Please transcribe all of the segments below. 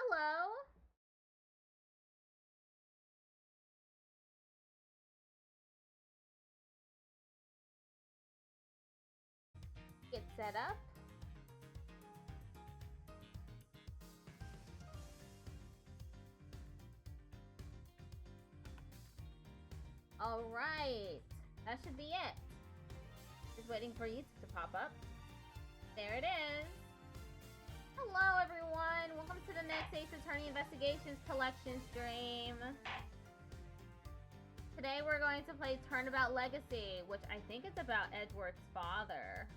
Hello. Get set up. All right. That should be it. Just waiting for you to pop up. There it is. Hello, everyone. Welcome to the next Ace Attorney Investigations Collection stream. Today we're going to play Turnabout Legacy, which I think is about Edward's father.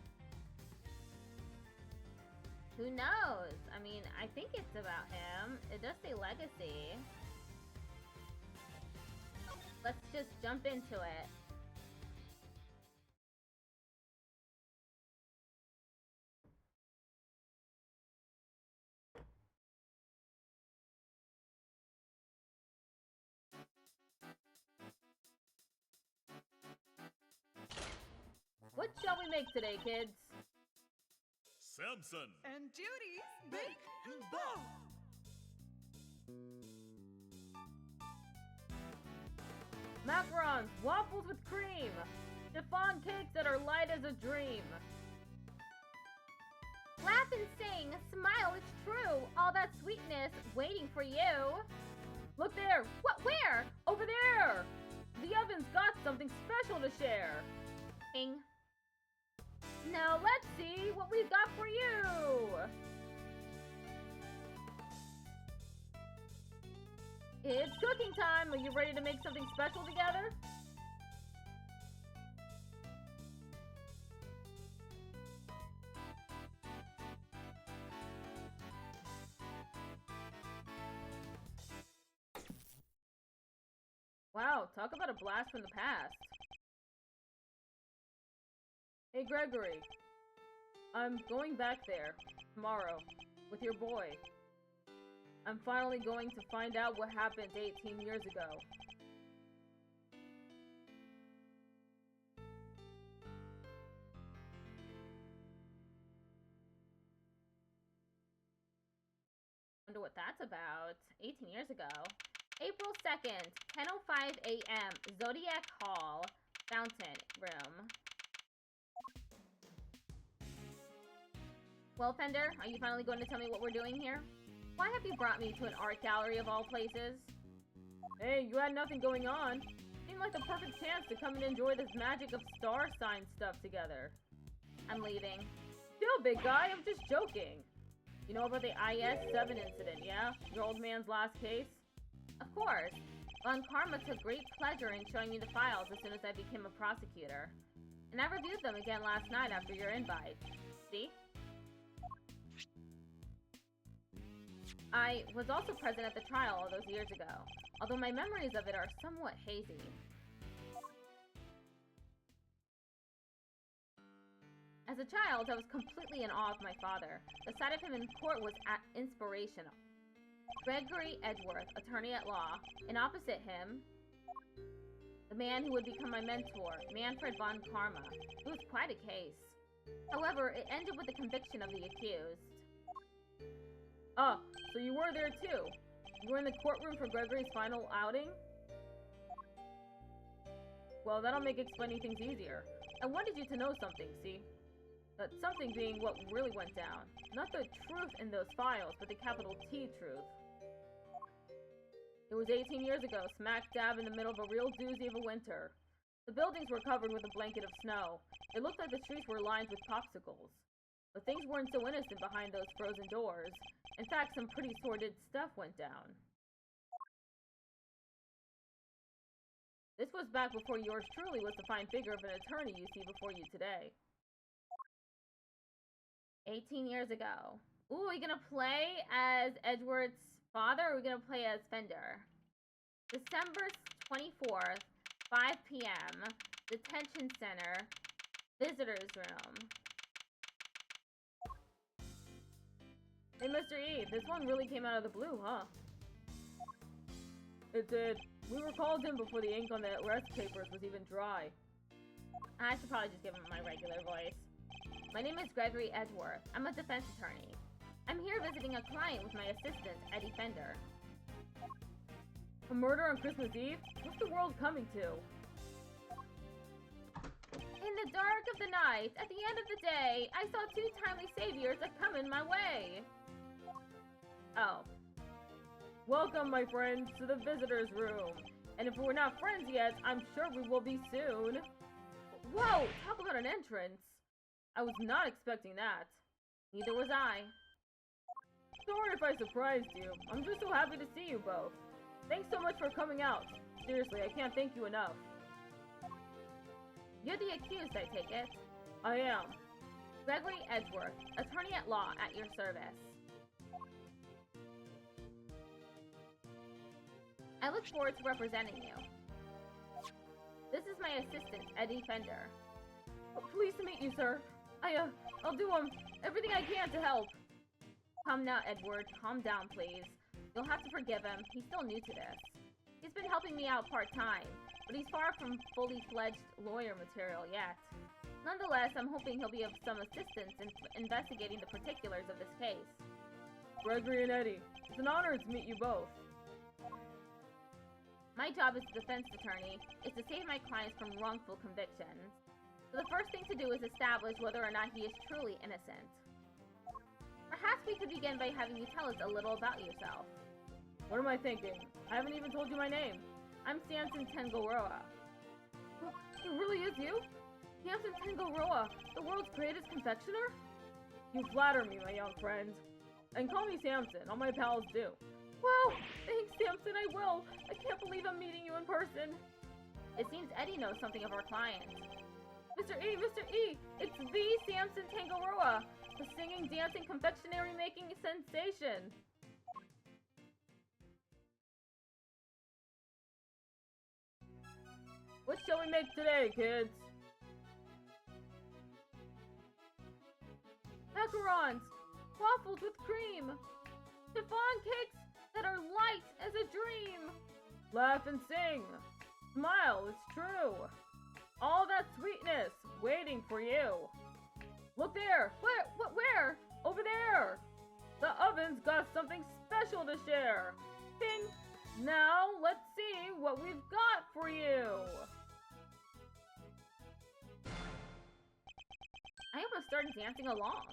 Who knows? I mean, I think it's about him. It does say Legacy. Let's just jump into it. What shall we make today, kids? Samson And Judy's Bake and Bow. Macarons, waffles with cream, chiffon cakes that are light as a dream. Laugh and sing, smile, it's true, all that sweetness waiting for you. Look there, what, where? Over there! The oven's got something special to share. Bing. Now let's see what we've got for you! It's cooking time! Are you ready to make something special together? Wow, talk about a blast from the past. Hey Gregory, I'm going back there tomorrow with your boy. I'm finally going to find out what happened 18 years ago. Wonder what that's about. 18 years ago. April 2nd, 10:05 a.m. Zodiac Hall, Fountain Room. Well, Fender, are you finally going to tell me what we're doing here? Why have you brought me to an art gallery of all places? Hey, you had nothing going on. Seemed like the perfect chance to come and enjoy this magic of star sign stuff together. I'm leaving. Still, big guy, I'm just joking. You know about the IS-7 incident, yeah? Your old man's last case? Of course. Von Karma took great pleasure in showing me the files as soon as I became a prosecutor. And I reviewed them again last night after your invite. See? I was also present at the trial all those years ago, although my memories of it are somewhat hazy. As a child, I was completely in awe of my father. The sight of him in court was inspirational. Gregory Edgeworth, attorney at law, and opposite him, the man who would become my mentor, Manfred von Karma. It was quite a case. However, it ended with the conviction of the accused. Ah, so you were there too. You were in the courtroom for Gregory's final outing? Well, that'll make explaining things easier. I wanted you to know something, see? That something being what really went down. Not the truth in those files, but the capital T truth. It was 18 years ago, smack dab in the middle of a real doozy of a winter. The buildings were covered with a blanket of snow. It looked like the streets were lined with popsicles. But things weren't so innocent behind those frozen doors. In fact, some pretty sordid stuff went down. This was back before yours truly was the fine figure of an attorney you see before you today. 18 years ago. Ooh, are we gonna play as Edward's father, or are we gonna play as Fender? December 24th, 5 p.m. Detention Center, Visitors Room. Hey, Mr. E, this one really came out of the blue, huh? It did. We were called in before the ink on the arrest papers was even dry. I should probably just give him my regular voice. My name is Gregory Edgeworth. I'm a defense attorney. I'm here visiting a client with my assistant, Eddie Fender. A murder on Christmas Eve? What's the world coming to? In the dark of the night, at the end of the day, I saw two timely saviors that come in my way. Oh. Welcome, my friends, to the visitor's room. And if we're not friends yet, I'm sure we will be soon. Whoa! Talk about an entrance. I was not expecting that. Neither was I. Sorry if I surprised you. I'm just so happy to see you both. Thanks so much for coming out. Seriously, I can't thank you enough. You're the accused, I take it. I am. Gregory Edgeworth, attorney at law, at your service. I look forward to representing you. This is my assistant, Eddie Fender. Oh, pleased to meet you, sir. I'll do everything I can to help. Come now, Edward. Calm down, please. You'll have to forgive him. He's still new to this. He's been helping me out part-time, but he's far from fully fledged lawyer material yet. Nonetheless, I'm hoping he'll be of some assistance in investigating the particulars of this case. Gregory and Eddie, it's an honor to meet you both. My job as a defense attorney is to save my clients from wrongful convictions. So the first thing to do is establish whether or not he is truly innocent. Perhaps we could begin by having you tell us a little about yourself. What am I thinking? I haven't even told you my name. I'm Samson Tengoroa. It really is you? Samson Tengoroa, the world's greatest confectioner? You flatter me, my young friend. And call me Samson, all my pals do. Wow, thanks, Samson, I will. I can't believe I'm meeting you in person. It seems Eddie knows something of our client. Mr. E, it's the Samson Tengoroa, the singing, dancing, confectionery making sensation. What shall we make today, kids? Macarons, waffles with cream, chiffon cakes that are light as a dream. Laugh and sing, smile, it's true. All that sweetness waiting for you. Look there, where? Over there. The oven's got something special to share. Bing. Now let's see what we've got for you. I almost started dancing along.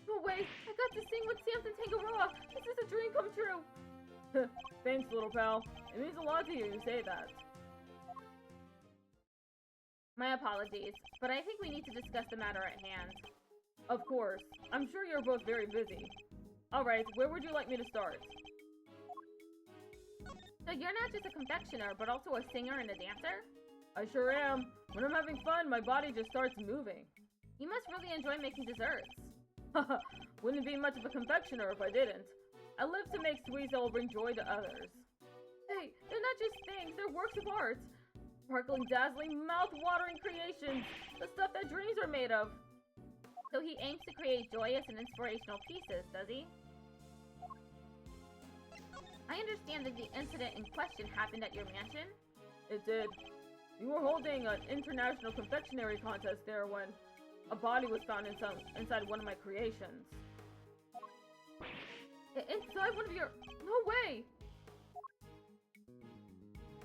No way, I got to sing with Samson Tengoroa. This is a dream come true. Thanks, little pal. It means a lot to hear you say that. My apologies, but I think we need to discuss the matter at hand. Of course. I'm sure you're both very busy. Alright, where would you like me to start? So you're not just a confectioner, but also a singer and a dancer? I sure am. When I'm having fun, my body just starts moving. You must really enjoy making desserts. Haha, wouldn't be much of a confectioner if I didn't. I live to make sweets that will bring joy to others. Hey, they're not just things, they're works of art. Sparkling, dazzling, mouth-watering creations. The stuff that dreams are made of. So he aims to create joyous and inspirational pieces, does he? I understand that the incident in question happened at your mansion? It did. We were holding an international confectionery contest there when a body was found inside one of my creations. Inside one of your... No way!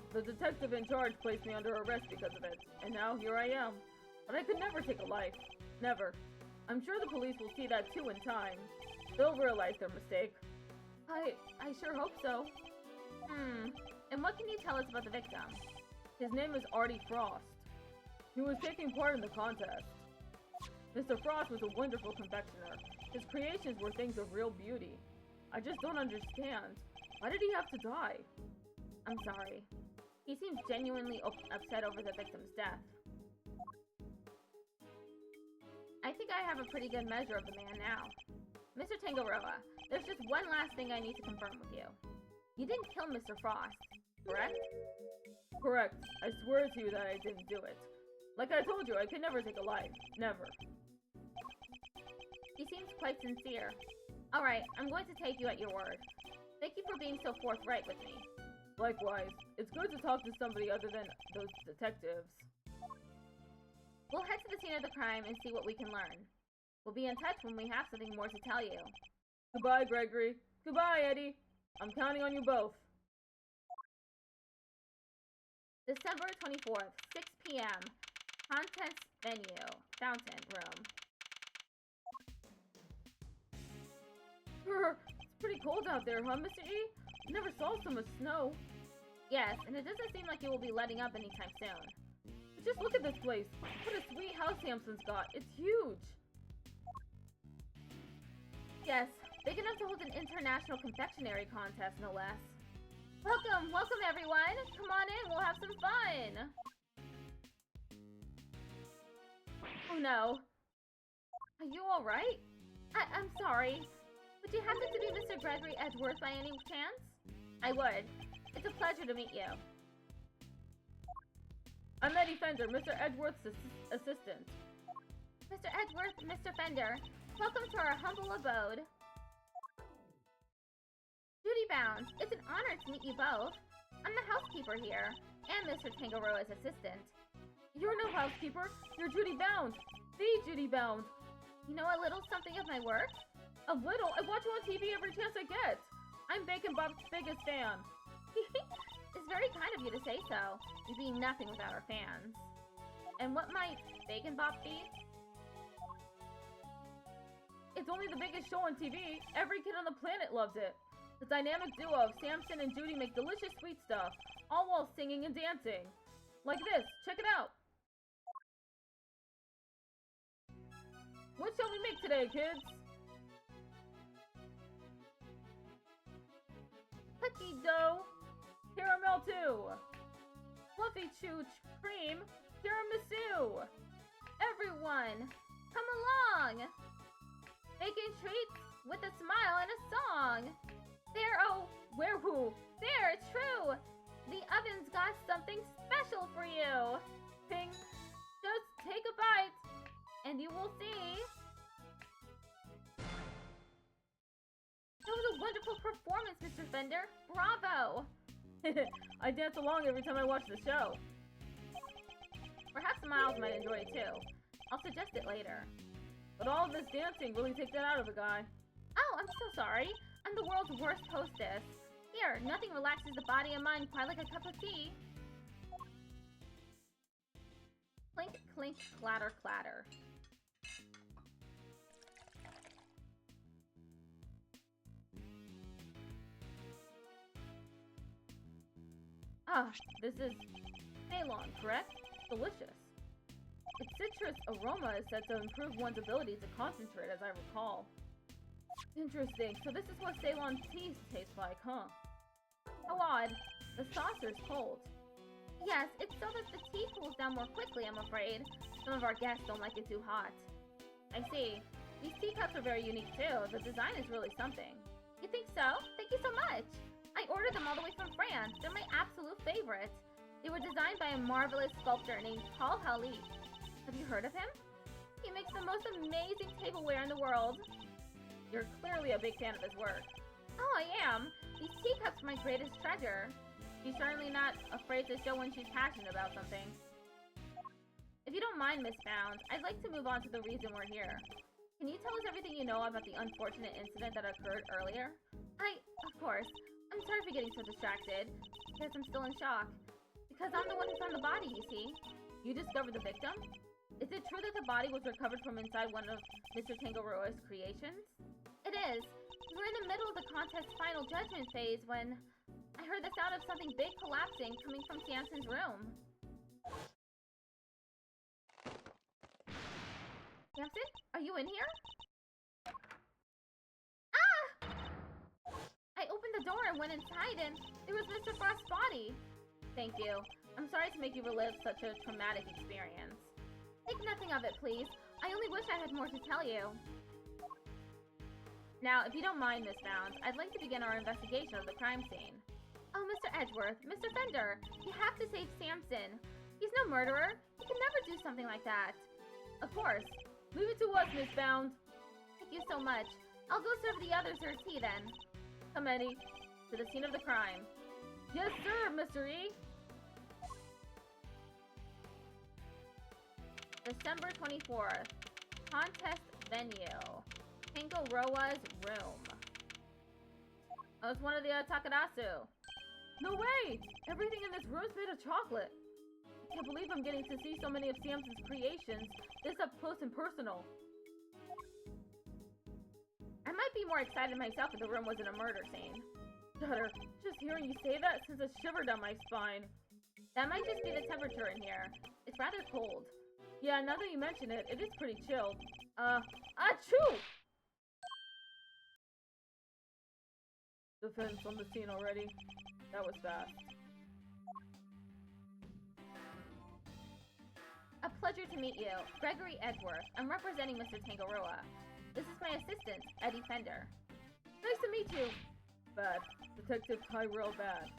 The detective in charge placed me under arrest because of it, and now here I am. But I could never take a life. Never. I'm sure the police will see that too in time. They'll realize their mistake. I sure hope so. And what can you tell us about the victim? His name is Artie Frost. He was taking part in the contest. Mr. Frost was a wonderful confectioner. His creations were things of real beauty. I just don't understand. Why did he have to die? I'm sorry. He seems genuinely upset over the victim's death. I think I have a pretty good measure of the man now. Mr. Tengoroa, there's just one last thing I need to confirm with you. You didn't kill Mr. Frost, correct? Correct. I swear to you that I didn't do it. Like I told you, I could never take a life. Never. He seems quite sincere. Alright, I'm going to take you at your word. Thank you for being so forthright with me. Likewise. It's good to talk to somebody other than those detectives. We'll head to the scene of the crime and see what we can learn. We'll be in touch when we have something more to tell you. Goodbye, Gregory. Goodbye, Eddie. I'm counting on you both. December 24th, 6 p.m. Contents venue, fountain room. It's pretty cold out there, huh, Mr. E? I never saw so much snow. Yes, and it doesn't seem like it will be letting up anytime soon. But just look at this place. What a sweet house Samson's got. It's huge. Yes, big enough to hold an international confectionery contest, no less. Welcome, welcome everyone! Come on in, we'll have some fun! Oh no. Are you alright? I'm sorry. Would you happen to be Mr. Gregory Edgeworth by any chance? I would. It's a pleasure to meet you. I'm Eddie Fender, Mr. Edgeworth's assistant. Mr. Edgeworth, Mr. Fender, welcome to our humble abode. Judy Bound, it's an honor to meet you both. I'm the housekeeper here, and Mr. Kangaroo's assistant. You're no housekeeper, you're Judy Bound. The Judy Bound. You know a little something of my work? A little? I watch you on TV every chance I get. I'm Bacon Bob's biggest fan. It's very kind of you to say so. We'd be nothing without our fans. And what might Bacon Bob be? It's only the biggest show on TV. Every kid on the planet loves it. The dynamic duo of Samson and Judy make delicious sweet stuff, all while singing and dancing. Like this. Check it out. What shall we make today, kids? Cookie dough. Caramel too. Fluffy chooch cream. Tiramisu. Everyone, come along. Bacon treats with a smile and a song. There, oh, Where who? there, it's true. The oven's got something special for you. Ping. Just take a bite, and you will see. That was a wonderful performance, Mr. Fender. Bravo! I dance along every time I watch the show. Perhaps Miles might enjoy it too. I'll suggest it later. But all this dancing really takes it out of a guy. Oh, I'm so sorry. I'm the world's worst hostess. Here, nothing relaxes the body and mind quite like a cup of tea. Clink, clink, clatter, clatter. Ah, this is Ceylon, correct? Delicious. Its citrus aroma is said to improve one's ability to concentrate, as I recall. Interesting, so this is what Ceylon tea tastes like, huh? How odd. The saucer's cold. Yes, it's so that the tea cools down more quickly, I'm afraid. Some of our guests don't like it too hot. I see. These teacups are very unique too. The design is really something. You think so? Thank you so much. I ordered them all the way from France. They're my absolute favorite. They were designed by a marvelous sculptor named Paul Hallie. Have you heard of him? He makes the most amazing tableware in the world. You're clearly a big fan of his work. Oh, I am. These teacups are my greatest treasure. She's certainly not afraid to show when she's passionate about something. If you don't mind, Miss Bound, I'd like to move on to the reason we're here. Can you tell us everything you know about the unfortunate incident that occurred earlier? Of course. I'm sorry for getting so distracted. Because I'm still in shock. Because I'm the one who found the body, you see. You discovered the victim? Is it true that the body was recovered from inside one of Mr. Tangaroa's creations? It is. We were in the middle of the contest's final judgment phase when I heard the sound of something big collapsing coming from Samson's room. Samson, are you in here? Ah! I opened the door and went inside and there was Mr. Frost's body. Thank you. I'm sorry to make you relive such a traumatic experience. Think nothing of it, please. I only wish I had more to tell you. Now, if you don't mind, Miss Bound, I'd like to begin our investigation of the crime scene. Oh, Mr. Edgeworth, Mr. Fender, you have to save Samson. He's no murderer. He could never do something like that. Of course. Leave it to us, Miss Bound. Thank you so much. I'll go serve the others their tea then. Come, Eddie, to the scene of the crime. Yes, sir, Mr. E. December 24th. Contest Venue. Tangaroa's room. Oh, it's one of the Takarasu. No way! Everything in this room's made of chocolate. I can't believe I'm getting to see so many of Samson's creations this up close and personal. I might be more excited myself if the room wasn't a murder scene. Shudder, just hearing you say that sends a shiver down my spine. That might just be the temperature in here. It's rather cold. Yeah, now that you mention it, it is pretty chill. Achoo! Defense on the scene already. That was fast. A pleasure to meet you, Gregory Edgeworth. I'm representing Mr. Tangaroa. This is my assistant, Eddie Fender. Nice to meet you. Bad. Detective Tyrell Bad.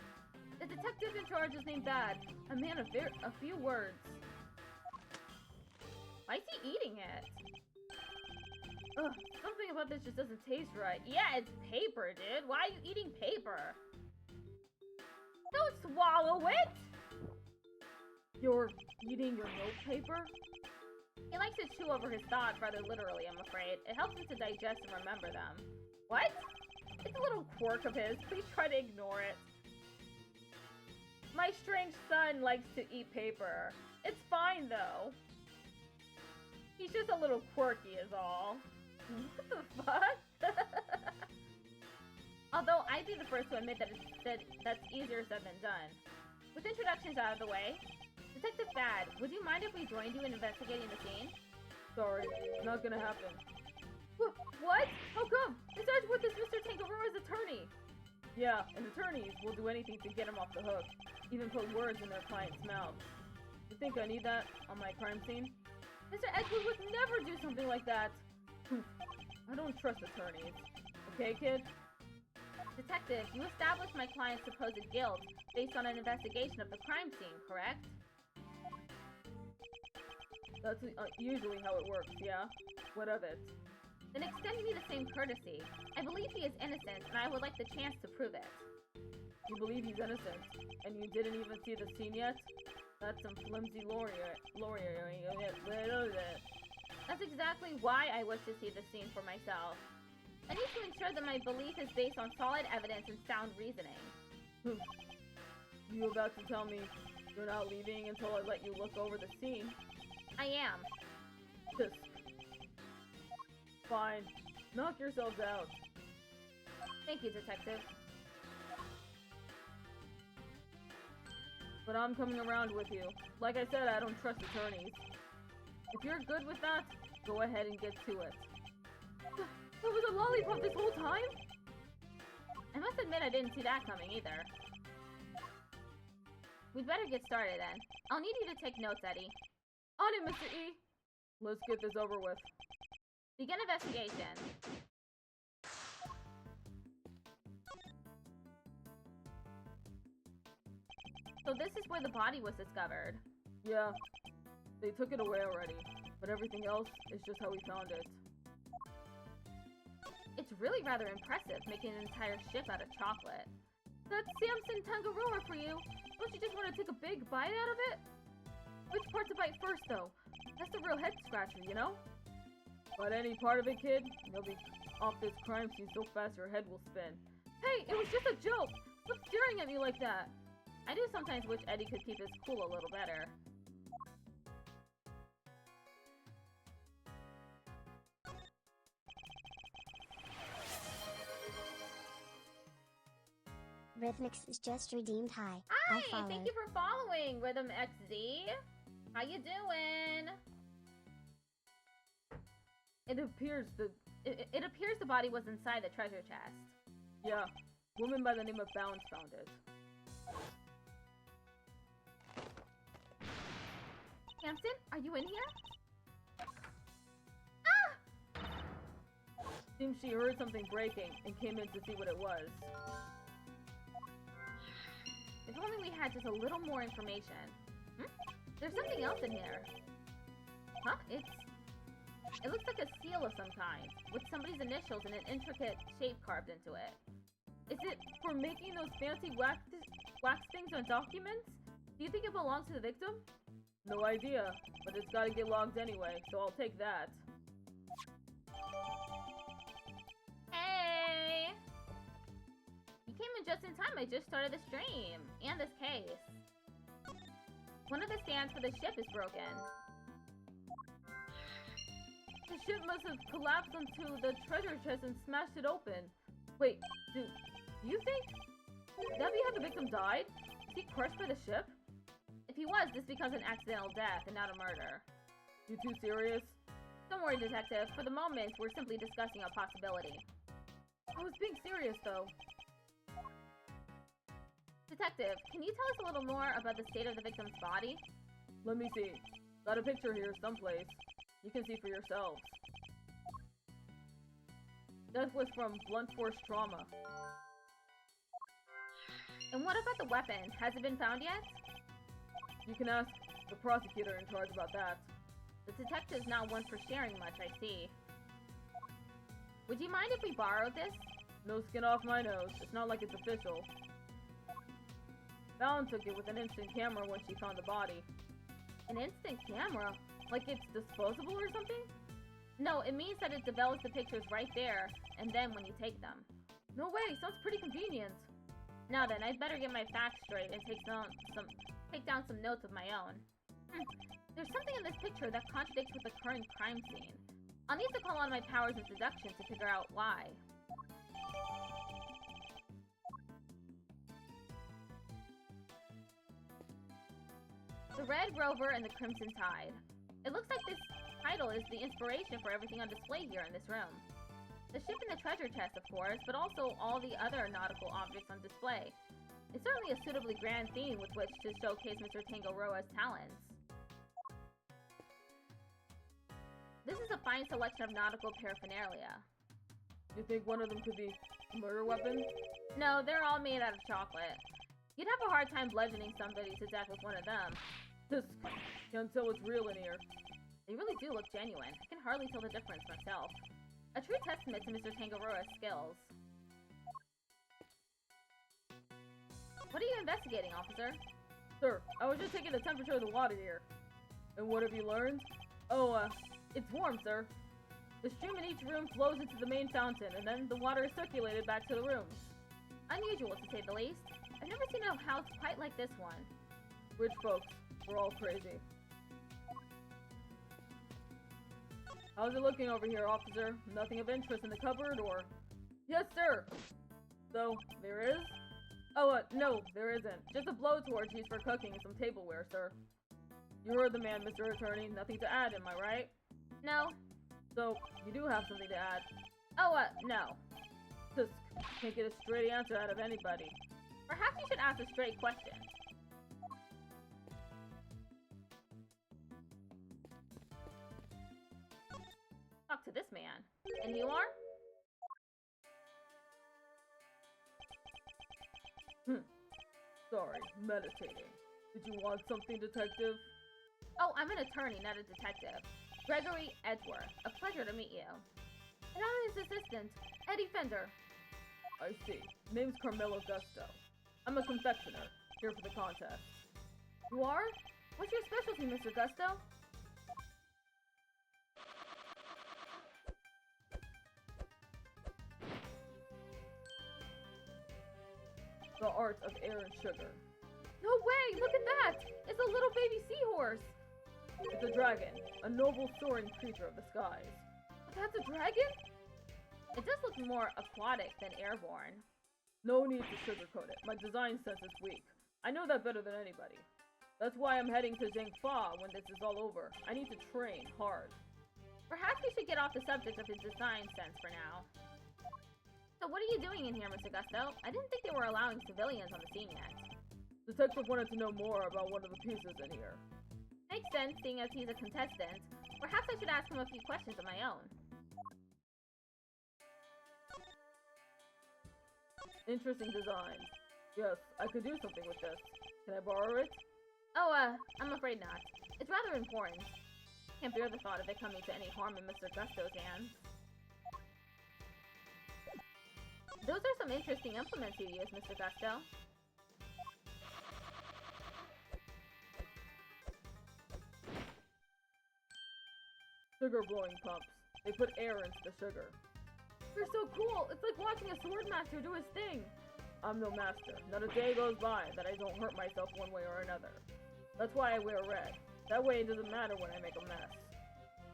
The detective in charge is named Bad. A man of a few words. Why is he eating it? Ugh, something about this just doesn't taste right. Yeah, it's paper, dude. Why are you eating paper? Don't swallow it! You're eating your notepaper? He likes to chew over his thoughts rather literally, I'm afraid. It helps him to digest and remember them. What? It's a little quirk of his. Please try to ignore it. My strange son likes to eat paper. It's fine, though. He's just a little quirky is all. What the fuck? Although I'd be the first to admit that that's easier said than done. With introductions out of the way, Detective Bad, would you mind if we joined you in investigating the scene? Sorry, not gonna happen. What? How come? Miss Edgeworth is Mr. Tangaroa's attorney. Yeah, and attorneys will do anything to get him off the hook. Even put words in their clients' mouths. You think I need that on my crime scene? Mr. Edgeworth would never do something like that. I don't trust attorneys. Okay, kid? Detective, you established my client's supposed guilt based on an investigation of the crime scene, correct? That's usually how it works, yeah? What of it? Then extend me the same courtesy. I believe he is innocent, and I would like the chance to prove it. You believe he's innocent, and you didn't even see the scene yet? That's some flimsy lawyer. That's exactly why I wish to see the scene for myself. I need to ensure that my belief is based on solid evidence and sound reasoning. You about to tell me you're not leaving until I let you look over the scene? I am. Just fine. Knock yourselves out. Thank you, Detective. But I'm coming around with you. Like I said, I don't trust attorneys. If you're good with that, go ahead and get to it. There was a lollipop this whole time? I must admit I didn't see that coming either. We'd better get started then. I'll need you to take notes, Eddie. On it, Mr. E! Let's get this over with. Begin investigation. So this is where the body was discovered. Yeah, they took it away already, but everything else is just how we found it. It's really rather impressive, making an entire ship out of chocolate. That's Samson Tangaroa for you! Don't you just want to take a big bite out of it? Which part to bite first, though? That's the real head-scratcher, you know? But any part of it, kid, you'll be off this crime scene so fast your head will spin. Hey, it was just a joke! Stop staring at me like that! I do sometimes wish Eddie could keep his cool a little better. Rhythmix is just redeemed. Hi. Hi! Thank you for following, Rhythm XZ. How you doing? It appears the body was inside the treasure chest. Yeah. Woman by the name of Bounce found it. Samson, are you in here? Seems she heard something breaking and came in to see what it was. If only we had just a little more information. There's something else in here. Huh? It looks like a seal of some kind, with somebody's initials and an intricate shape carved into it. Is it for making those fancy wax things on documents? Do you think it belongs to the victim? No idea, but it's gotta get logged anyway, so I'll take that. Hey! You came in just in time. I just started the stream. And this case. One of the stands for the ship is broken. The ship must have collapsed onto the treasure chest and smashed it open. Wait, do you think Debbie had the victim died? Is he crushed by the ship? If he was, this becomes an accidental death and not a murder. You too serious? Don't worry, Detective. For the moment, we're simply discussing a possibility. I was being serious, though. Detective, can you tell us a little more about the state of the victim's body? Let me see. Got a picture here someplace. You can see for yourselves. Death was from blunt force trauma. And what about the weapon? Has it been found yet? You can ask the prosecutor in charge about that. The detective's not one for sharing much, I see. Would you mind if we borrowed this? No skin off my nose. It's not like it's official. Fallon took it with an instant camera when she found the body. An instant camera? Like it's disposable or something? No, it means that it develops the pictures right there, and then when you take them. No way, sounds pretty convenient. Now then, I'd better get my facts straight and take down some notes of my own. There's something in this picture that contradicts with the current crime scene. I'll need to call on my powers of deduction to figure out why. The Red Rover and the Crimson Tide. It looks like this title is the inspiration for everything on display here in this room. The ship and the treasure chest, of course, but also all the other nautical objects on display. It's certainly a suitably grand theme with which to showcase Mr. Tangaroa's talents. This is a fine selection of nautical paraphernalia. You think one of them could be a murder weapon? No, they're all made out of chocolate. You'd have a hard time bludgeoning somebody to death with one of them. This can't tell what's real in here. They really do look genuine. I can hardly tell the difference myself. A true testament to Mr. Tangaroa's skills. What are you investigating, officer? Sir, I was just taking the temperature of the water here. And what have you learned? Oh, it's warm, sir. The stream in each room flows into the main fountain, and then the water is circulated back to the rooms. Unusual, to say the least. I've never seen a house quite like this one. Rich folks, we're all crazy. How's it looking over here, officer? Nothing of interest in the cupboard, or...? Yes, sir! So, there is? Oh, no, there isn't. Just a blowtorch used for cooking and some tableware, sir. You heard the man, Mr. Attorney. Nothing to add, am I right? No. So, you do have something to add? Oh, no. Just can't get a straight answer out of anybody. Perhaps you should ask a straight question. Talk to this man. And you are? Sorry, meditating. Did you want something, detective? Oh, I'm an attorney, not a detective. Gregory Edgeworth. A pleasure to meet you. And I'm his assistant, Eddie Fender. I see. Name's Carmelo Gusto. I'm a confectioner, here for the contest. You are? What's your specialty, Mr. Gusto? The art of air and sugar. No way! Look at that! It's a little baby seahorse! It's a dragon, a noble soaring creature of the skies. That's a dragon? It does look more aquatic than airborne. No need to sugarcoat it. My design sense is weak. I know that better than anybody. That's why I'm heading to Zhengfa when this is all over. I need to train hard. Perhaps we should get off the subject of his design sense for now. So what are you doing in here, Mr. Gusto? I didn't think they were allowing civilians on the scene yet. Detective wanted to know more about one of the pieces in here. Makes sense, seeing as he's a contestant. Perhaps I should ask him a few questions of my own. Interesting design. Yes, I could do something with this. Can I borrow it? Oh, I'm afraid not. It's rather important. Can't bear the thought of it coming to any harm in Mr. Gusto's hands. Those are some interesting implements you use, Mr. Gusto. Sugar blowing pumps. They put air into the sugar. You're so cool! It's like watching a sword master do his thing! I'm no master. Not a day goes by that I don't hurt myself one way or another. That's why I wear red. That way it doesn't matter when I make a mess.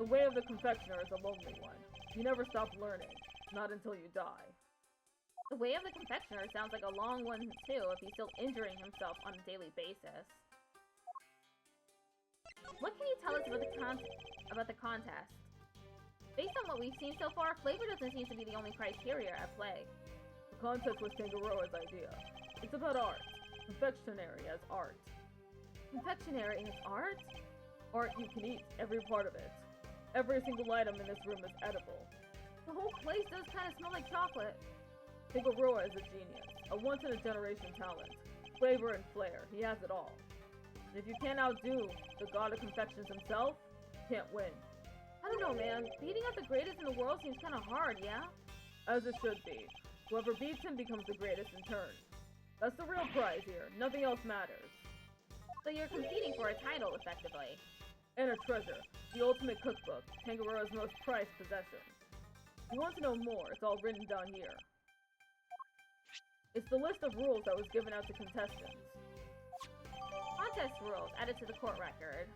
The way of the confectioner is a lonely one. You never stop learning. Not until you die. The way of the confectioner sounds like a long one too if he's still injuring himself on a daily basis. What can you tell us about the contest? Based on what we've seen so far, flavor doesn't seem to be the only criteria at play. The contest was Tangaroa's idea. It's about art. Confectionery as art. Confectionery is art? Art you can eat, every part of it. Every single item in this room is edible. The whole place does kind of smell like chocolate. Tangaroa is a genius, a once-in-a-generation talent. Flavor and flair, he has it all. And if you can't outdo the god of confections himself, you can't win. I don't know, man. Beating out the greatest in the world seems kind of hard, yeah? As it should be. Whoever beats him becomes the greatest in turn. That's the real prize here. Nothing else matters. So you're competing for a title, effectively. And a treasure. The ultimate cookbook. Tangaroa's most prized possession. If you want to know more, it's all written down here. It's the list of rules that was given out to contestants. Contest rules added to the court record.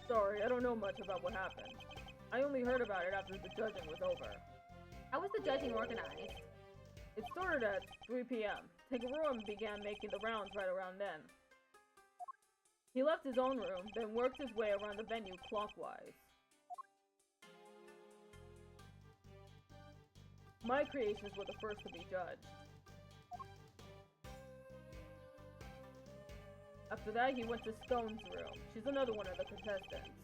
Sorry, I don't know much about what happened. I only heard about it after the judging was over. How was the judging organized? It started at 3 p.m. Tangaroa began making the rounds right around then. He left his own room, then worked his way around the venue clockwise. My creations were the first to be judged. After that, he went to Stone's room. She's another one of the contestants.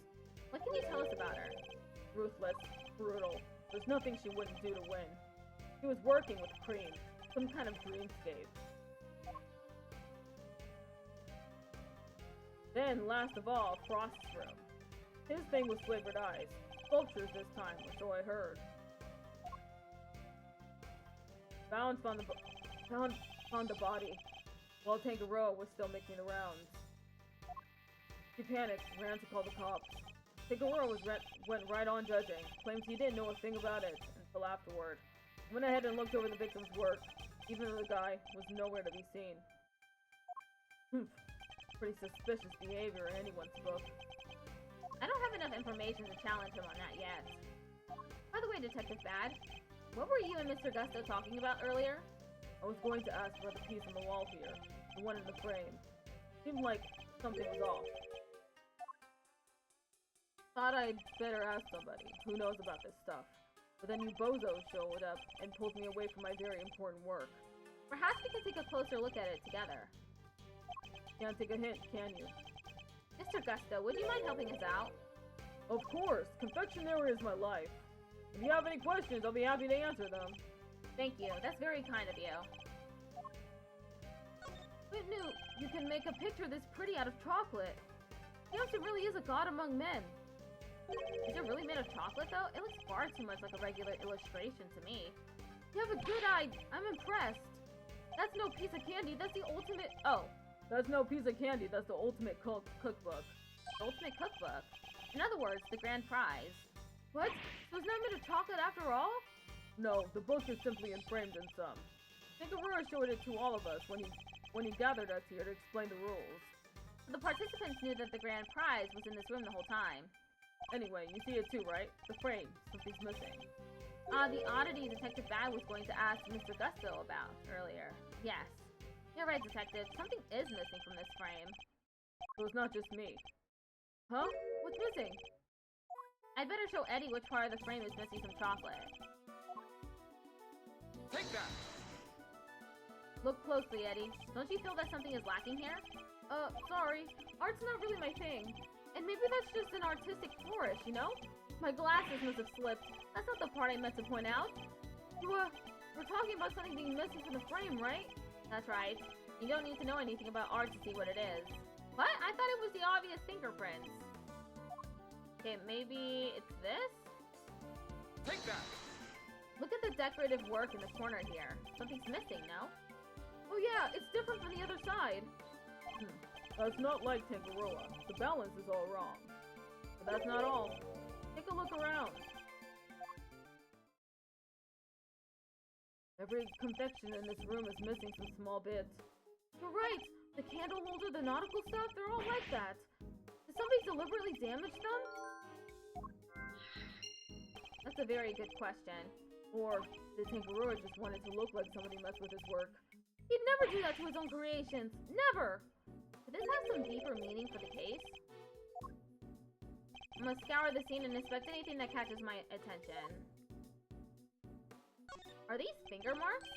What can you tell us about her? Ruthless, brutal. There's nothing she wouldn't do to win. She was working with cream, some kind of dreamscape. Then, last of all, Frost's room. His thing was flavored ice. Sculptures this time, or so I heard. Bounce found the body, while Tangaroa was still making the rounds. He panicked, ran to call the cops. Tangaroa went right on judging, claims he didn't know a thing about it until afterward. Went ahead and looked over the victim's work, even though the guy was nowhere to be seen. Pretty suspicious behavior in anyone's book. I don't have enough information to challenge him on that yet. By the way, Detective Bad, what were you and Mr. Gusto talking about earlier? I was going to ask about the piece on the wall here, the one in the frame. Seemed like something was off. Thought I'd better ask somebody who knows about this stuff. But then you bozos showed up and pulled me away from my very important work. Perhaps we can take a closer look at it together. Can't take a hint, can you? Mr. Gusto, would you mind helping us out? Of course! Confectionery is my life. If you have any questions, I'll be happy to answer them. Thank you. That's very kind of you. Who knew you can make a picture this pretty out of chocolate? Caption really is a god among men. Is it really made of chocolate, though? It looks far too much like a regular illustration to me. You have a good eye. I'm impressed. That's no piece of candy. That's the ultimate... Oh. That's no piece of candy. That's the ultimate cookbook. The ultimate cookbook? In other words, the grand prize. What? So it's not made of chocolate after all? No, the book is simply enframed in some. Tangaroa showed it to all of us when he gathered us here to explain the rules. The participants knew that the grand prize was in this room the whole time. Anyway, you see it too, right? The frame. Something's missing. The oddity Detective Bad was going to ask Mr. Gusto about earlier. Yes. You're right, Detective. Something is missing from this frame. So it's not just me. Huh? What's missing? I'd better show Eddie which part of the frame is missing from chocolate. Take that! Look closely, Eddie. Don't you feel that something is lacking here? Sorry. Art's not really my thing. And maybe that's just an artistic flourish, you know? My glasses must have slipped. That's not the part I meant to point out. We're talking about something being missing from the frame, right? That's right. You don't need to know anything about art to see what it is. What? I thought it was the obvious fingerprints. Okay, maybe it's this? Take that! Look at the decorative work in the corner here. Something's missing, no? Oh yeah, it's different from the other side. That's not like Tangaroa. The balance is all wrong. The But that's not all. Take a look around. Every confection in this room is missing some small bits. You're right! The candle holder, the nautical stuff, they're all like that. Did somebody deliberately damage them? That's a very good question. Or did Tangaroa just wanted to look like somebody messed with his work? He'd never do that to his own creations. Never! Could this have some deeper meaning for the case? I'm gonna scour the scene and inspect anything that catches my attention. Are these finger marks?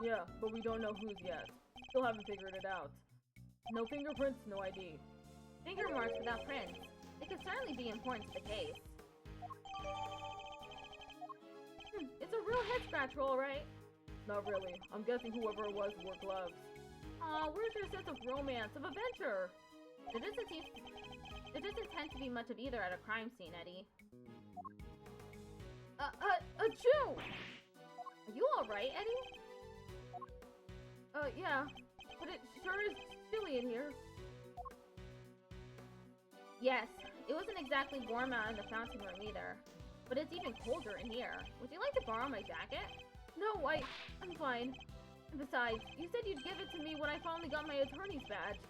Yeah, but we don't know whose yet. Still haven't figured it out. No fingerprints, no ID. Finger marks without prints. They could certainly be important to the case. It's a real head scratch roll, right? Not really. I'm guessing whoever it was wore gloves. Aw, where's your sense of romance, of adventure? There doesn't tend to be much of either at a crime scene, Eddie. Achoo! Are you alright, Eddie? Yeah. But it sure is chilly in here. Yes, it wasn't exactly warm out in the fountain room either. But it's even colder in here. Would you like to borrow my jacket? No, I'm fine. And besides, you said you'd give it to me when I finally got my attorney's badge.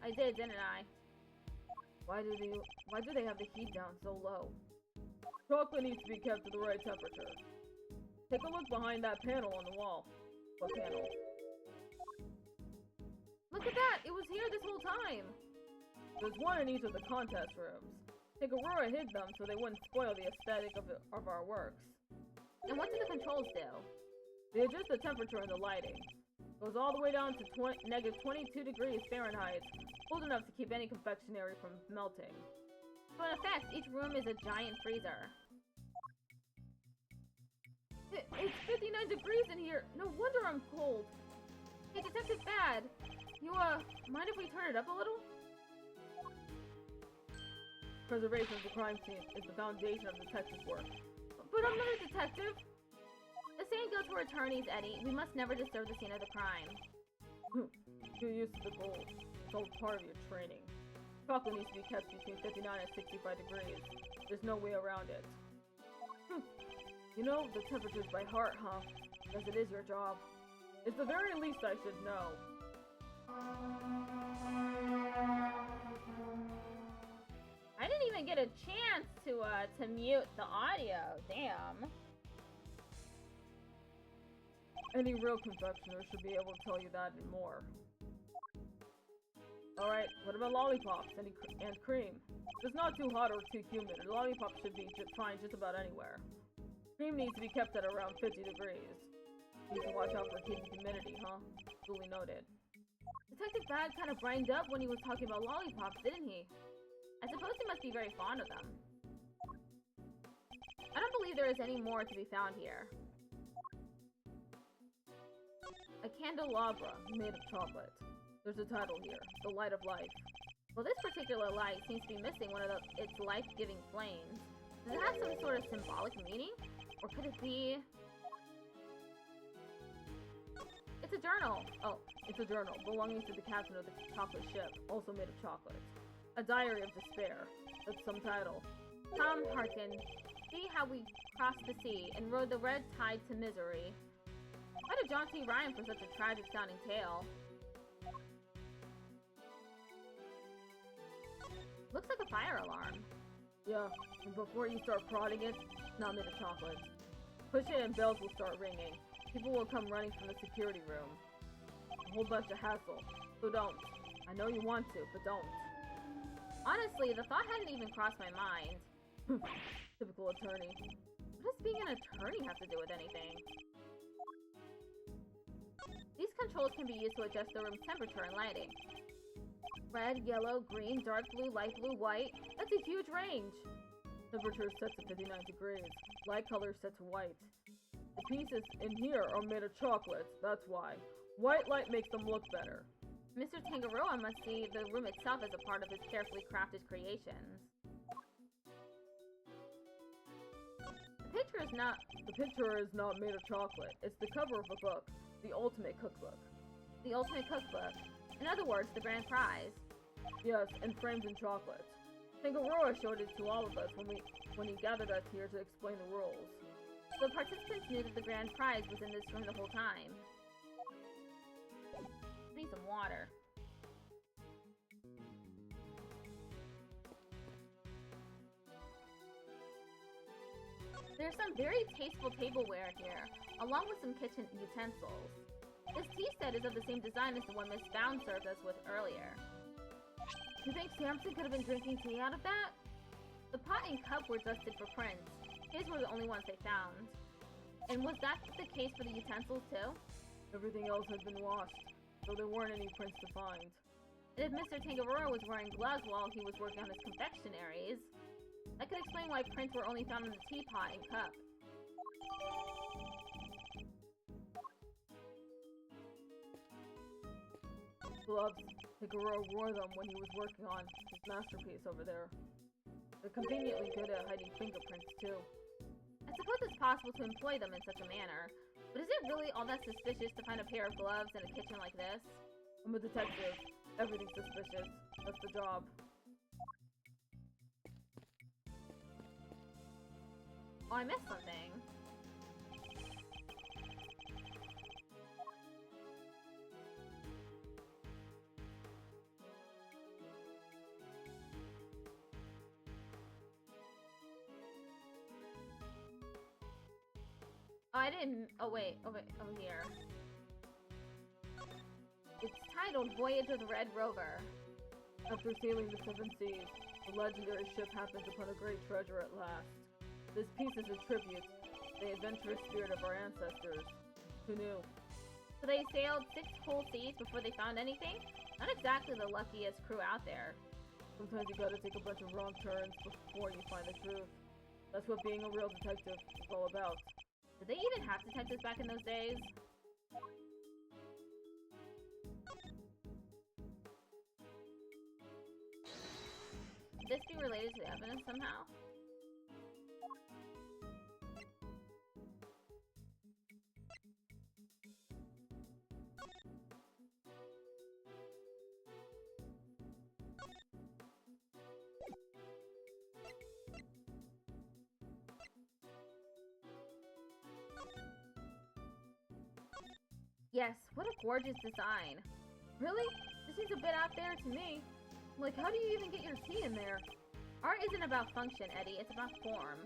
I did, didn't I? Why do they have the heat down so low? Chocolate needs to be kept to the right temperature. Take a look behind that panel on the wall. What panel? Look at that! It was here this whole time! There's one in each of the contest rooms. Tangaroa hid them so they wouldn't spoil the aesthetic of our works. And what do the controls do? They adjust the temperature and the lighting. Goes all the way down to negative 22 degrees Fahrenheit, cold enough to keep any confectionery from melting. So in effect, each room is a giant freezer. It's 59 degrees in here! No wonder I'm cold! Hey, Detective Bad! You, mind if we turn it up a little? Preservation of the crime scene is the foundation of detective work. But I'm not a detective! The saying goes for attorneys, Eddie. We must never disturb the scene of the crime. Get used to the goals. It's all part of your training. Chocolate needs to be kept between 59 and 65 degrees. There's no way around it. You know the temperatures by heart, huh? Because it is your job. It's the very least I should know. I didn't even get a chance to mute the audio. Damn. Any real confectioner should be able to tell you that and more. Alright, what about lollipops and cream? If it's not too hot or too humid, a lollipop should be fine just about anywhere. Cream needs to be kept at around 50 degrees. Need to watch out for heat and humidity, huh? Duly noted. Detective Bad kind of brightened up when he was talking about lollipops, didn't he? I suppose he must be very fond of them. I don't believe there is any more to be found here. A candelabra made of chocolate. There's a title here, The Light of Life. Well, this particular light seems to be missing one of its life-giving flames. Does it have some sort of symbolic meaning? Or could it be... It's a journal! Oh, it's a journal belonging to the captain of the chocolate ship, also made of chocolate. A diary of despair. That's some title. Come, hearken. See how we crossed the sea and rode the red tide to misery. Quite a jaunty rhyme for such a tragic-sounding tale. Looks like a fire alarm. Yeah, and before you start prodding it, it's not made of chocolate. Push it and bells will start ringing. People will come running from the security room. A whole bunch of hassle. So don't. I know you want to, but don't. Honestly, the thought hadn't even crossed my mind. Typical attorney. What does being an attorney have to do with anything? These controls can be used to adjust the room's temperature and lighting. Red, yellow, green, dark blue, light blue, white. That's a huge range. Temperature is set to 59 degrees. Light color is set to white. The pieces in here are made of chocolate, that's why. White light makes them look better. Mr. Tangaroa must see the room itself as a part of his carefully crafted creations. The picture is not made of chocolate. It's the cover of a book, the ultimate cookbook. The ultimate cookbook. In other words, the grand prize. Yes, and framed in chocolate. Tangaroa showed it to all of us when he gathered us here to explain the rules. The participants knew that the grand prize was in this room the whole time. Need some water. There's some very tasteful tableware here, along with some kitchen utensils. This tea set is of the same design as the one Miss Bound served us with earlier. You think Samson could have been drinking tea out of that? The pot and cup were dusted for prints. His were the only ones they found. And was that the case for the utensils too? Everything else had been washed, so there weren't any prints to find. And if Mr. Tangaroa was wearing gloves while he was working on his confectionaries, that could explain why prints were only found in the teapot and cup. Gloves. Tangaroa wore them when he was working on his masterpiece over there. They're conveniently good at hiding fingerprints, too. I suppose it's possible to employ them in such a manner, but is it really all that suspicious to find a pair of gloves in a kitchen like this? I'm a detective. Everything's suspicious. That's the job. Oh, I missed something. Oh, I didn't. Oh, wait. Over here. It's titled Voyage of the Red Rover. After sailing the seven seas, the legendary ship happens upon a great treasure at last. This piece is a tribute to the adventurous spirit of our ancestors. Who knew? So they sailed 6 whole seas before they found anything? Not exactly the luckiest crew out there. Sometimes you gotta take a bunch of wrong turns before you find the truth. That's what being a real detective is all about. Did they even have detectives back in those days? Could this be related to the evidence somehow? Yes, what a gorgeous design. Really? This seems a bit out there to me. Like, how do you even get your tea in there? Art isn't about function, Eddie. It's about form.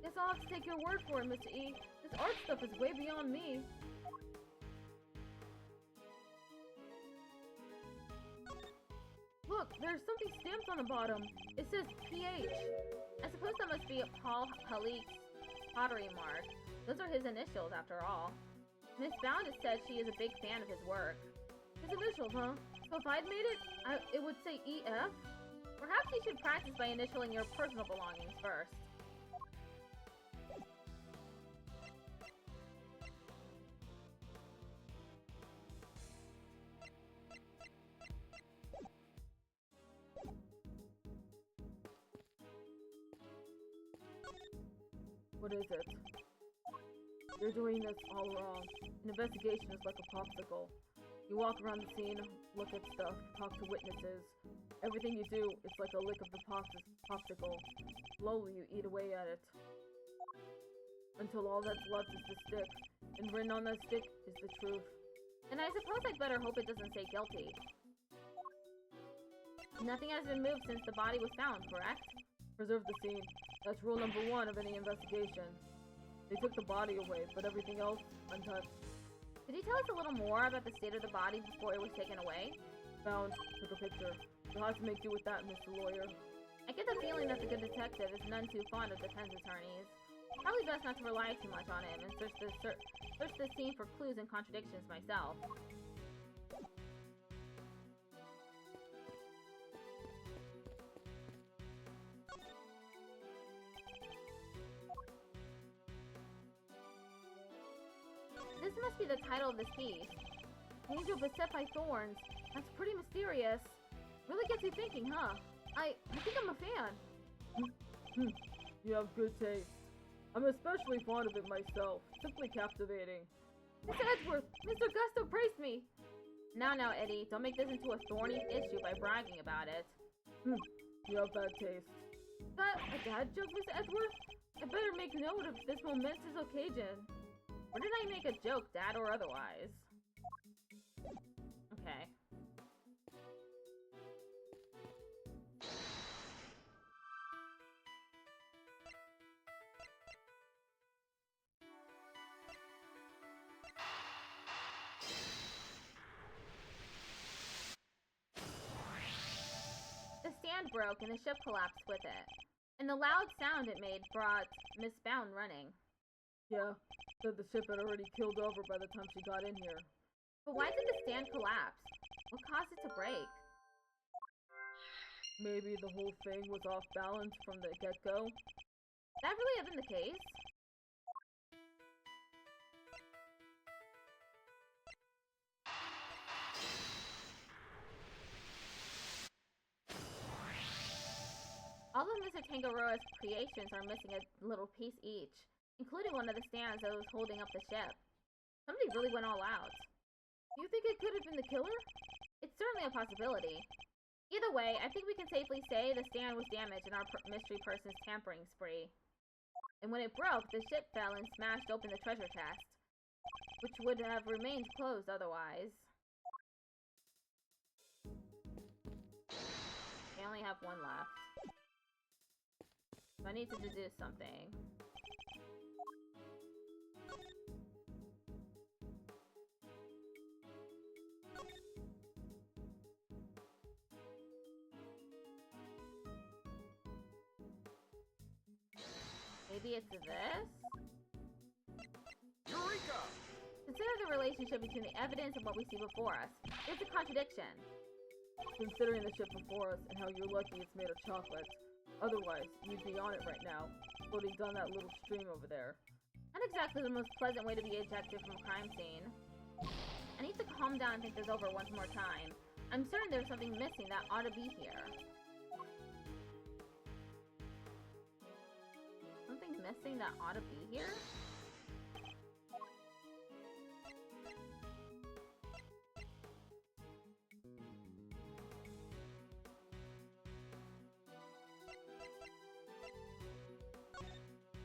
Guess I'll have to take your word for it, Mr. E. This art stuff is way beyond me. Look, there's something stamped on the bottom. It says PH. I suppose that must be a Paul Halik's pottery mark. Those are his initials, after all. Miss Bound has said she is a big fan of his work. His initials, huh? So if I'd made it, it would say EF? Perhaps you should practice by initialing your personal belongings first. What is it? You're doing this all wrong. An investigation is like a popsicle. You walk around the scene, look at stuff, talk to witnesses. Everything you do, it's like a lick of the popsicle. Slowly you eat away at it. Until all that's left is the stick. And written on that stick is the truth. And I suppose I'd better hope it doesn't say guilty. Nothing has been moved since the body was found, correct? Preserve the scene. That's rule number 1 of any investigation. They took the body away, but everything else, untouched. Could you tell us a little more about the state of the body before it was taken away? Found. Took a picture. You'll have to make do with that, Mr. Lawyer. I get the feeling that the good detective is none too fond of defense attorneys. Probably best not to rely too much on him and search the scene for clues and contradictions myself. This must be the title of this piece. Angel beset by thorns. That's pretty mysterious. Really gets you thinking, huh? I think I'm a fan. You have good taste. I'm especially fond of it myself. Simply captivating. Mr. Edgeworth, Mr. Gusto praised me. Now, Eddie, don't make this into a thorny issue by bragging about it. You have bad taste. Is that a dad joke, Miss Edgeworth? I better make note of this momentous occasion. Or did I make a joke, Dad, or otherwise? Okay. The stand broke and the ship collapsed with it. And the loud sound it made brought Miss Bound running. Yeah, said the ship had already killed over by the time she got in here. But why did the stand collapse? What caused it to break? Maybe the whole thing was off balance from the get-go? Could that really have been the case? All of Mr. Tangaroa's creations are missing a little piece each, including one of the stands that was holding up the ship. Somebody really went all out. Do you think it could have been the killer? It's certainly a possibility. Either way, I think we can safely say the stand was damaged in our mystery person's tampering spree. And when it broke, the ship fell and smashed open the treasure chest, which would have remained closed otherwise. I only have one left. So I need to deduce something. Maybe it's this? Eureka! Consider the relationship between the evidence and what we see before us. There's a contradiction. Considering the ship before us and how you're lucky it's made of chocolate. Otherwise, you'd be on it right now, floating down that little stream over there. Not exactly the most pleasant way to be ejected from a crime scene. I need to calm down and think this over once more time. I'm certain there's something missing that ought to be here. Something missing that ought to be here?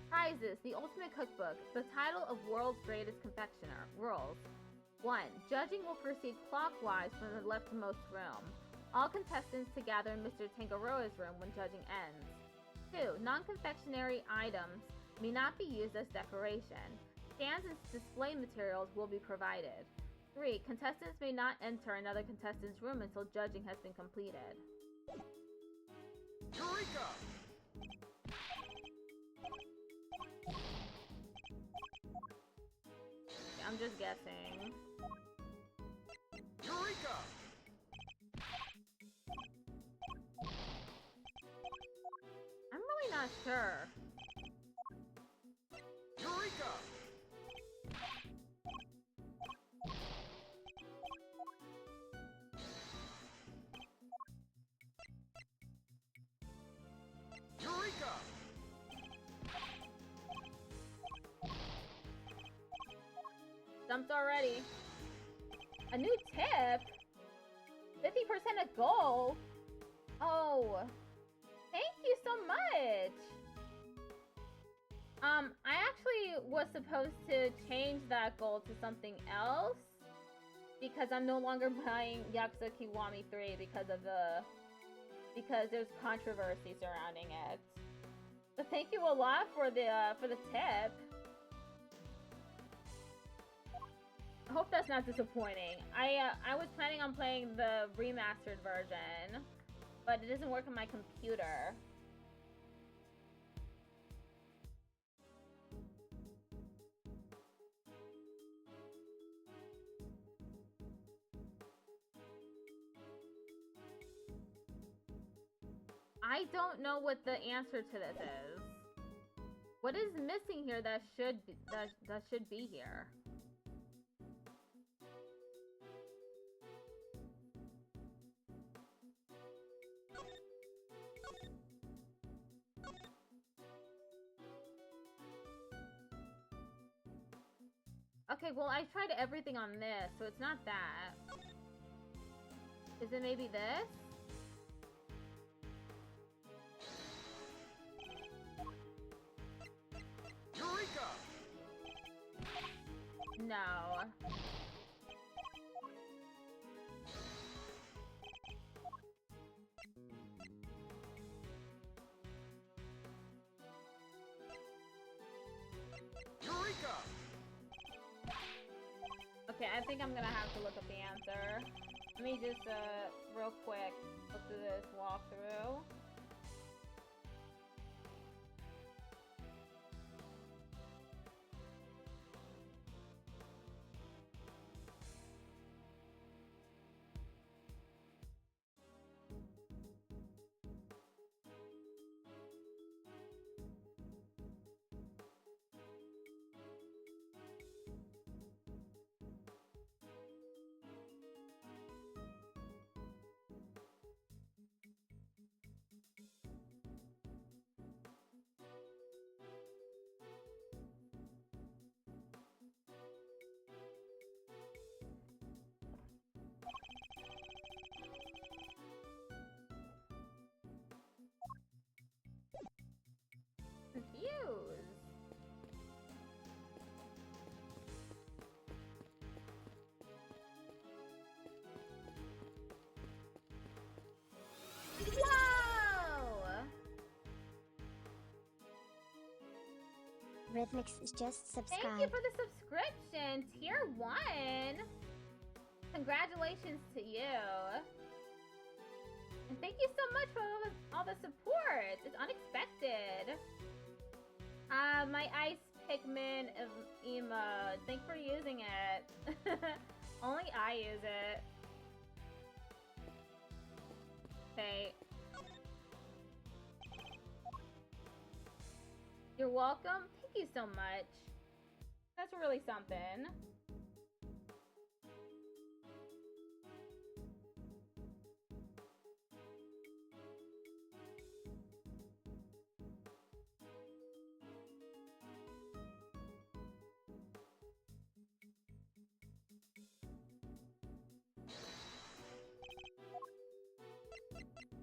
Prizes, the ultimate cookbook, the title of World's Greatest Confectioner. Rules. 1. Judging will proceed clockwise from the leftmost room. All contestants to gather in Mr. Tangaroa's room when judging ends. 2. Non-confectionery items may not be used as decoration. Stands and display materials will be provided. 3. Contestants may not enter another contestant's room until judging has been completed. Eureka! I'm just guessing. Eureka! I'm really not sure. Eureka! Eureka! Stumped already. A new tip? 50% of gold? Oh. Thank you so much. I actually was supposed to change that goal to something else. Because I'm no longer buying Yakuza Kiwami 3 because there's controversy surrounding it. But thank you a lot for the tip. I hope that's not disappointing. I was planning on playing the remastered version, but it doesn't work on my computer. I don't know what the answer to this is. What is missing here that should be here? Okay, well, I tried everything on this, so it's not that. Is it maybe this? no. Eureka! Okay, I think I'm gonna have to look up the answer. Let me just, real quick, look through this walkthrough. Confused. Whoa! Rhythmix is just Thank you subscribed. for the subscription, tier 1. Congratulations to you. And thank you so much for all the support. It's unexpected. My ice Pikmin emote. Thanks for using it. Only I use it. Okay. You're welcome. Thank you so much. That's really something.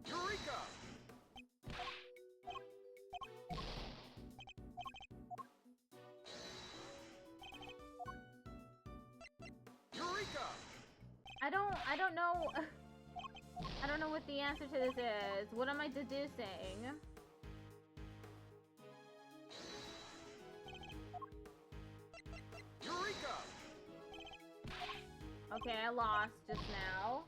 Eureka! Eureka! I don't know. I don't know what the answer to this is. What am I deducing? Eureka! Okay, I lost just now.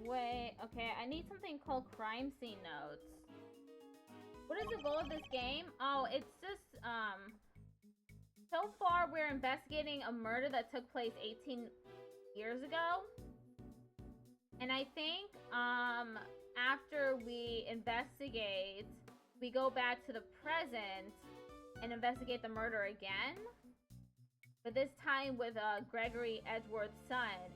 Wait, okay, I need something called crime scene notes. What is the goal of this game? Oh, it's just, so far we're investigating a murder that took place 18 years ago. And I think, after we investigate, we go back to the present and investigate the murder again. But this time with, Gregory Edgeworth's son,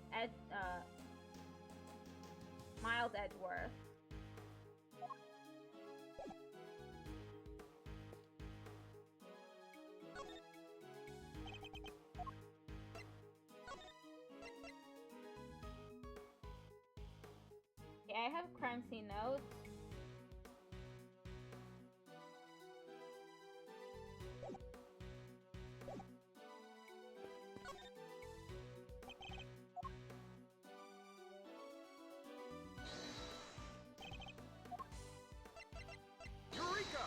Miles Edgeworth. Okay, I have crime scene notes. Eureka!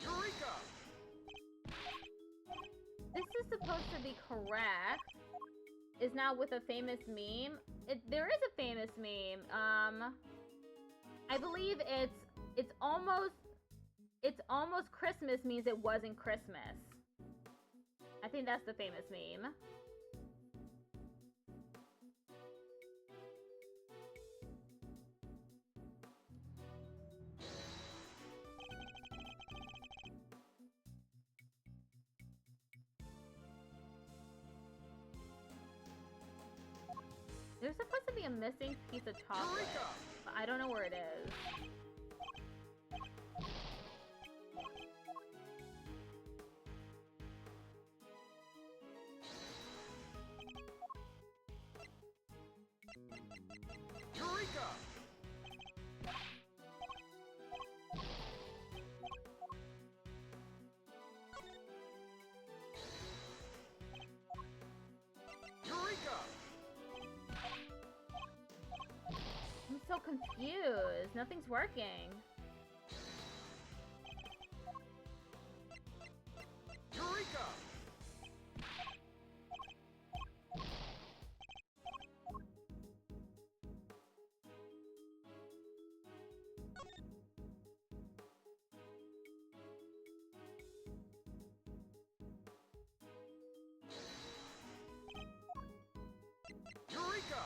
Eureka! This is supposed to be correct. Is now with a famous meme. There is a famous meme. I believe it's almost Christmas means it wasn't Christmas. think that's the famous meme. There's supposed to be a missing piece of chocolate, but I don't know where it is. Eureka! Eureka! I'm so confused. Nothing's working. Eureka! Eureka!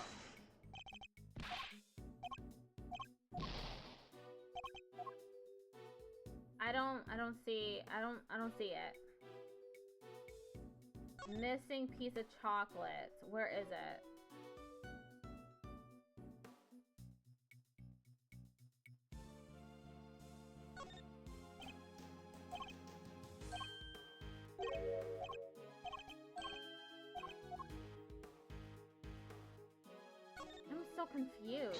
I don't see it. Missing piece of chocolate. Where is it? I'm so confused.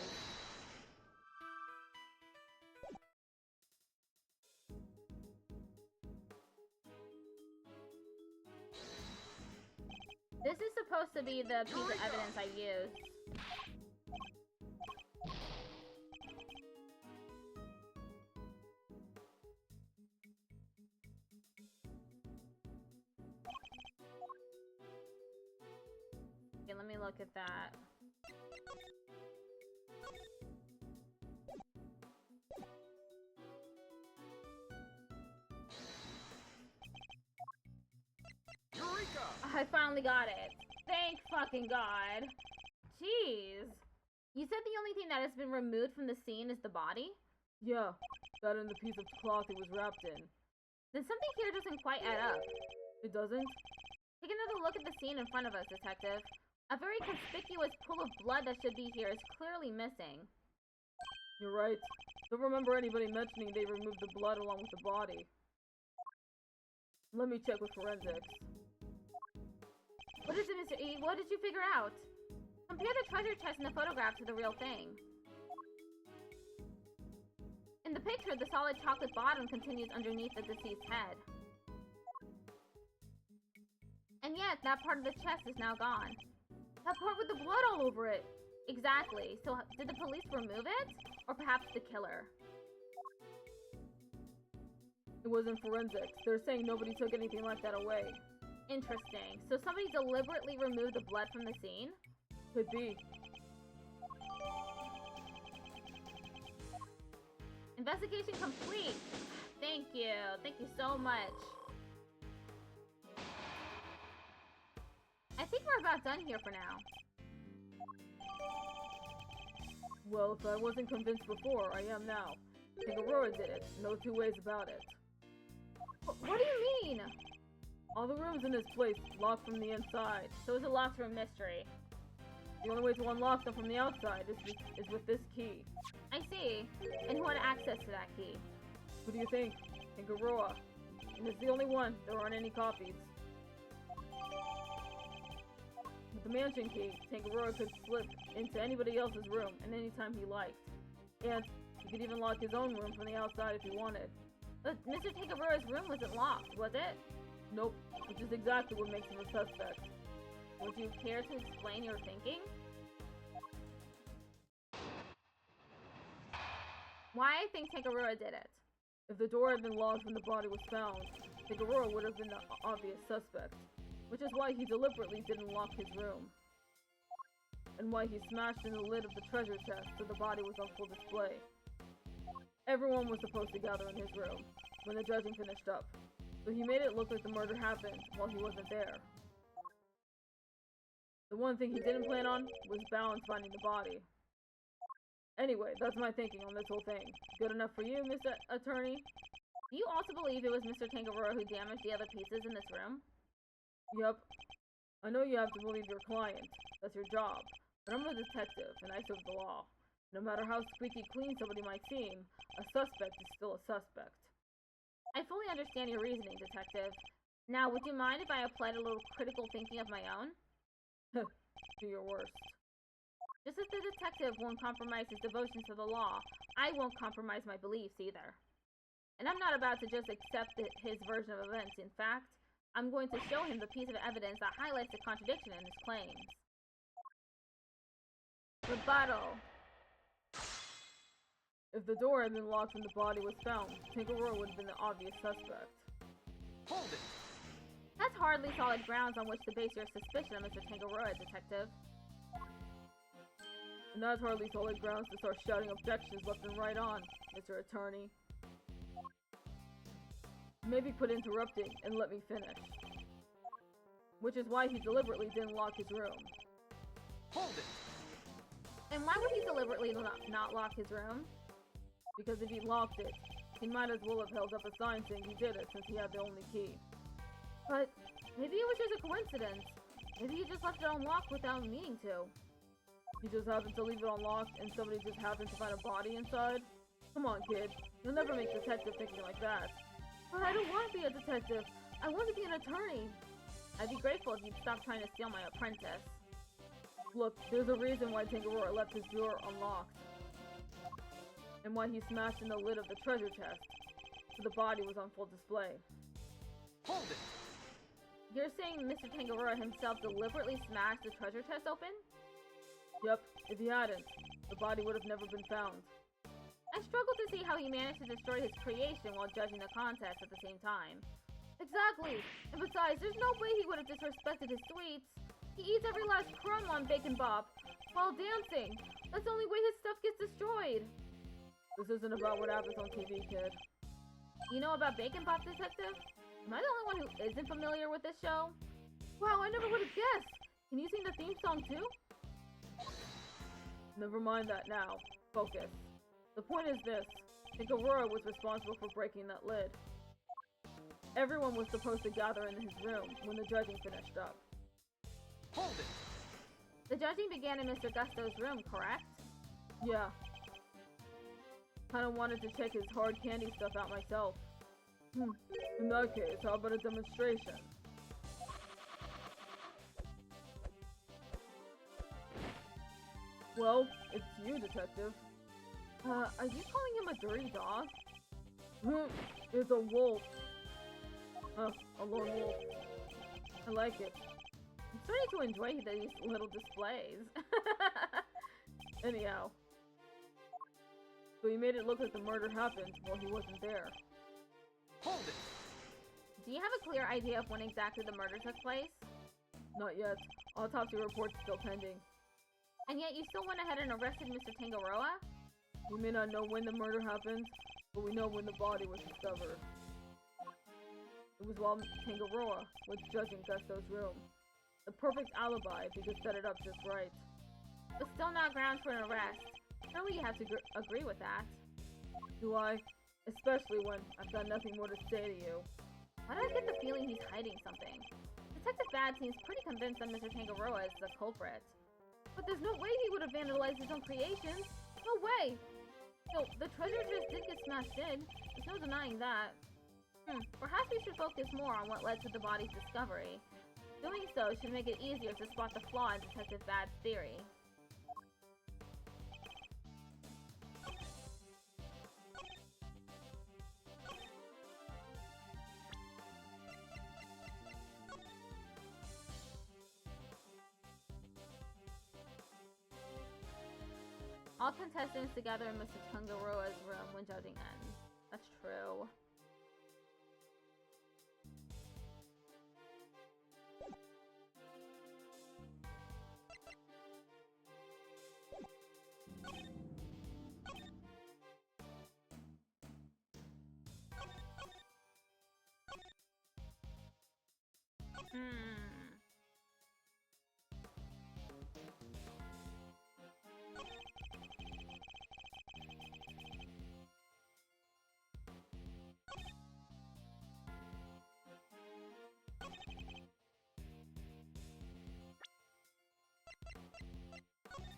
This is supposed to be the piece of evidence I used. Okay, let me look at that. Eureka! I finally got it. Thank fucking God. Jeez. You said the only thing that has been removed from the scene is the body? Yeah, that and the piece of cloth it was wrapped in. Then something here doesn't quite add up. It doesn't? Take another look at the scene in front of us, Detective. A very conspicuous pool of blood that should be here is clearly missing. You're right. Don't remember anybody mentioning they removed the blood along with the body. Let me check with forensics. What is it, Mr. E? What did you figure out? Compare the treasure chest in the photograph to the real thing. In the picture, the solid chocolate bottom continues underneath the deceased's head. And yet, that part of the chest is now gone. That part with the blood all over it! Exactly. So, did the police remove it? Or perhaps the killer? It wasn't forensics. They're saying nobody took anything like that away. Interesting. So somebody deliberately removed the blood from the scene? Could be. Investigation complete! Thank you. Thank you so much. I think we're about done here for now. Well, if I wasn't convinced before, I am now. Aurora did it. No two ways about it. What do you mean? All the rooms in this place locked from the inside. So it's a locked room mystery. The only way to unlock them from the outside is with this key. I see. And who had access to that key? Who do you think? Aurora. And it's the only one. There aren't any copies. With the mansion key, Aurora could slip into anybody else's room at any time he liked. And he could even lock his own room from the outside if he wanted. But Mr. Tangarora's room wasn't locked, was it? Nope, which is exactly what makes him a suspect. Would you care to explain your thinking? Why I think Tangaroa did it? If the door had been locked when the body was found, Tangaroa would have been the obvious suspect. Which is why he deliberately didn't lock his room. And why he smashed in the lid of the treasure chest so the body was on full display. Everyone was supposed to gather in his room when the judging finished up. So he made it look like the murder happened while he wasn't there. The one thing he didn't plan on was balance finding the body. Anyway, that's my thinking on this whole thing. Good enough for you, Mr. Attorney? Do you also believe it was Mr. Tangaroa who damaged the other pieces in this room? Yep. I know you have to believe your client. That's your job. But I'm a detective, and I serve the law. No matter how squeaky clean somebody might seem, a suspect is still a suspect. I fully understand your reasoning, Detective. Now, would you mind if I applied a little critical thinking of my own? Do your worst. Just as the detective won't compromise his devotion to the law, I won't compromise my beliefs either. And I'm not about to just accept his version of events. In fact, I'm going to show him the piece of evidence that highlights the contradiction in his claims. Rebuttal. If the door had been locked when the body was found, Tangaroa would have been the obvious suspect. Hold it! That's hardly solid grounds on which to base your suspicion of Mr. Tangaroa, Detective. And that's hardly solid grounds to start shouting objections left and right on, Mr. Attorney. Maybe quit interrupting and let me finish. Which is why he deliberately didn't lock his room. Hold it! And why would he deliberately not lock his room? Because if he locked it, he might as well have held up a sign saying he did it since he had the only key. But maybe it was just a coincidence. Maybe he just left it unlocked without meaning to. He just happened to leave it unlocked and somebody just happened to find a body inside? Come on, kid. You'll never make detective thinking like that. But I don't want to be a detective. I want to be an attorney. I'd be grateful if you'd stop trying to steal my apprentice. Look, there's a reason why Tangaroa left his drawer unlocked. And why he smashed in the lid of the treasure chest, so the body was on full display. Hold it! You're saying Mr. Tangaroa himself deliberately smashed the treasure chest open? Yep, if he hadn't, the body would have never been found. I struggle to see how he managed to destroy his creation while judging the contest at the same time. Exactly! And besides, there's no way he would have disrespected his sweets. He eats every last crumb on Bacon Bop while dancing. That's the only way his stuff gets destroyed. This isn't about what happens on TV, kid. You know about Bacon Bop, Detective? Am I the only one who isn't familiar with this show? Wow, I never would have guessed! Can you sing the theme song too? Never mind that now. Focus. The point is this. Tangaroa was responsible for breaking that lid. Everyone was supposed to gather in his room when the judging finished up. Hold it! The judging began in Mr. Gusto's room, correct? Yeah. Kinda wanted to check his hard candy stuff out myself. In that case, how about a demonstration? Well, it's you, Detective. Are you calling him a dirty dog? It's a wolf. A lone wolf. I like it. I'm starting to enjoy these little displays. Anyhow. So he made it look like the murder happened while he wasn't there. Hold it! Do you have a clear idea of when exactly the murder took place? Not yet. Autopsy report's still pending. And yet you still went ahead and arrested Mr. Tangaroa? We may not know when the murder happened, but we know when the body was discovered. It was while Tangaroa was judging Gusto's room. The perfect alibi if he could set it up just right. But still not grounds for an arrest. Surely you have to agree with that. Do I? Especially when I've got nothing more to say to you. Why do I get the feeling he's hiding something? Detective Bad seems pretty convinced that Mr. Tangaroa is the culprit. But there's no way he would have vandalized his own creations. No way! So, the treasure just did get smashed in. There's no denying that. Perhaps we should focus more on what led to the body's discovery. Doing so should make it easier to spot the flaw in Detective Bad's theory. All contestants together in Mr. Tangaroa's room when judging ends. That's true. Hmm.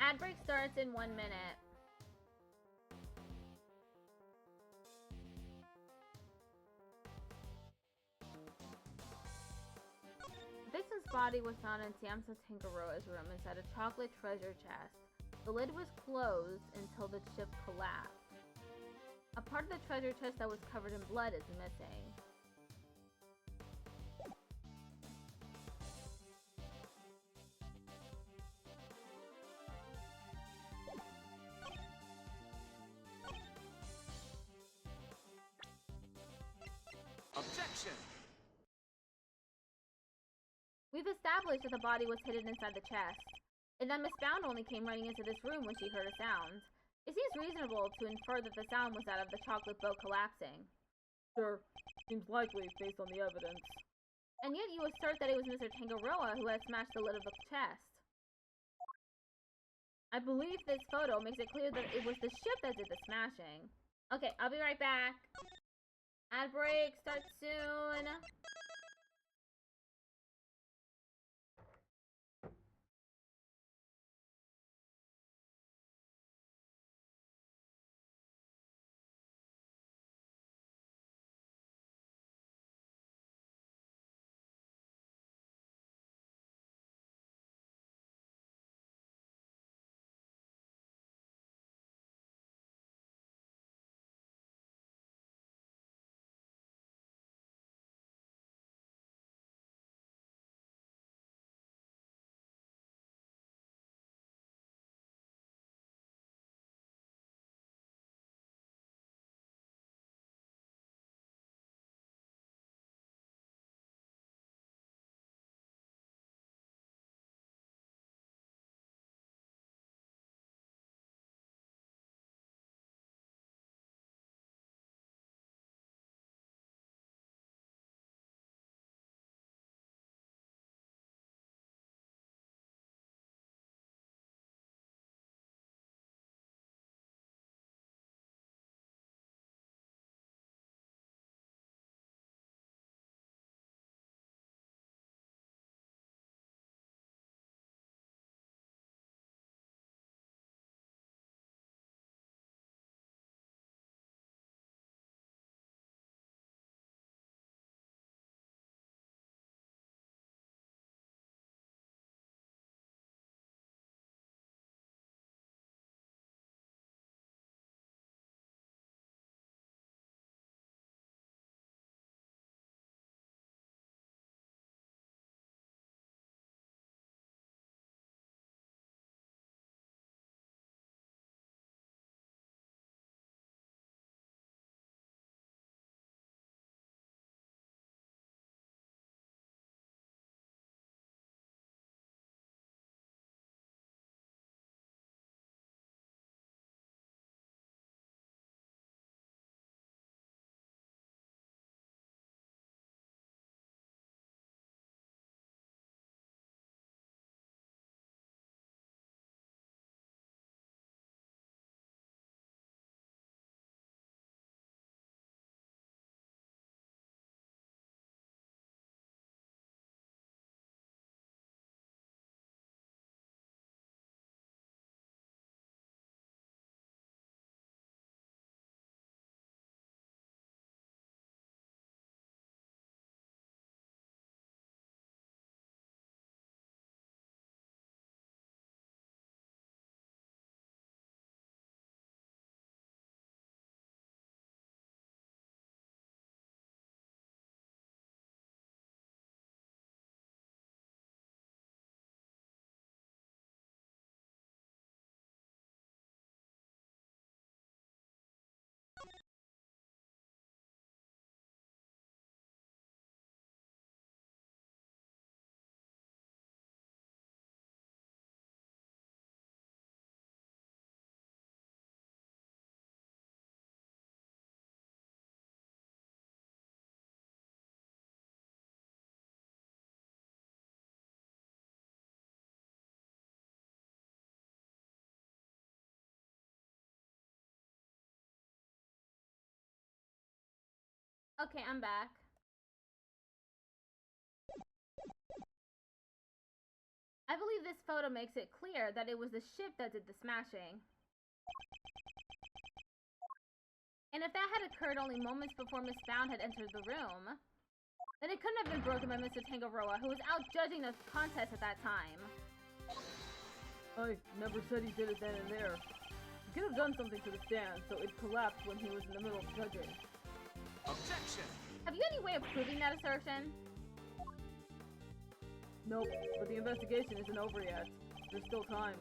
Ad break starts in 1 minute. Vixen's body was found in Samsa Tangaroa's room inside a chocolate treasure chest. The lid was closed until the ship collapsed. A part of the treasure chest that was covered in blood is missing. Objection! We've established that the body was hidden inside the chest, and that Miss Bound only came running into this room when she heard a sound. It seems reasonable to infer that the sound was that of the chocolate boat collapsing. Sure, seems likely based on the evidence. And yet you assert that it was Mr. Tangaroa who had smashed the lid of the chest. I believe this photo makes it clear that it was the ship that did the smashing. Okay, I'll be right back. Ad break starts soon. Okay, I'm back. I believe this photo makes it clear that it was the ship that did the smashing. And if that had occurred only moments before Miss Bound had entered the room, then it couldn't have been broken by Mr. Tangaroa, who was out judging the contest at that time. I never said he did it then and there. He could have done something to the stand, so it collapsed when he was in the middle of judging. Objection! Have you any way of proving that assertion? Nope, but the investigation isn't over yet. There's still time.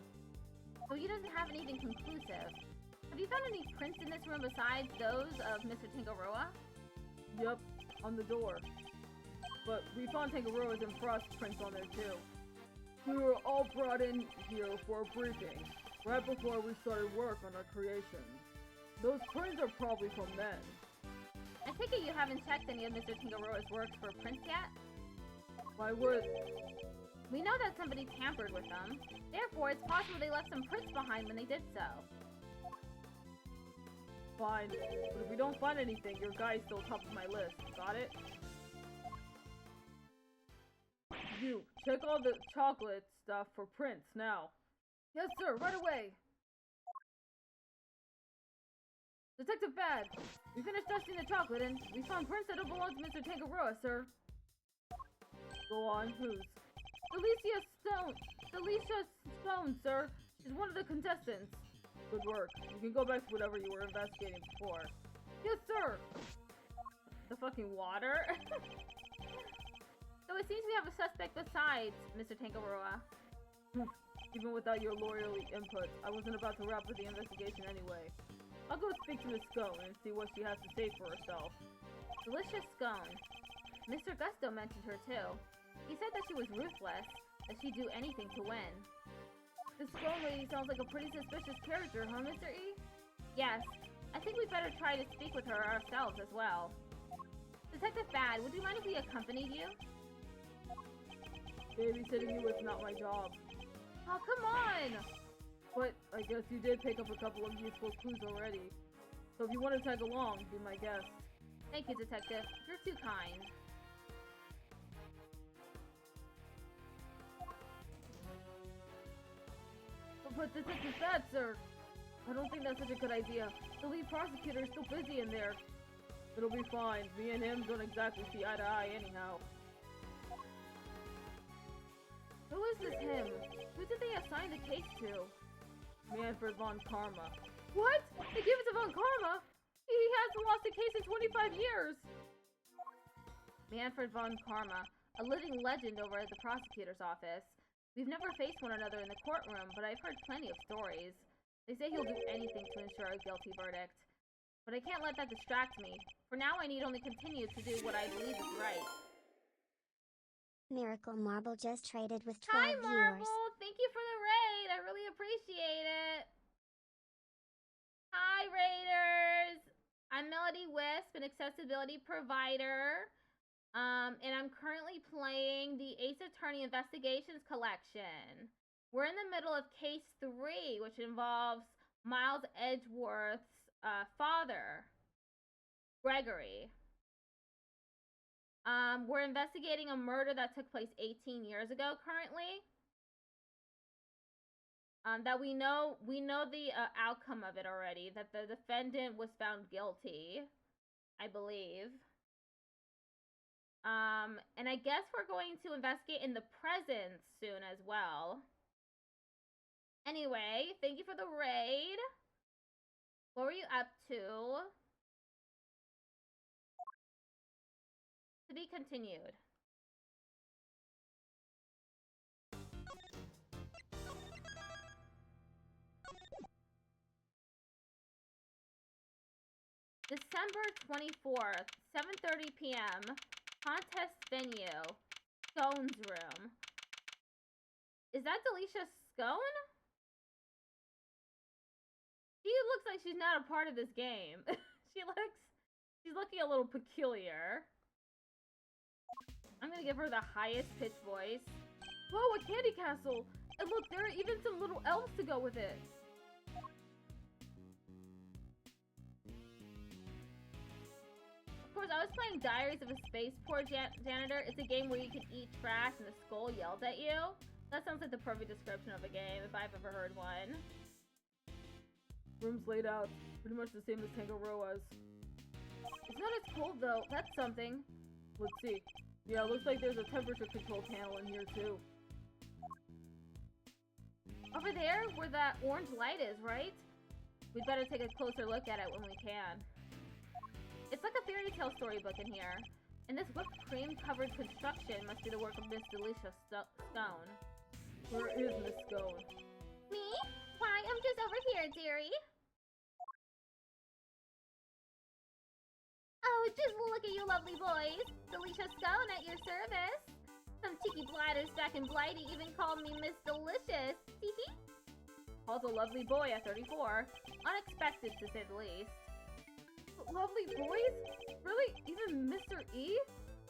So he doesn't have anything conclusive. Have you found any prints in this room besides those of Mr. Tangaroa? Yep, on the door. But we found Tangaroa's and Frost's prints on there too. We were all brought in here for a briefing, right before we started work on our creations. Those prints are probably from then. I take it you haven't checked any of Mr. Tangaroa's works for prints yet? Why would? We know that somebody tampered with them. Therefore, it's possible they left some prints behind when they did so. Fine, but if we don't find anything, your guy's still top of my list. Got it? You, check all the chocolate stuff for prints now. Yes, sir, right away. Detective Bad, we finished dusting the chocolate and we found prints that don't belong to Mr. Tangaroa, sir. Go on, whose? Delicia Stone, sir. She's one of the contestants. Good work. You can go back to whatever you were investigating before. Yes, sir! The fucking water? So it seems we have a suspect besides Mr. Tangaroa. Even without your lawyerly input, I wasn't about to wrap up the investigation anyway. I'll go speak to Miss Scone and see what she has to say for herself. Delicious Scone. Mr. Gusto mentioned her too. He said that she was ruthless, that she'd do anything to win. This Scone lady sounds like a pretty suspicious character, huh, Mr. E? Yes. I think we better try to speak with her ourselves as well. Detective Bad, would you mind if we accompanied you? Babysitting you is not my job. Oh, come on! But I guess you did pick up a couple of useful clues already. So if you want to tag along, be my guest. Thank you, Detective. You're too kind. But Detective Bad, sir! I don't think that's such a good idea. The lead prosecutor is still busy in there. It'll be fine. Me and him don't exactly see eye to eye anyhow. Who is this him? Who did they assign the case to? Manfred von Karma. What? They gave it to Von Karma? He hasn't lost a case in 25 years! Manfred von Karma, a living legend over at the prosecutor's office. We've never faced one another in the courtroom, but I've heard plenty of stories. They say he'll do anything to ensure a guilty verdict. But I can't let that distract me. For now, I need only continue to do what I believe is right. Miracle Marble just traded with 12 Hi, Marble! viewers. Thank you for the raid! I really appreciate it! Hi, Raiders! I'm Melody Wisp, an accessibility provider. And I'm currently playing the Ace Attorney Investigations Collection. We're in the middle of Case 3, which involves Miles Edgeworth's father, Gregory. We're investigating a murder that took place 18 years ago currently. That we know the outcome of it already, that the defendant was found guilty, I believe. And I guess we're going to investigate in the present soon as well. Anyway, thank you for the raid. What were you up to? To be continued. December 24th, 7:30 p.m. Contest venue, Scone's room. Is that Delicia Scone? She looks like she's not a part of this game. She's looking a little peculiar. I'm gonna give her the highest pitch voice. Whoa, a candy castle! And look, there are even some little elves to go with it. Of course, I was playing Diaries of a Spaceport Janitor. It's a game where you can eat trash and the skull yells at you. That sounds like the perfect description of a game, if I've ever heard one. Room's laid out. Pretty much the same as Tangaroa's. It's not as cold, though. That's something. Let's see. Yeah, looks like there's a temperature control panel in here, too. Over there, where that orange light is, right? We'd better take a closer look at it when we can. It's like a fairy tale storybook in here. And this whipped cream-covered construction must be the work of Miss Delicious Stone. Where is Miss Scone? Me? Why, I'm just over here, dearie. Oh, just look at you lovely boys. Delicious Stone at your service. Some cheeky blighters back in Blighty even called me Miss Delicious. Hee. Also lovely boy at 34. Unexpected, to say the least. Lovely boys? Really? Even Mr. E?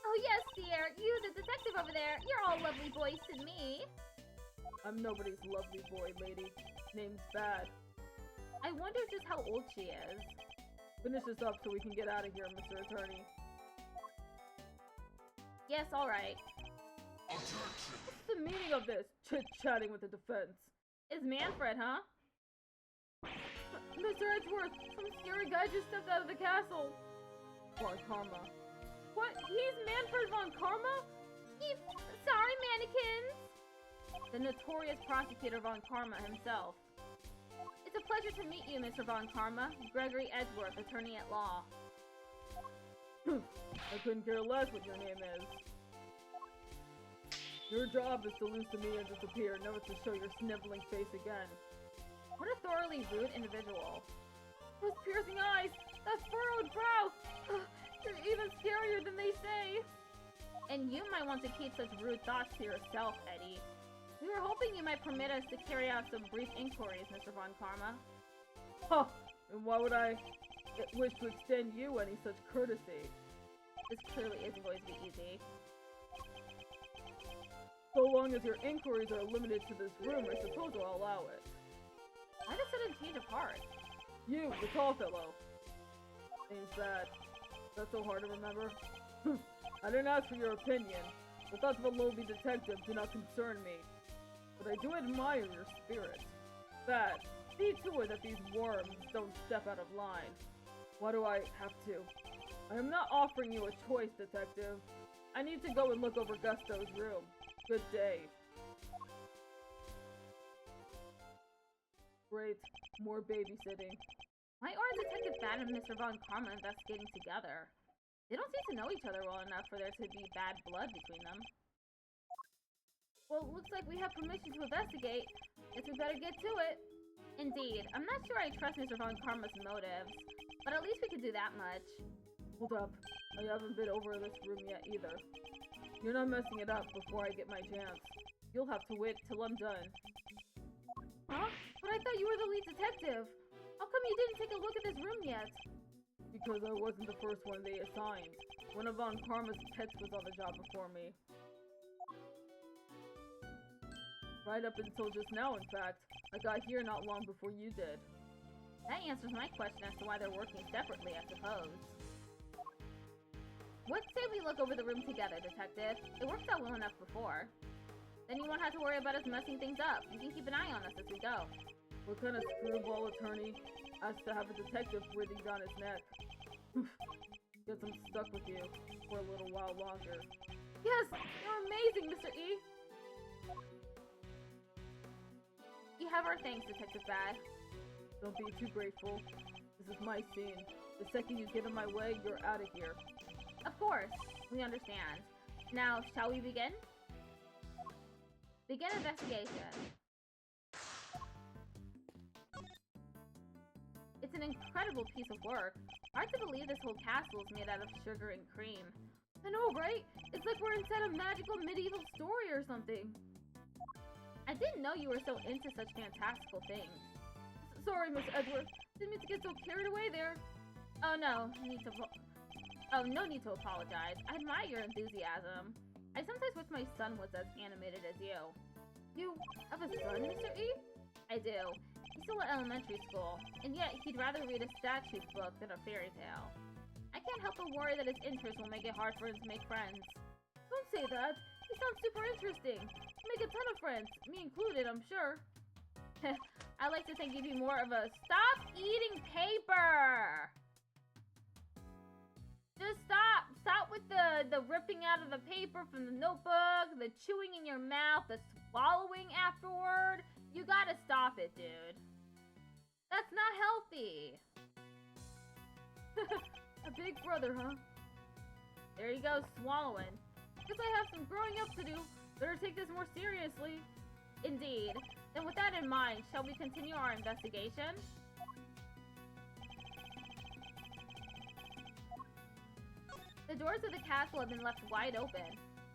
Oh yes, dear. You, the detective over there. You're all lovely boys to me. I'm nobody's lovely boy, lady. Name's Bad. I wonder just how old she is. Finish this up so we can get out of here, Mr. Attorney. Yes, alright. What's the meaning of this? Chit-chatting with the defense. It's Manfred, huh? Mr. Edgeworth, some scary guy just stepped out of the castle. Von Karma. What? He's Manfred Von Karma? Sorry, mannequins! The notorious prosecutor Von Karma himself. It's a pleasure to meet you, Mr. Von Karma. Gregory Edgeworth, attorney at law. I couldn't care less what your name is. Your job is to lose to me and disappear, never to show your sniveling face again. What a thoroughly rude individual. Those piercing eyes! That furrowed brow! You're even scarier than they say! And you might want to keep such rude thoughts to yourself, Eddie. We were hoping you might permit us to carry out some brief inquiries, Mr. Von Karma. Huh! And why would I wish to extend you any such courtesy? This clearly isn't going to be easy. So long as your inquiries are limited to this room, I suppose I'll allow it. Why the sudden change of heart? You, the tall fellow. Name's Bad. That's so hard to remember. I didn't ask for your opinion. The thoughts of a lowly detective do not concern me. But I do admire your spirit. Bad. See to it that these worms don't step out of line. Why do I have to? I am not offering you a choice, detective. I need to go and look over Gusto's room. Good day. Great. More babysitting. Why aren't Detective Bad and Mr. Von Karma investigating together? They don't seem to know each other well enough for there to be bad blood between them. Well, looks like we have permission to investigate. Guess we better get to it. Indeed. I'm not sure I trust Mr. Von Karma's motives, but at least we could do that much. Hold up. I haven't been over this room yet either. You're not messing it up before I get my chance. You'll have to wait till I'm done. Huh? But I thought you were the lead detective. How come you didn't take a look at this room yet? Because I wasn't the first one they assigned. One of Von Karma's pets was on the job before me. Right up until just now, in fact. I got here not long before you did. That answers my question as to why they're working separately, I suppose. What say we look over the room together, Detective? It worked out well enough before. Then you won't have to worry about us messing things up. You can keep an eye on us as we go. What kind of screwball attorney has to have a detective breathing down his neck? Guess I'm stuck with you for a little while longer. Yes! You're amazing, Mr. E! You have our thanks, Detective Bad. Don't be too grateful. This is my scene. The second you get in my way, you're out of here. Of course. We understand. Now, shall we begin? Begin investigation. It's an incredible piece of work. Hard to believe this whole castle is made out of sugar and cream. I know, right? It's like we're inside a magical medieval story or something. I didn't know you were so into such fantastical things. Sorry, Miss Edgeworth. Didn't mean to get so carried away there. Oh no, no need to apologize. I admire your enthusiasm. I sometimes wish my son was as animated as you. You have a son, Mr. E? I do. He's still at elementary school, and yet he'd rather read a statute book than a fairy tale. I can't can't help but worry that his interest will make it hard for him to make friends. Don't say that. He sounds super interesting. He'll make a ton of friends, me included, I'm sure. I like to think you'd be more of a stop eating paper! Just stop! Stop with the ripping out of the paper from the notebook, the chewing in your mouth, the swallowing afterward. You gotta stop it, dude. That's not healthy. A big brother, huh? There you go, swallowing. Guess I have some growing up to do. Better take this more seriously. Indeed. Then with that in mind, shall we continue our investigation? The doors of the castle have been left wide open.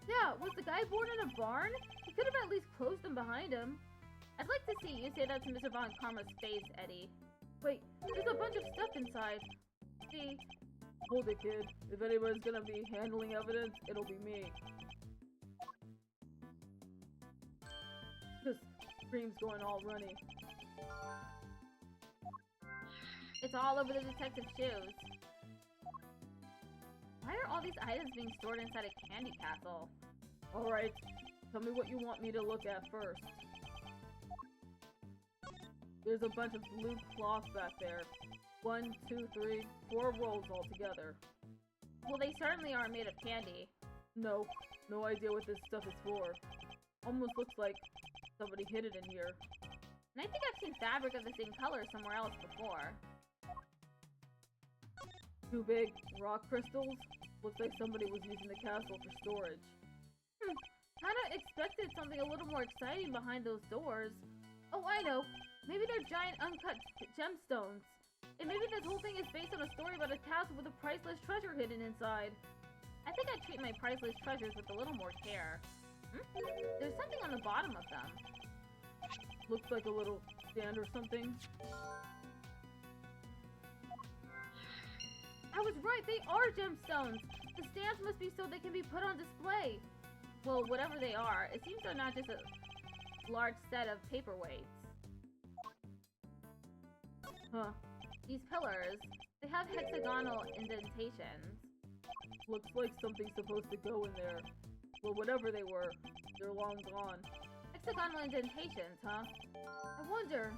Yeah, was the guy born in a barn? He could have at least closed them behind him. I'd like to see you say that to Mr. Von Karma's face, Eddie. Wait, there's a bunch of stuff inside. See? Hold it, kid. If anybody's gonna be handling evidence, it'll be me. This scream's going all runny. It's all over the detective's shoes. Why are all these items being stored inside a candy castle? Alright, tell me what you want me to look at first. There's a bunch of blue cloth back there. 1, 2, 3, 4 rolls altogether. Well, they certainly aren't made of candy. No idea what this stuff is for. Almost looks like somebody hid it in here. And I think I've seen fabric of the same color somewhere else before. 2 big rock crystals? Looks like somebody was using the castle for storage. Kinda expected something a little more exciting behind those doors. Oh, I know! Maybe they're giant uncut gemstones. And maybe this whole thing is based on a story about a castle with a priceless treasure hidden inside. I think I'd treat my priceless treasures with a little more care. There's something on the bottom of them. Looks like a little stand or something. I was right, they are gemstones! The stands must be so they can be put on display. Well, whatever they are, it seems they're not just a large set of paperweights. Huh. These pillars, they have hexagonal indentations. Looks like something's supposed to go in there. Well, whatever they were, they're long gone. Hexagonal indentations, huh? I wonder.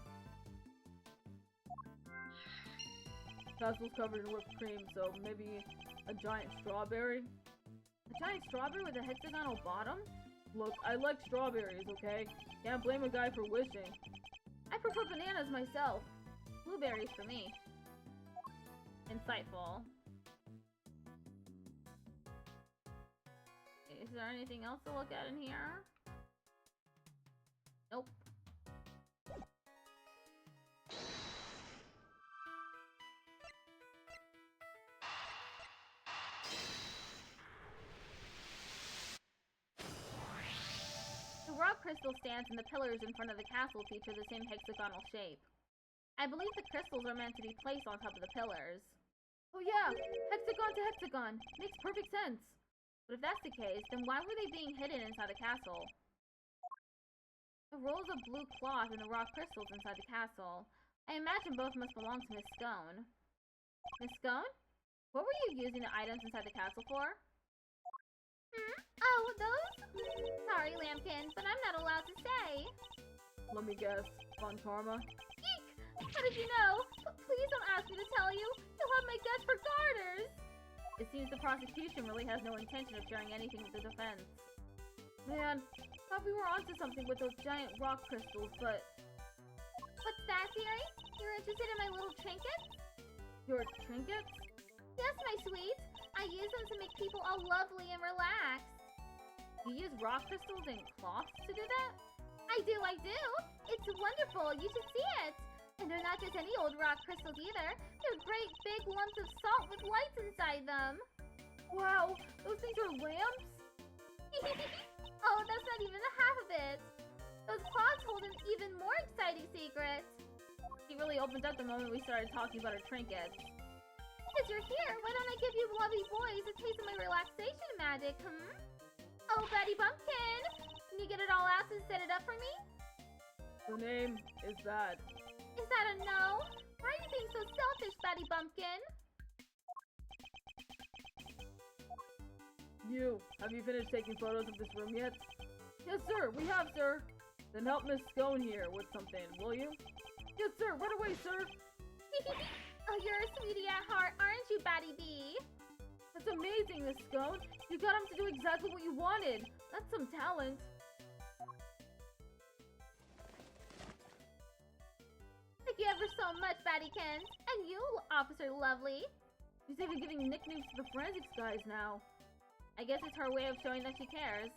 Castle's covered in whipped cream, so maybe a giant strawberry? A giant strawberry with a hexagonal bottom? Look, I like strawberries, okay? Can't blame a guy for wishing. I prefer bananas myself. Blueberries for me. Insightful. Is there anything else to look at in here? Nope. The rock crystal stands and the pillars in front of the castle feature the same hexagonal shape. I believe the crystals are meant to be placed on top of the pillars. Oh yeah, hexagon to hexagon. Makes perfect sense. But if that's the case, then why were they being hidden inside the castle? The rolls of blue cloth and the rock crystals inside the castle. I imagine both must belong to Miss Scone. Miss Scone? What were you using the items inside the castle for? Oh, those? Sorry, Lambkin, but I'm not allowed to say. Let me guess. Von Karma? Eek! How did you know? Please don't ask me to tell you. You'll have my guts for garters. It seems the prosecution really has no intention of sharing anything with the defense. Man, thought we were onto something with those giant rock crystals, but... What's that, dearie? You're interested in my little trinkets? Your trinkets? Yes, my sweets. I use them to make people all lovely and relaxed. You use rock crystals and cloths to do that? I do. It's wonderful. You should see it. And they're not just any old rock crystals either. They're great big lumps of salt with lights inside them. Wow, those things are lamps? Oh, that's not even the half of it. Those cloths hold an even more exciting secret. She really opened up the moment we started talking about her trinkets. Since you're here, why don't I give you lovely boys a taste of my relaxation magic, Oh, Betty Bumpkin! Can you get it all out and set it up for me? Her name is that. Is that a no? Why are you being so selfish, Betty Bumpkin? You, have you finished taking photos of this room yet? Yes, sir, we have, sir. Then help Miss Scone here with something, will you? Yes, sir, right away, sir. Oh, you're a sweetie at heart, aren't you, Batty Bee? That's amazing, Miss Scone. You got him to do exactly what you wanted. That's some talent. Thank you ever so much, Battykins. And you, Officer Lovely. She's even giving nicknames to the forensics guys now. I guess it's her way of showing that she cares.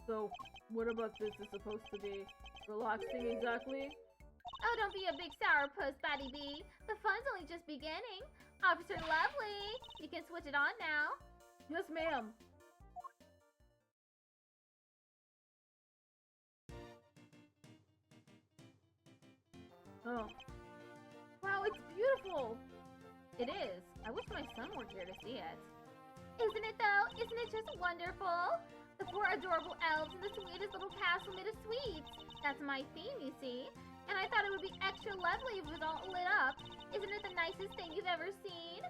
So, what about this is supposed to be? Relaxing exactly? Oh, don't be a big sourpuss, Batty Bee. The fun's only just beginning. Officer Lovely, you can switch it on now. Yes, ma'am. Oh. Wow, it's beautiful! It is. I wish my son were here to see it. Isn't it, though? Isn't it just wonderful? The four adorable elves in the sweetest little castle made of sweets. That's my theme, you see. And I thought it would be extra lovely if it was all lit up. Isn't it the nicest thing you've ever seen?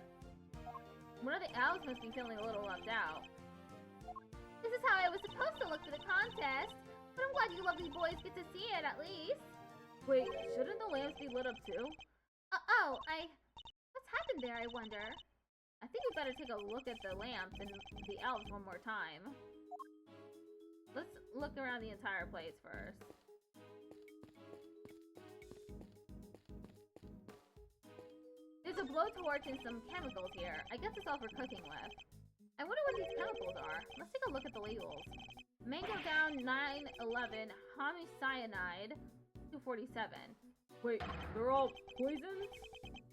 One of the elves must be feeling a little left out. This is how I was supposed to look for the contest. But I'm glad you lovely boys get to see it, at least. Wait, shouldn't the lamps be lit up too? What's happened there, I wonder? I think we better take a look at the lamps and the elves one more time. Let's look around the entire place first. There's a blowtorch and some chemicals here. I guess it's all for cooking with. I wonder what these chemicals are. Let's take a look at the labels. Mango down 911, homicyanide 247. Wait, they're all poisons?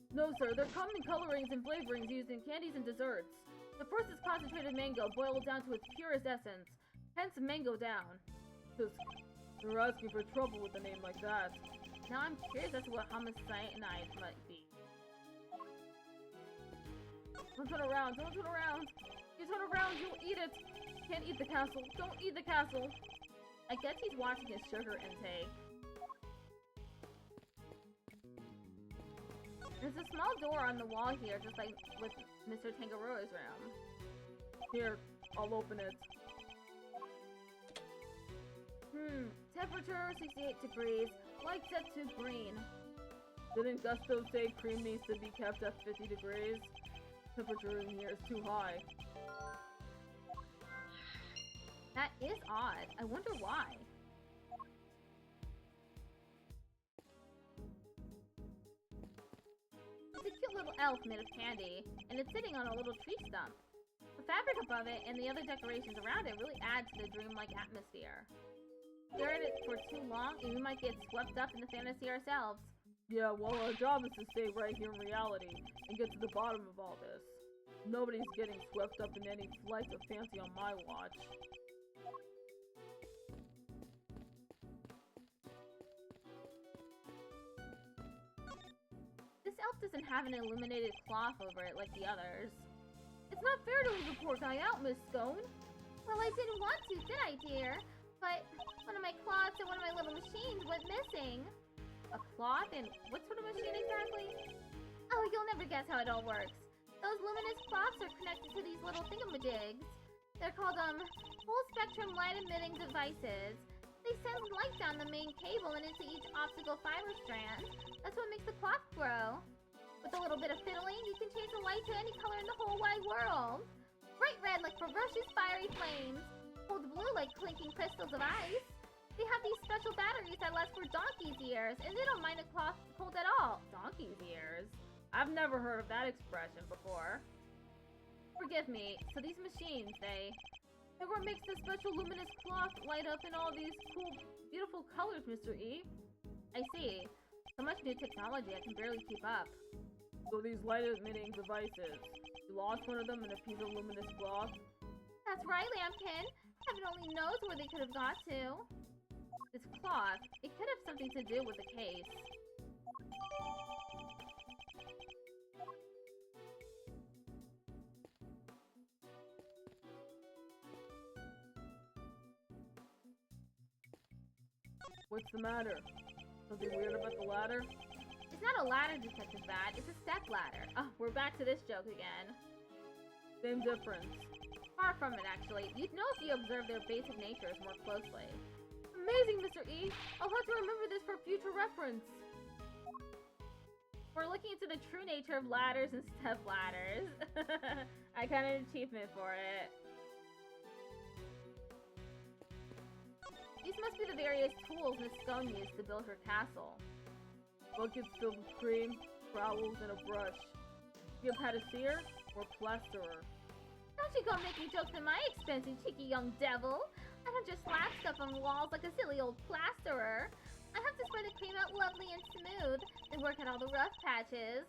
No, sir, they're common colorings and flavorings used in candies and desserts. The first is concentrated mango boiled down to its purest essence, hence mango down. Just, they're asking for trouble with a name like that. Now I'm curious as to what homicyanide might be. Don't turn around, don't turn around! You turn around, you'll eat it! Can't eat the castle, don't eat the castle! I guess he's watching his sugar intake. There's a small door on the wall here, just like with Mr. Tangaroa's room. Here, I'll open it. Temperature 68 degrees, light set to green. Didn't Gusto say cream needs to be kept at 50 degrees? Temperature in here is too high. That is odd. I wonder why. It's a cute little elf made of candy, and it's sitting on a little tree stump. The fabric above it and the other decorations around it really add to the dreamlike atmosphere. Stare at it for too long, and we might get swept up in the fantasy ourselves. Yeah, well, our job is to stay right here in reality and get to the bottom of all this. Nobody's getting swept up in any flight of fancy on my watch. This elf doesn't have an illuminated cloth over it like the others. It's not fair to leave a poor guy out, Miss Scone. Well, I didn't want to, did I, dear? But one of my cloths and one of my little machines went missing. A cloth? And what sort of machine exactly? Oh, you'll never guess how it all works. Those luminous cloths are connected to these little thingamajigs. They're called, full spectrum light emitting devices. They send light down the main cable and into each optical fiber strand. That's what makes the cloth grow. With a little bit of fiddling, you can change the light to any color in the whole wide world. Bright red like ferocious fiery flames. Cold blue like clinking crystals of ice. They have these special batteries that last for donkey's years, and they don't mind a cloth cold at all. Donkey's ears? I've never heard of that expression before. Forgive me, so these machines, they what makes the special luminous cloth light up in all these cool, beautiful colors, Mr. E? I see. So much new technology, I can barely keep up. So these light-emitting devices, you lost one of them in a piece of luminous cloth? That's right, Lambkin. Heaven only knows where they could have got to. This cloth, it could have something to do with the case. What's the matter? Something weird about the ladder? It's not a ladder, Detective Bat. It's a step ladder. Oh, we're back to this joke again. Same difference. Far from it, actually. You'd know if you observe their basic natures more closely. Amazing, Mr. E! I'll have to remember this for future reference. We're looking into the true nature of ladders and step ladders. I got an achievement for it. These must be the various tools Miss Scone used to build her castle. Buckets filled with cream, trowels, and a brush. You have pâtissier or plasterer? Don't you go making jokes at my expense, you cheeky young devil! I don't just slap stuff on walls like a silly old plasterer. I have to spread the cream out lovely and smooth, and work out all the rough patches.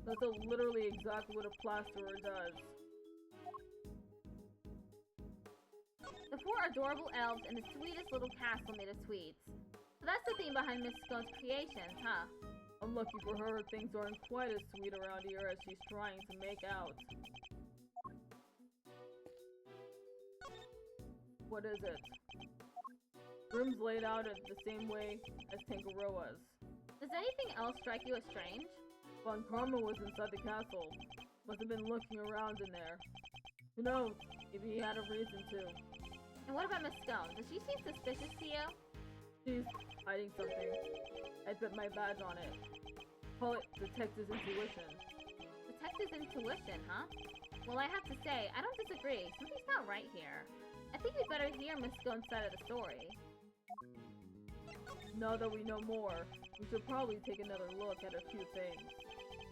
That's literally exactly what a plasterer does. The 4 adorable elves and the sweetest little castle made of sweets. So that's the theme behind Miss Scone's creations, huh? Unlucky for her, things aren't quite as sweet around here as she's trying to make out. What is it? Rooms laid out in the same way as Tangaroa's. Does anything else strike you as strange? Von Karma was inside the castle. Must have been looking around in there. Who knows? Maybe he had a reason to. And what about Miss Scone? Does she seem suspicious to you? She's hiding something. I bet my badge on it. Call it Detective's Intuition. Detective's intuition, huh? Well, I have to say, I don't disagree. Something's not right here. I think we'd better hear Miss Scone's side of the story. Now that we know more, we should probably take another look at a few things.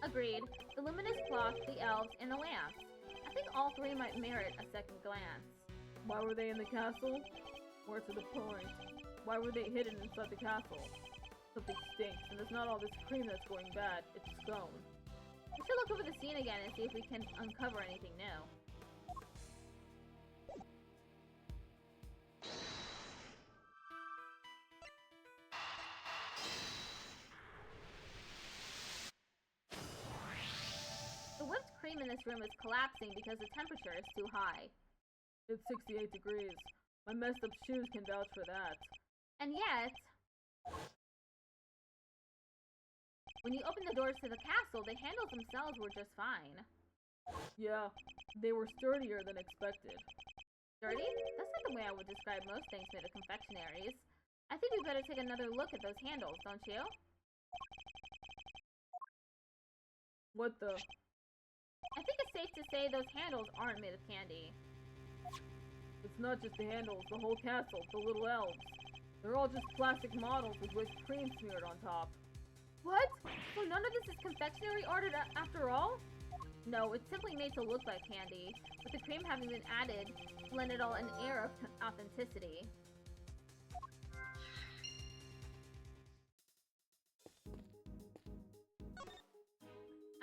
Agreed. The luminous clock, the elves, and the lamps. I think all 3 might merit a second glance. Why were they in the castle? More to the point, why were they hidden inside the castle? Something stinks, and it's not all this cream that's going bad, it's Scone. We should look over the scene again and see if we can uncover anything new. The whipped cream in this room is collapsing because the temperature is too high. It's 68 degrees. My messed up shoes can vouch for that. And yet, when you open the doors to the castle, the handles themselves were just fine. Yeah, they were sturdier than expected. Sturdy? That's not the way I would describe most things made of confectionaries. I think we better take another look at those handles, don't you? What the? I think it's safe to say those handles aren't made of candy. It's not just the handles, the whole castle, the little elves. They're all just plastic models with whipped cream smeared on top. What? So none of this is confectionery art after all? No, it's simply made to look like candy, with the cream having been added, blended all an air of authenticity.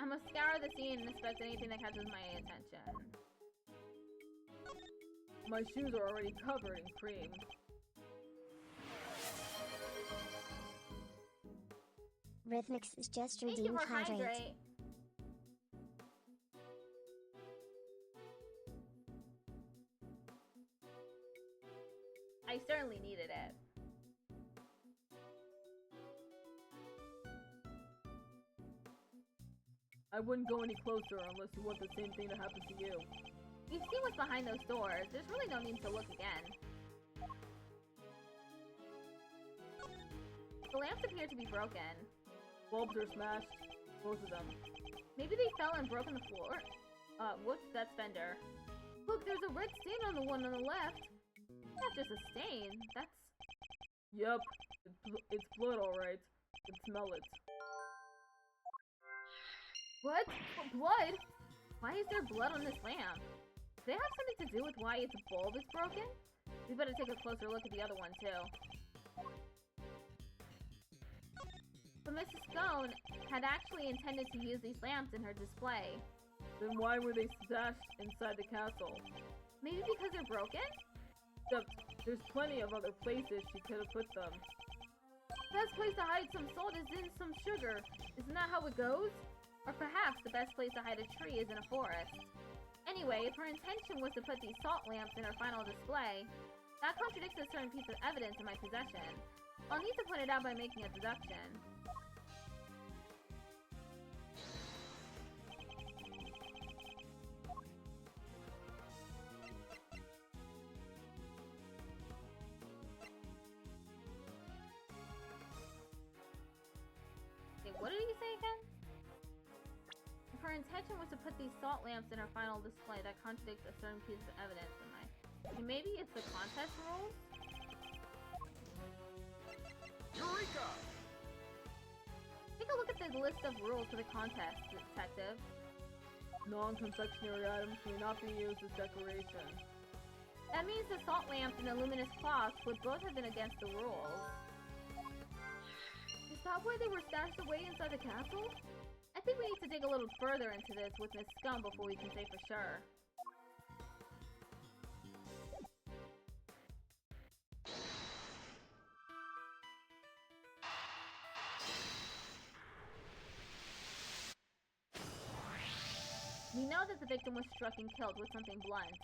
I must scour the scene and inspect anything that catches my attention. My shoes are already covered in cream. Rhythmix is just Thank you redeemed for hydrate. I certainly needed it. I wouldn't go any closer unless you want the same thing to happen to you. You've seen what's behind those doors. There's really no need to look again. The lamps appear to be broken. Bulbs are smashed. Both of them. Maybe they fell and broke on the floor. Whoops, that's Fender. Look, there's a red stain on the one on the left. Not just a stain, that's... Yup. It's blood alright. Can smell it. What? Blood? Why is there blood on this lamp? Do they have something to do with why its bulb is broken? We better take a closer look at the other one, too. But Mrs. Scone had actually intended to use these lamps in her display. Then why were they stashed inside the castle? Maybe because they're broken? Except, there's plenty of other places she could have put them. The best place to hide some salt is in some sugar. Isn't that how it goes? Or perhaps the best place to hide a tree is in a forest. Anyway, if her intention was to put these salt lamps in her final display, that contradicts a certain piece of evidence in my possession. I'll need to point it out by making a deduction. intention was to put these salt lamps in our final display that contradicts a certain piece of evidence. Maybe it's the contest rules? Eureka! Take a look at the list of rules for the contest, detective. Non-confectionery items may not be used as decoration. That means the salt lamps and the luminous cloths would both have been against the rules. Is that why they were stashed away inside the castle? I think we need to dig a little further into this with Miss Scum before we can say for sure. We know that the victim was struck and killed with something blunt.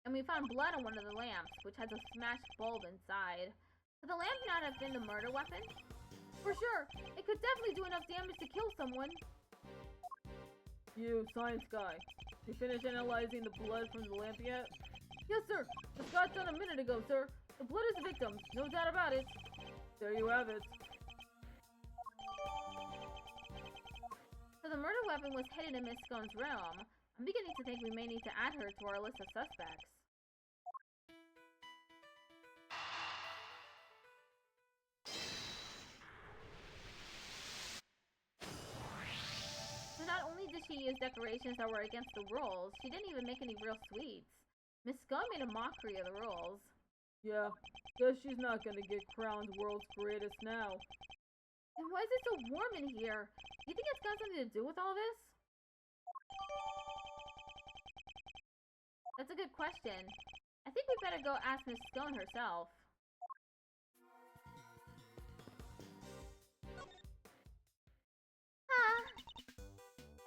And we found blood on one of the lamps, which has a smashed bulb inside. Could the lamp not have been the murder weapon? For sure! It could definitely do enough damage to kill someone! You, science guy. You finished analyzing the blood from the lamp yet? Yes, sir! This got done a minute ago, sir! The blood is the victim's, no doubt about it! There you have it. So the murder weapon was hidden in Miss Scone's room. I'm beginning to think we may need to add her to our list of suspects. So not only did she use decorations that were against the rules, she didn't even make any real sweets. Miss Scone made a mockery of the rules. Yeah, guess she's not gonna get crowned world's greatest now. And why is it so warm in here? Do you think it's got something to do with all this? That's a good question. I think we better go ask Miss Scone herself.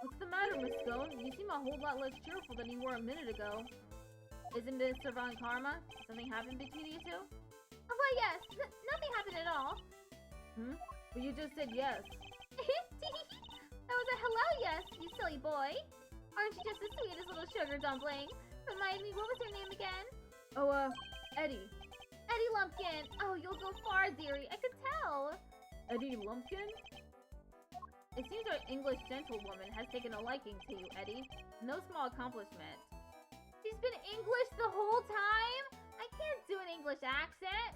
What's the matter, Miss Scone? You seem a whole lot less cheerful than you were a minute ago. Isn't this Savant Karma? Something happened between you two? Oh, well, yes. Nothing happened at all. But you just said yes. That was a hello yes, you silly boy. Aren't you just the sweetest little sugar dumpling? Remind me, what was her name again? Oh, Eddie. Eddie Lumpkin. Oh, you'll go far, dearie. I could tell. Eddie Lumpkin? It seems our English gentlewoman has taken a liking to you, Eddie. No small accomplishment. She's been English the whole time? I can't do an English accent.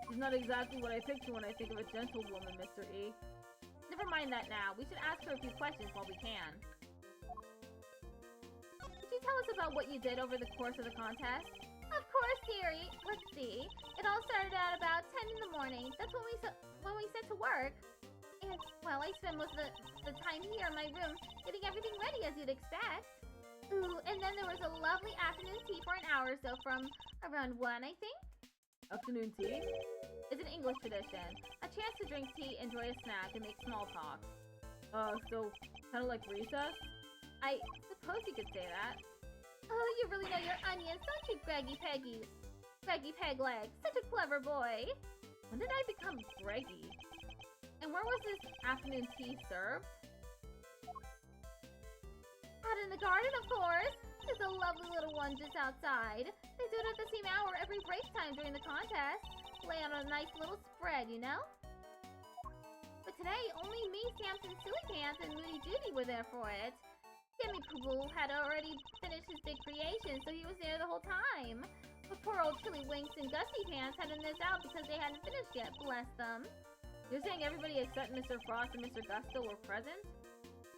She's not exactly what I picture when I think of a gentlewoman, Mr. E. Never mind that now. We should ask her a few questions while we can. Could you tell us about what you did over the course of the contest? Of course, dearie. Let's see. It all started at about 10 in the morning. That's when we set to work. And, well, I spent most of the time here in my room getting everything ready, as you'd expect. Ooh, and then there was a lovely afternoon tea for an hour or so from around 1, I think. Afternoon tea? It's an English tradition. A chance to drink tea, enjoy a snack, and make small talk. So, kind of like recess? I suppose you could say that. Oh, you really know your onions, don't you, Greggy Peggy? Greggy Pegleg, such a clever boy. When did I become Greggy? And where was this afternoon tea served? Out in the garden, of course. There's a lovely little one just outside. They do it at the same hour every break time during the contest. Lay on a nice little spread, you know? But today, only me, Samson Silly Pants, and Moody Judy were there for it. Jimmy Poo had already finished his big creation, so he was there the whole time. But poor old Chili Winks and Gusty Pants hadn't missed out because they hadn't finished yet, bless them. You're saying everybody except Mr. Frost and Mr. Gusto were present?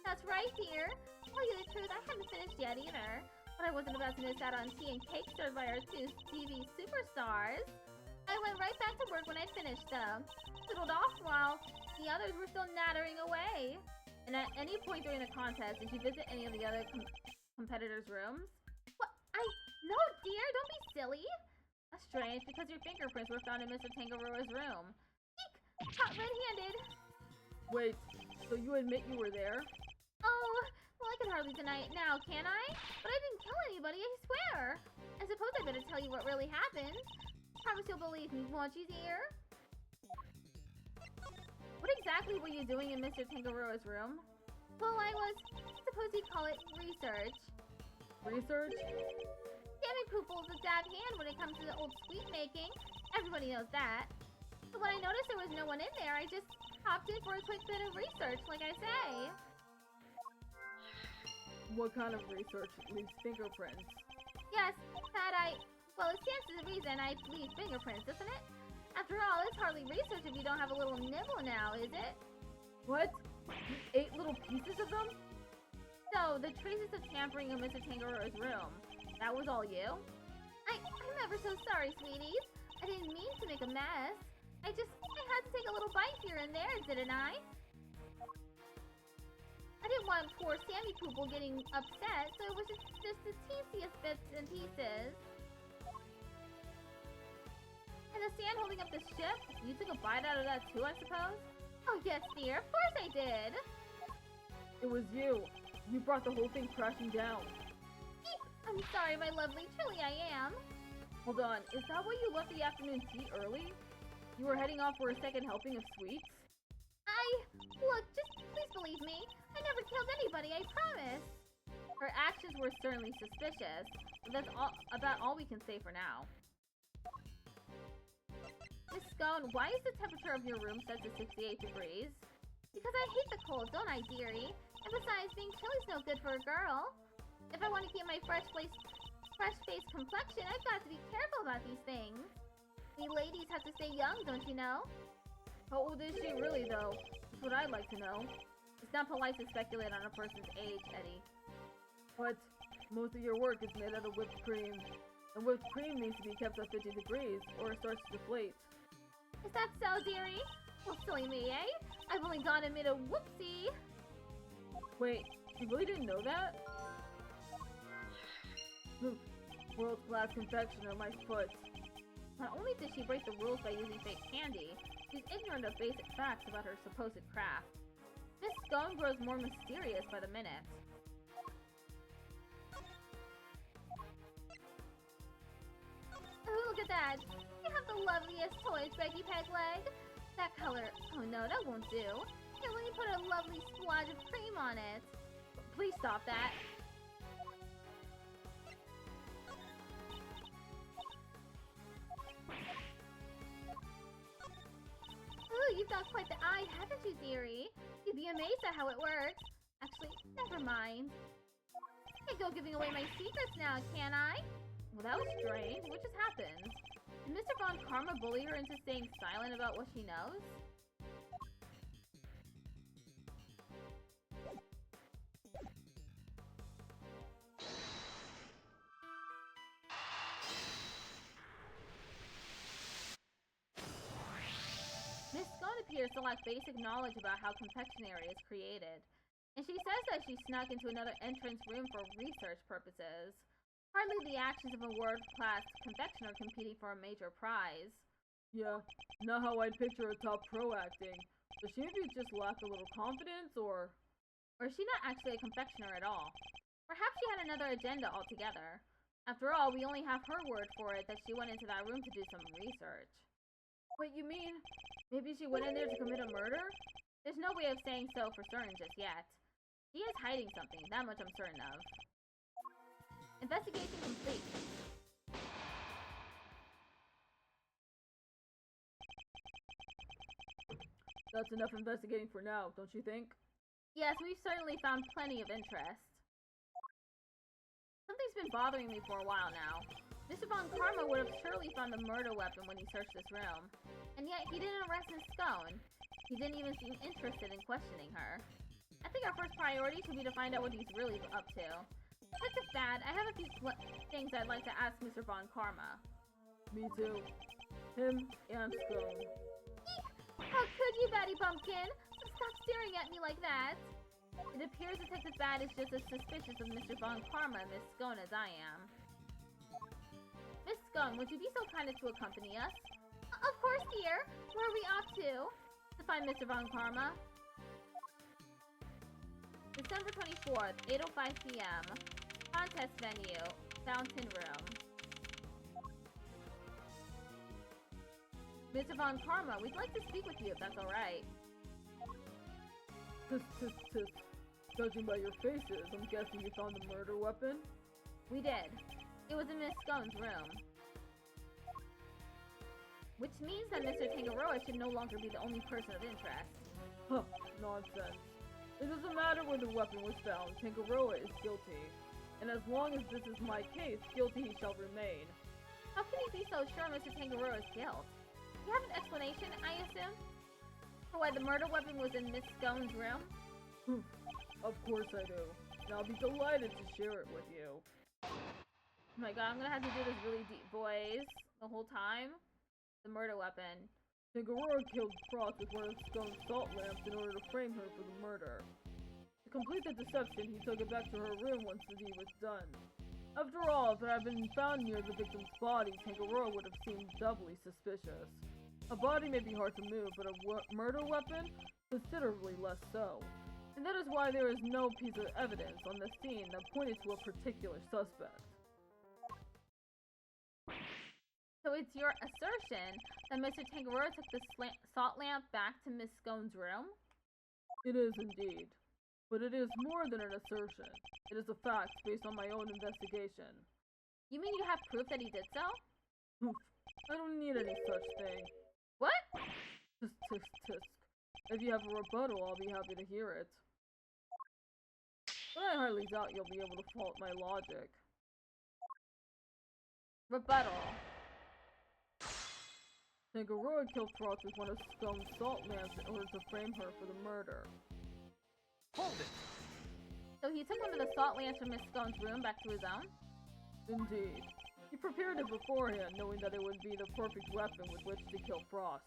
That's right, dear. To tell you the truth, I hadn't finished yet either. But I wasn't about to miss out on tea and cake served by our two TV superstars. I went right back to work when I finished them. Fiddled off while the others were still nattering away. And at any point during the contest, did you visit any of the other competitors' rooms? What? No, dear, don't be silly. That's strange, because your fingerprints were found in Mr. Tangaroa's room. Eek! Caught red-handed. Wait, so you admit you were there? Oh, well, I can hardly deny it now, can I? But I didn't kill anybody, I swear. I suppose I better tell you what really happened. Promise you'll believe me, won't you, dear? What exactly were you doing in Mr. Tangaroa's room? Well, I suppose you'd call it research. Research? Sammy Poople's a dab hand when it comes to the old sweet making. Everybody knows that. But when I noticed there was no one in there, I just popped in for a quick bit of research, like I say. What kind of research leaves fingerprints? Yes, well, it stands to the reason I leave fingerprints, doesn't it? After all, it's hardly research if you don't have a little nibble now, is it? What? You ate little pieces of them? So, the traces of tampering in Mr. Tangaroa's room, that was all you? I'm ever so sorry, sweeties. I didn't mean to make a mess. I had to take a little bite here and there, didn't I? I didn't want poor Sammy Poople getting upset, so it was just the teeniest bits and pieces. And the sand holding up the ship? You took a bite out of that too, I suppose? Oh yes, dear. Of course I did. It was you. You brought the whole thing crashing down. Eep. I'm sorry, my lovely. Truly I am. Hold on, is that why you left the afternoon tea early? You were heading off for a second helping of sweets? Look, just please believe me. I never killed anybody, I promise. Her actions were certainly suspicious, but that's about all we can say for now. Miss Scone, why is the temperature of your room set to 68 degrees? Because I hate the cold, don't I, dearie? And besides, being chilly's no good for a girl. If I want to keep my fresh-faced complexion, I've got to be careful about these things. We ladies have to stay young, don't you know? How old is she really, though? That's what I'd like to know. It's not polite to speculate on a person's age, Eddie. But most of your work is made out of whipped cream. And whipped cream needs to be kept at 50 degrees, or it starts to deflate. Is that so, dearie? Well, silly me, eh? I've only gone and made a whoopsie. Wait, you really didn't know that? World-class confectioner, my foot. Not only did she break the rules by using fake candy, she's ignorant of basic facts about her supposed craft. Miss Scone grows more mysterious by the minute. Oh, look at that. You have the loveliest toys, Becky Pegleg. That color, oh no, that won't do. Here, let me put a lovely splodge of cream on it. Please stop that. Ooh, you've got quite the eye, haven't you, dearie? You'd be amazed at how it works. Actually, never mind. I can't go giving away my secrets now, can I? Well, that was strange. What just happened? Did Mr. Von Karma bully her into staying silent about what she knows? Miss Scone appears to lack basic knowledge about how confectionery is created, and she says that she snuck into another entrance room for research purposes. Hardly the actions of a world-class confectioner competing for a major prize. Yeah, not how I'd picture a top pro acting. Does she maybe just lack a little confidence, or is she not actually a confectioner at all? Perhaps she had another agenda altogether. After all, we only have her word for it that she went into that room to do some research. Wait, you mean maybe she went in there to commit a murder? There's no way of saying so for certain just yet. She is hiding something, that much I'm certain of. Investigation complete. That's enough investigating for now, don't you think? Yes, we've certainly found plenty of interest. Something's been bothering me for a while now. Mr. Von Karma would have surely found the murder weapon when he searched this room. And yet, he didn't arrest Miss Scone. He didn't even seem interested in questioning her. I think our first priority should be to find out what he's really up to. That's just bad. I have a few things I'd like to ask Mr. Von Karma. Me too. Him and Scone. Eek! How could you, Batty Bumpkin? Stop staring at me like that. It appears Detective Bad is just as suspicious of Mr. Von Karma and Miss Scone as I am. Miss Scone, would you be so kind as to accompany us? Of course, dear. Where are we off to? To find Mr. Von Karma. December 24th, 8:05 p.m. Contest venue, Fountain Room. Mr. Von Karma, we'd like to speak with you if that's alright. Judging by your faces, I'm guessing you found the murder weapon? We did. It was in Miss Scone's room. Which means that Mr. Tangaroa should no longer be the only person of interest. Huh, nonsense. It doesn't matter where the weapon was found, Tangaroa is guilty. And as long as this is my case, guilty he shall remain. How can you be so sure Mr. Tangaroa's guilt? You have an explanation, I assume? For why the murder weapon was in Miss Scone's room? Of course I do. And I'll be delighted to share it with you. Oh my god, I'm gonna have to do this really deep voice the whole time. The murder weapon. Tangaroa killed Frost with one of Scone's salt lamps in order to frame her for the murder. To complete the deception, he took it back to her room once the deed was done. After all, if it had been found near the victim's body, Tangaroa would have seemed doubly suspicious. A body may be hard to move, but a murder weapon? Considerably less so. And that is why there is no piece of evidence on the scene that pointed to a particular suspect. So it's your assertion that Mr. Tangaroa took the salt lamp back to Miss Scone's room? It is indeed. But it is more than an assertion. It is a fact based on my own investigation. You mean you have proof that he did so? I don't need any such thing. What? Tisk, tisk, tisk. If you have a rebuttal, I'll be happy to hear it. But I highly doubt you'll be able to fault my logic. Rebuttal. Tangaroa killed Frost with one of Scone's salt lamps in order to frame her for the murder. Hold it! So he took one of the salt lamps from Miss Scone's room back to his own? Indeed. He prepared it beforehand, knowing that it would be the perfect weapon with which to kill Frost.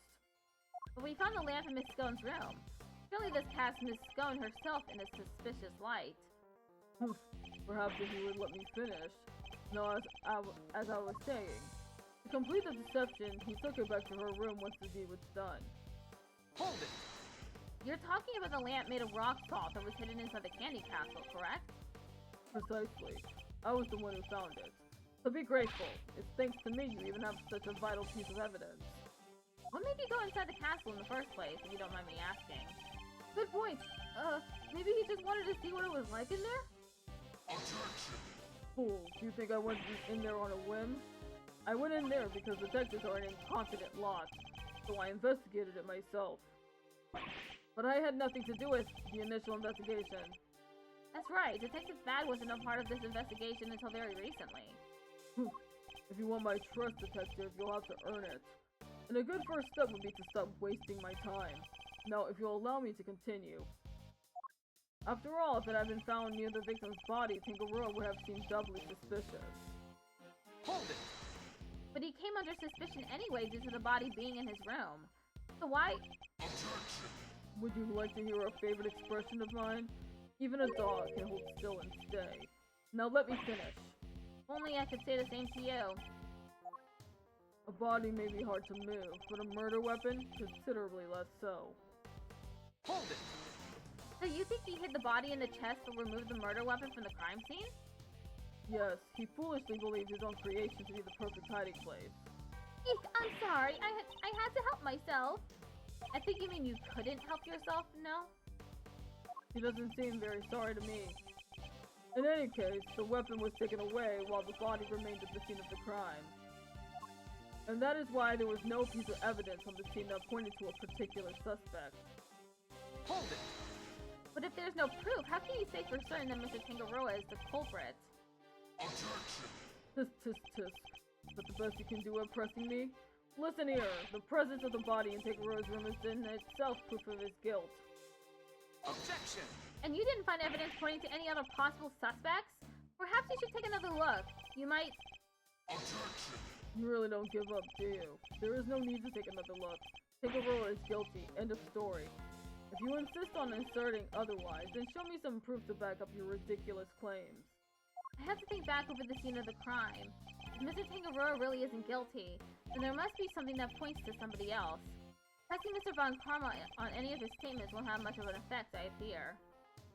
But we found the lamp in Miss Scone's room. Surely this casts Miss Scone herself in a suspicious light. Perhaps if you would let me finish. Now, as I was saying, to complete the deception, he took it back to her room once the deed was done. Hold it! You're talking about the lamp made of rock salt that was hidden inside the candy castle, correct? Precisely. I was the one who found it. So be grateful. It's thanks to me you even have such a vital piece of evidence. What made you go inside the castle in the first place, if you don't mind me asking? Good point. Maybe he just wanted to see what it was like in there? Objection! Fool, do you think I went in there on a whim? I went in there because detectives are an incompetent lot, so I investigated it myself. But I had nothing to do with the initial investigation. That's right, Detective Thad wasn't a part of this investigation until very recently. If you want my trust, detective, you'll have to earn it. And a good first step would be to stop wasting my time. Now, if you'll allow me to continue. After all, if it had been found near the victim's body, Tangaroa would have seemed doubly suspicious. Hold it! But he came under suspicion anyway due to the body being in his room. So why— Objection! Would you like to hear a favorite expression of mine? Even a dog can hold still and stay. Now let me finish. Only I could say the same to you. A body may be hard to move, but a murder weapon, considerably less so. Hold it! So you think he hid the body in the chest but removed the murder weapon from the crime scene? Yes, he foolishly believed his own creation to be the perfect hiding place. Eek, I'm sorry. I had to help myself. I think you mean you couldn't help yourself, no? He doesn't seem very sorry to me. In any case, the weapon was taken away while the body remained at the scene of the crime. And that is why there was no piece of evidence on the scene that pointed to a particular suspect. Hold it! But if there's no proof, how can you say for certain that Mr. Tangaroa is the culprit? Objection! Tisk, tisk, tisk. But the best you can do at pressing me? Listen here, the presence of the body in Tangaroa's room is in itself proof of his guilt. Objection! And you didn't find evidence pointing to any other possible suspects? Perhaps you should take another look. You might— Objection! You really don't give up, do you? There is no need to take another look. Tangaroa is guilty. End of story. If you insist on asserting otherwise, then show me some proof to back up your ridiculous claims. I have to think back over the scene of the crime. If Mr. Tangaroa really isn't guilty, then there must be something that points to somebody else. Pressing Mr. Von Karma on any of his statements won't have much of an effect, I fear.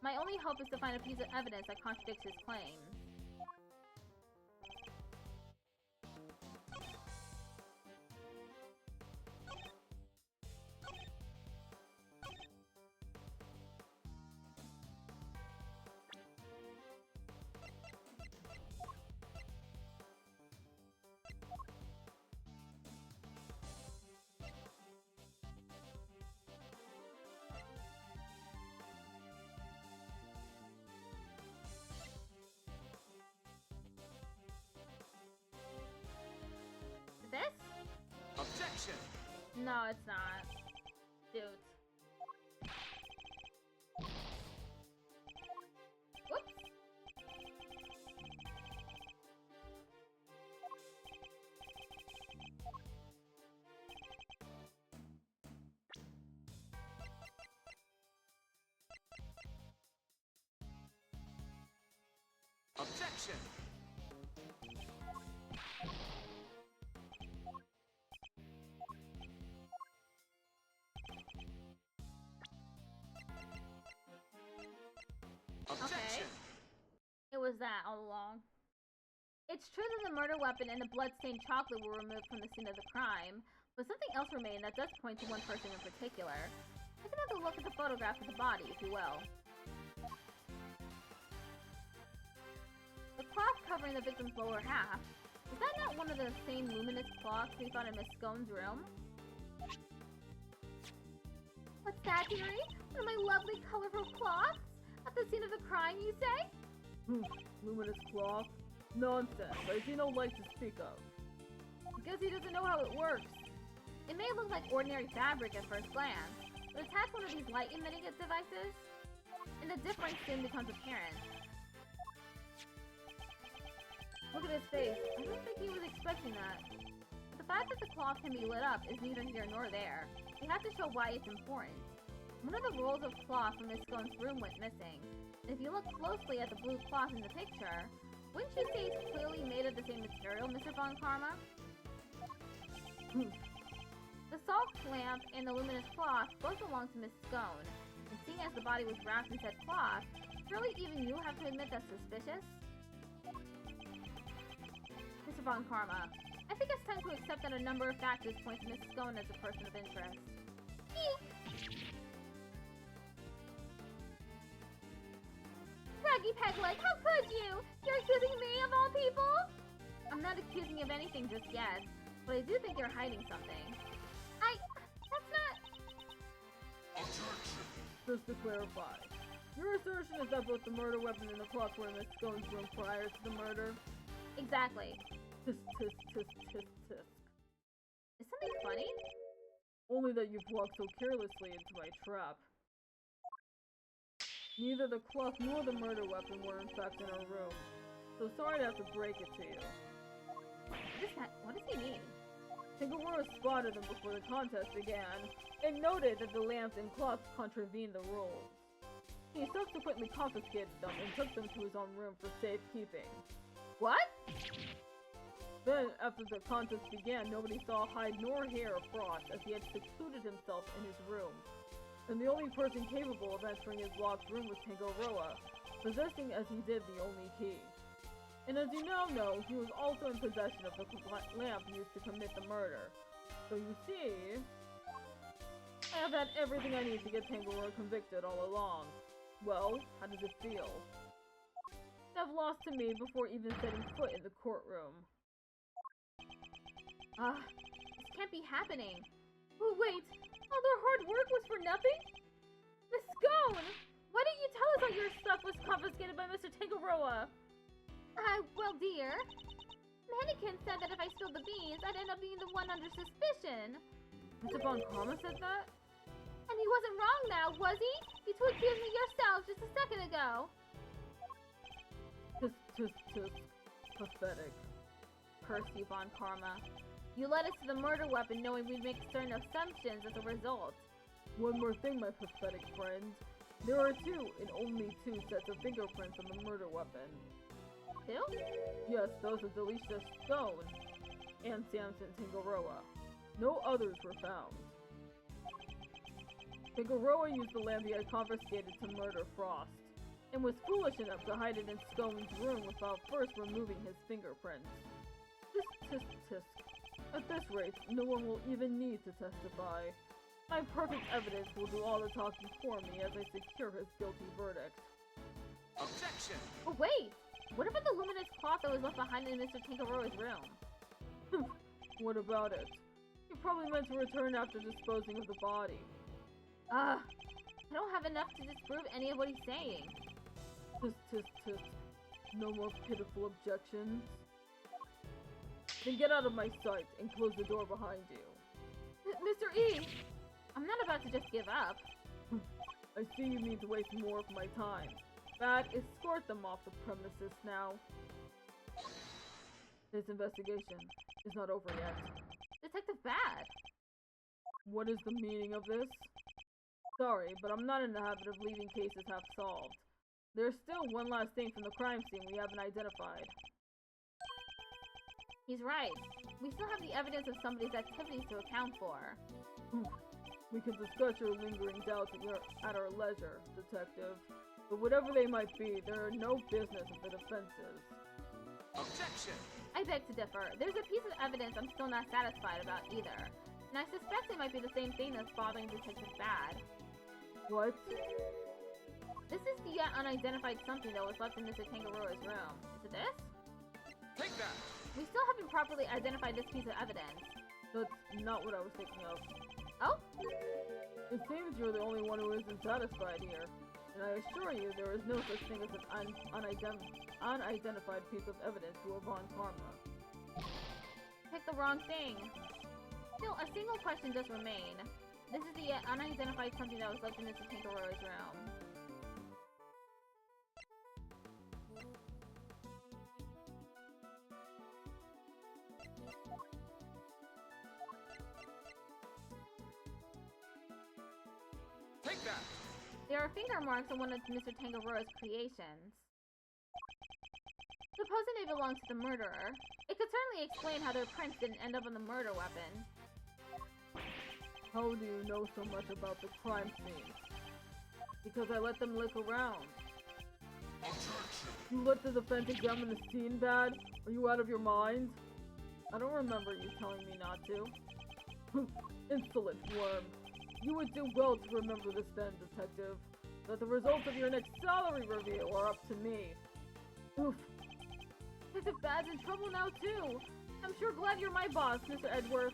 My only hope is to find a piece of evidence that contradicts his claims. it's not. Shoot. Whoops. Objection! Objection! It was that all along. It's true that the murder weapon and the blood-stained chocolate were removed from the scene of the crime, but something else remained that does point to one person in particular. Take another look at the photograph of the body, if you will. The cloth covering the victim's lower half, is that not one of the same luminous cloths we found in Miss Scone's room? What's that, dearie? One of my lovely colorful cloths? At the scene of the crime, you say? Luminous cloth? Nonsense. I see no light to speak of. I guess he doesn't know how it works. It may look like ordinary fabric at first glance, but attach one of these light-emitting devices, and the difference soon becomes apparent. Look at his face. I don't think he was expecting that. The fact that the cloth can be lit up is neither here nor there. We have to show why it's important. One of the rolls of cloth from Miss Scone's room went missing. And if you look closely at the blue cloth in the picture, wouldn't you say it's clearly made of the same material, Mr. Von Karma? The salt lamp and the luminous cloth both belong to Miss Scone, and seeing as the body was wrapped in said cloth, surely even you have to admit that's suspicious? Mr. Von Karma, I think it's time to accept that a number of factors point to Miss Scone as a person of interest. Raggy Pegleg, how could you? You're accusing me of all people? I'm not accusing you of anything just yet, but I do think you're hiding something. That's not... Objection! Just to clarify, your assertion is that both the murder weapon and the cloth were in Miss Scone's room prior to the murder? Exactly. Tisk, tisk, tisk, tisk, tisk. Is something funny? Only that you've walked so carelessly into my trap. Neither the cloth nor the murder weapon were in fact in our room, so sorry to have to break it to you. What does he mean? Tinkerora spotted them before the contest began, and noted that the lamps and cloths contravened the rules. He subsequently confiscated them and took them to his own room for safekeeping. What? Then, after the contest began, nobody saw hide nor hair of Frost, as he had secluded himself in his room. And the only person capable of entering his locked room was Tangaroa, possessing as he did the only key. And as you now know, he was also in possession of the lamp used to commit the murder. So you see, I have had everything I need to get Tangaroa convicted all along. Well, how does it feel? To have lost to me before even setting foot in the courtroom. This can't be happening. Oh, wait! All their hard work was for nothing? Miss Scone! Why didn't you tell us all your stuff was confiscated by Mr. Tangaroa? Well, dear, Mannequin said that if I spilled the beans, I'd end up being the one under suspicion. Mr. Von Karma said that? And he wasn't wrong now, was he? You two accused me yourself just a second ago. Tisk. Pathetic. Curse you, Von Karma. You led us to the murder weapon knowing we'd make certain assumptions as a result. One more thing, my pathetic friend. There are two, and only two, sets of fingerprints on the murder weapon. Two? Yes, those of Delisha Stone and Samson Tangaroa. No others were found. Tangaroa used the lamp he had confiscated to murder Frost, and was foolish enough to hide it in Stone's room without first removing his fingerprints. Tisk. At this rate, no one will even need to testify. My perfect evidence will do all the talking for me as I secure his guilty verdict. Objection! Oh, wait! What about the luminous cloth that was left behind in Mr. Tangaroa's room? What about it? You probably meant to return after disposing of the body. I don't have enough to disprove any of what he's saying. Tisk. No more pitiful objections. Then get out of my sight and close the door behind you. Mr. E! I'm not about to just give up. I see you need to waste more of my time. Bad, escort them off the premises now. This investigation is not over yet. Detective Bad! What is the meaning of this? Sorry, but I'm not in the habit of leaving cases half solved. There's still one last thing from the crime scene we haven't identified. He's right. We still have the evidence of somebody's activities to account for. We can discuss your lingering doubts at our leisure, Detective. But whatever they might be, they're no business of the defense's. Objection! I beg to differ. There's a piece of evidence I'm still not satisfied about either. And I suspect it might be the same thing that's bothering Detective Bad. What? This is the yet unidentified something that was left in Mr. Tangaroa's room. Is it this? Take that! We still haven't properly identified this piece of evidence. That's not what I was thinking of. Oh? It seems you're the only one who isn't satisfied here. And I assure you there is no such thing as an unidentified piece of evidence to Yvonne Karma. Picked the wrong thing. Still, a single question does remain. This is the unidentified something that was left in Mr. Tangaroa's room. Take that! There are finger marks on one of Mr. Tangaroa's creations. Supposing they belong to the murderer, it could certainly explain how their prints didn't end up on the murder weapon. How do you know so much about the crime scene? Because I let them look around. Objection! You let the defense examine the scene, Bad? Are you out of your mind? I don't remember you telling me not to. Insolent worm. You would do well to remember this then, Detective. That the results of your next salary review are up to me. Oof. Detective Bad's in trouble now too. I'm sure glad you're my boss, Mr. Edgeworth.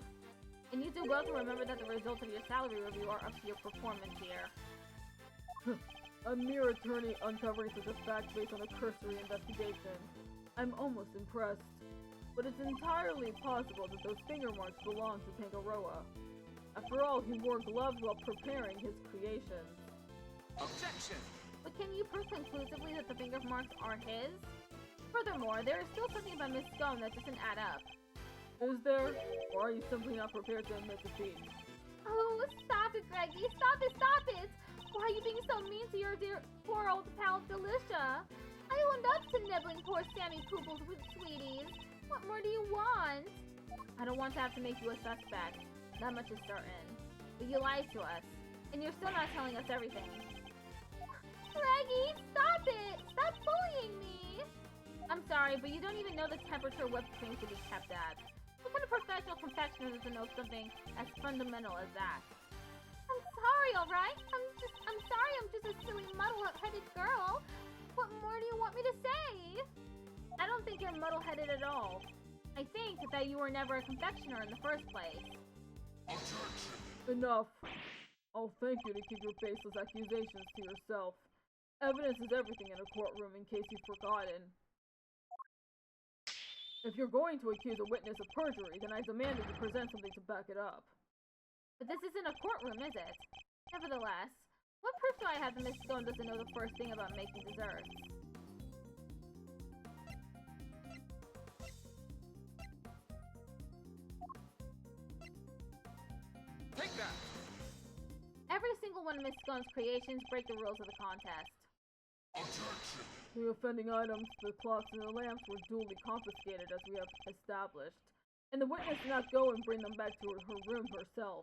And you do well to remember that the results of your salary review are up to your performance here. A mere attorney uncovering such a fact based on a cursory investigation. I'm almost impressed. But it's entirely possible that those finger marks belong to Tangaroa. After all, he wore gloves while preparing his creations. Objection! But can you prove conclusively that the finger marks are his? Furthermore, there is still something about Miss Scone that doesn't add up. Is there? Or are you simply not prepared to admit defeat? Oh, stop it, Greggy! Stop it! Stop it! Why are you being so mean to your dear poor old pal Delicia? I owned up to nibbling poor Sammy Pooples with sweeties. What more do you want? I don't want to have to make you a suspect. That much is certain. But you lied to us. And you're still not telling us everything. Greggy, stop it! Stop bullying me! I'm sorry, but you don't even know the temperature whipped cream should be kept at. What kind of professional confectioner doesn't know something as fundamental as that? I'm sorry, alright? I'm sorry, I'm just a silly, muddle-headed girl. What more do you want me to say? I don't think you're muddle-headed at all. I think that you were never a confectioner in the first place. Objection! Enough. I'll thank you to keep your baseless accusations to yourself. Evidence is everything in a courtroom, in case you've forgotten. If you're going to accuse a witness of perjury, then I demand that you present something to back it up. But this isn't a courtroom, is it? Nevertheless, what proof do I have that Miss Stone doesn't know the first thing about making desserts? Take that! Every single one of Miss Scone's creations break the rules of the contest. Objection! The offending items, the clocks and the lamps, were duly confiscated as we have established, and the witness did not go and bring them back to her room herself.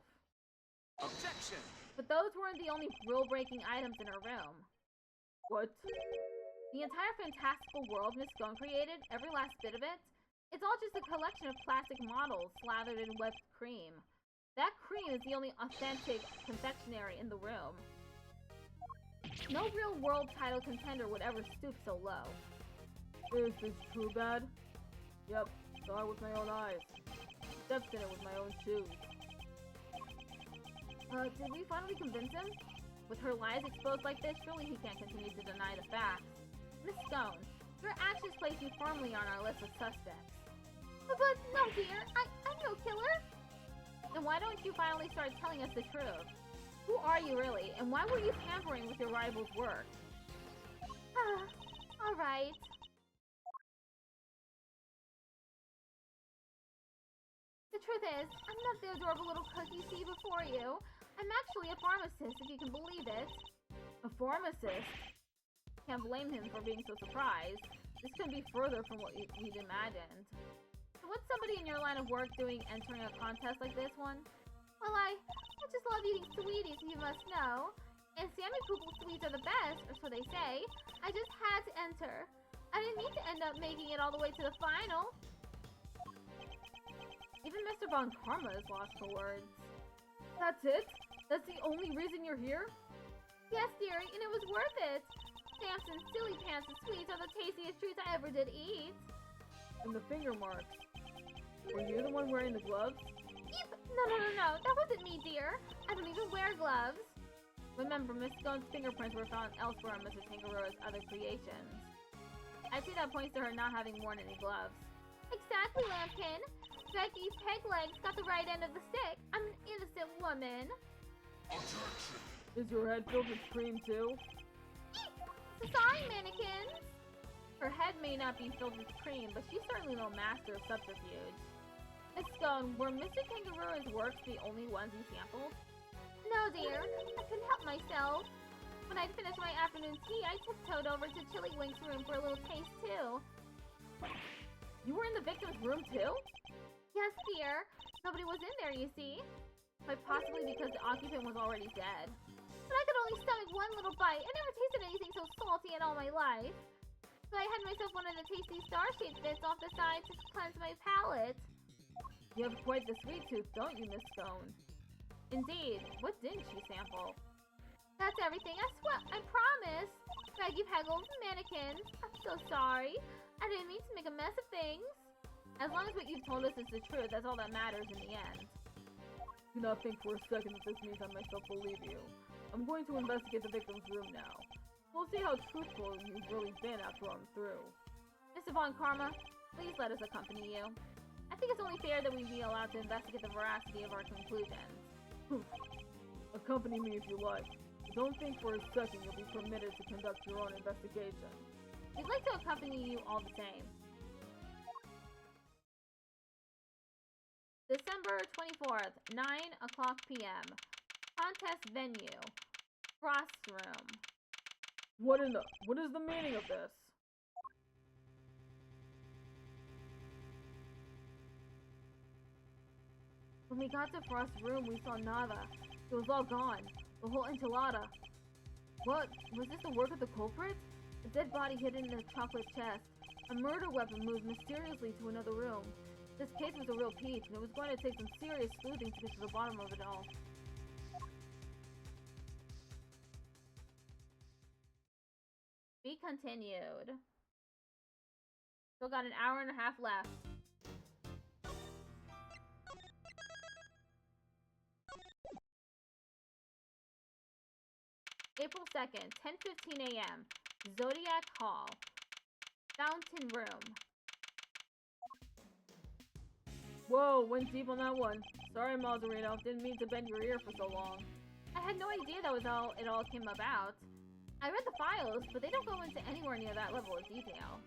Objection! But those weren't the only rule-breaking items in her room. What? The entire fantastical world Miss Scone created, every last bit of it, it's all just a collection of plastic models slathered in whipped cream. That cream is the only authentic confectionery in the room. No real world title contender would ever stoop so low. Is this true, Bad? Yep, saw it with my own eyes. Stepped in it with my own shoes. Did we finally convince him? With her lies exposed like this, surely he can't continue to deny the facts. Miss Stone, your actions place you firmly on our list of suspects. But no, dear, I'm no killer. Then why don't you finally start telling us the truth? Who are you really, and why were you tampering with your rival's work? Alright. The truth is, I'm not the adorable little cookie you see before you. I'm actually a pharmacist, if you can believe it. A pharmacist? Can't blame him for being so surprised. This couldn't be further from what we'd imagined. So what's somebody in your line of work doing entering a contest like this one? Well, I just love eating sweeties, you must know. And Sammy Poople sweets are the best, or so they say. I just had to enter. I didn't need to end up making it all the way to the final. Even Mr. Von Karma is lost for words. That's it? That's the only reason you're here? Yes, dearie, and it was worth it. Samson's Silly Pants and sweets are the tastiest treats I ever did eat. And the finger marks. Were you the one wearing the gloves? Eep! No. That wasn't me, dear. I don't even wear gloves. Remember, Miss Stone's fingerprints were found elsewhere on Mr. Tangaroa's other creations. I see that points to her not having worn any gloves. Exactly, Lambkin. Becky's peg legs got the right end of the stick. I'm an innocent woman. Objection. Is your head filled with cream too? Eep! Sorry, mannequins. Her head may not be filled with cream, but she's certainly no master of subterfuge. Miss Stone, were Mr. Tangaroa's works the only ones you sampled? No, dear. I couldn't help myself. When I'd finished my afternoon tea, I tiptoed over to Chili Wink's room for a little taste, too. You were in the victim's room too? Yes, dear. Nobody was in there, you see. Quite possibly because the occupant was already dead. But I could only stomach one little bite. I never tasted anything so salty in all my life. So I had myself one of the tasty star-shaped bits off the side to cleanse my palate. You have quite the sweet tooth, don't you, Miss Stone? Indeed. What didn't she sample? That's everything. I swear. I promise. Raggy Peggles, mannequins. I'm so sorry. I didn't mean to make a mess of things. As long as what you've told us is the truth, that's all that matters in the end. Do not think for a second that this means I myself believe you. I'm going to investigate the victim's room now. We'll see how truthful you've really been after I'm through. Mr. Von Karma, please let us accompany you. I think it's only fair that we be allowed to investigate the veracity of our conclusions. Accompany me if you like. But don't think for a second you'll be permitted to conduct your own investigation. We'd like to accompany you all the same. December 24th, 9 o'clock p.m. Contest venue. Frost room. What is the meaning of this? When we got to Frost's room, we saw nada. It was all gone. The whole enchilada. What? Was this the work of the culprit? A dead body hidden in a chocolate chest. A murder weapon moved mysteriously to another room. This case was a real peach, and it was going to take some serious sleuthing to get to the bottom of it all. Be continued. Still got an hour and a half left. April 2nd, 10:15 a.m. Zodiac Hall. Fountain Room. Whoa, went deep on that one. Sorry, Malzarino. Didn't mean to bend your ear for so long. I had no idea that was how it all came about. I read the files, but they don't go into anywhere near that level of detail.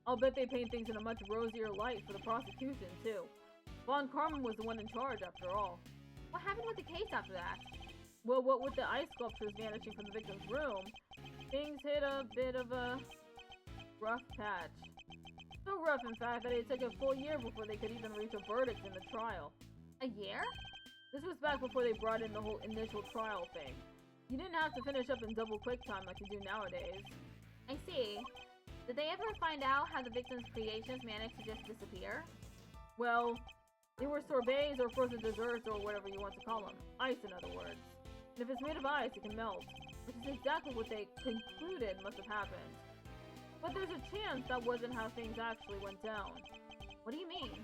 I'll bet they paint things in a much rosier light for the prosecution, too. Von Karman was the one in charge, after all. What happened with the case after that? Well, what with the ice sculptures vanishing from the victim's room, things hit a bit of a rough patch. So rough, in fact, that it took a full year before they could even reach a verdict in the trial. A year? This was back before they brought in the whole initial trial thing. You didn't have to finish up in double quick time like you do nowadays. I see. Did they ever find out how the victim's creations managed to just disappear? Well, they were sorbets or frozen desserts or whatever you want to call them. Ice, in other words. And if it's made of ice, it can melt. Which is exactly what they concluded must have happened. But there's a chance that wasn't how things actually went down. What do you mean?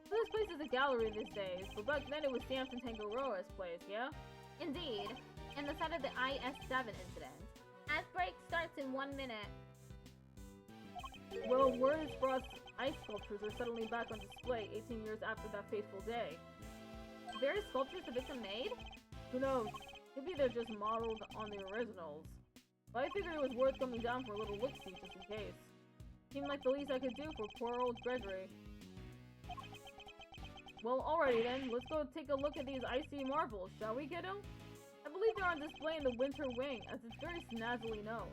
So this place is a gallery these days, but back then it was Samson Tangaroa's place, yeah? Indeed. And the site of the IS-7 incident. Ad break starts in 1 minute. Well, word is Frost's ice sculptures are suddenly back on display 18 years after that fateful day. very sculptures the victim made? Who knows? Maybe they're just modeled on the originals. But I figured it was worth coming down for a little look-see just in case. Seemed like the least I could do for poor old Gregory. Well, alrighty then, let's go take a look at these icy marbles, shall we, kiddo? I believe they're on display in the Winter Wing, as it's very snazzily known.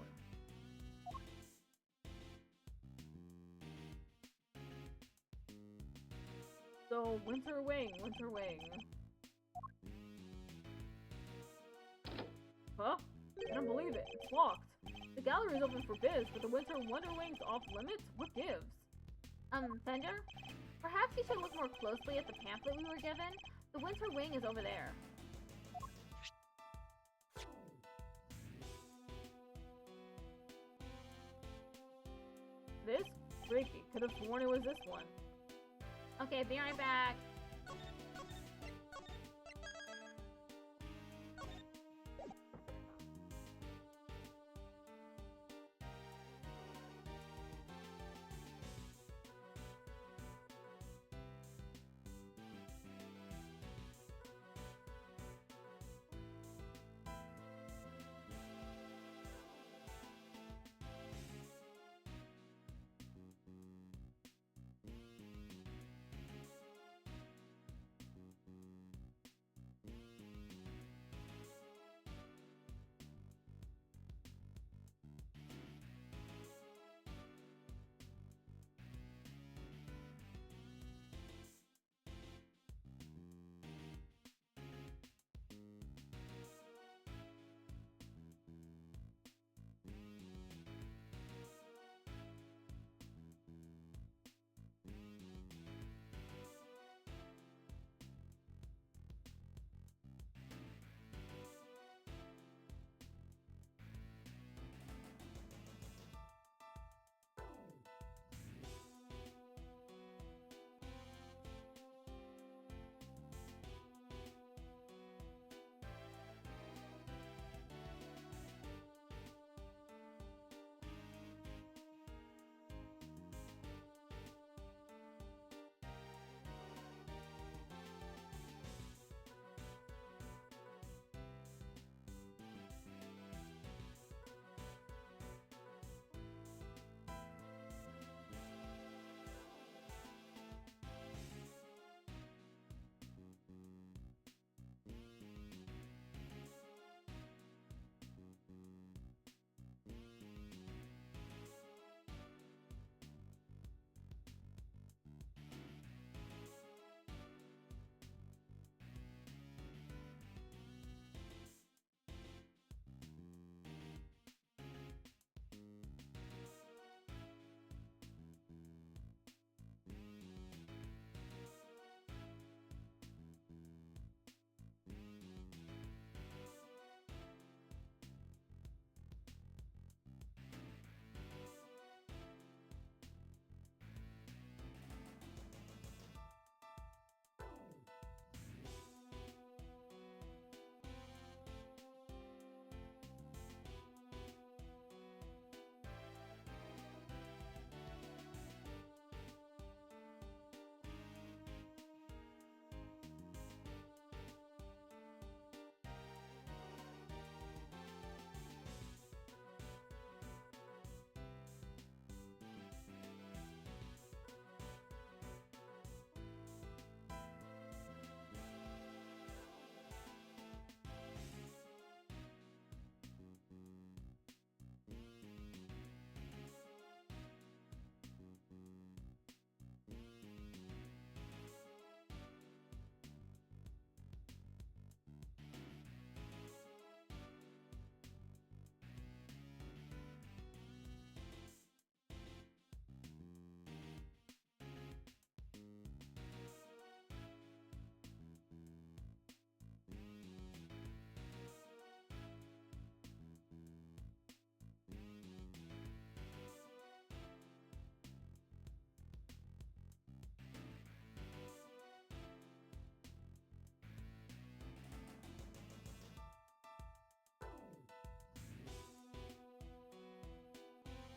So, Winter Wing, Winter Wing. Huh? I don't believe it. It's locked. The gallery is open for biz, but the Winter Wonder Wing's off limits? What gives? Fender? Perhaps you should look more closely at the pamphlet we were given. The Winter Wing is over there. This? Freaky. Could have sworn it was this one. Okay, be right back.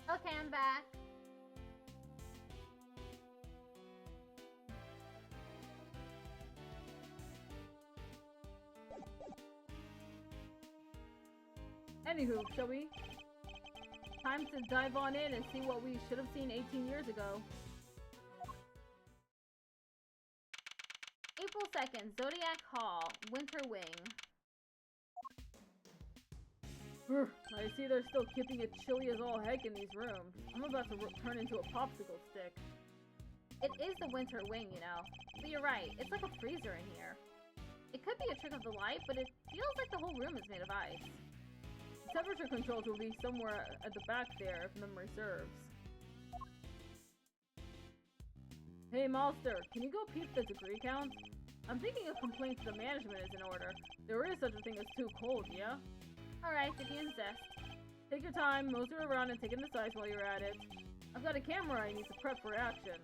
Okay, I'm back. Anywho, shall we? Time to dive on in and see what we should have seen 18 years ago. April 2nd, Zodiac Hall, Winter Wing. I see they're still keeping it chilly as all heck in these rooms. I'm about to turn into a popsicle stick. It is the Winter Wing, you know. But you're right, it's like a freezer in here. It could be a trick of the light, but it feels like the whole room is made of ice. The temperature controls will be somewhere at the back there, if memory serves. Hey, Monster, can you go peep the degree count? I'm thinking a complaint to the management is in order. There is such a thing as too cold, yeah? Alright, if you insist. Take your time, motor around and take in the sights while you're at it. I've got a camera I need to prep for action.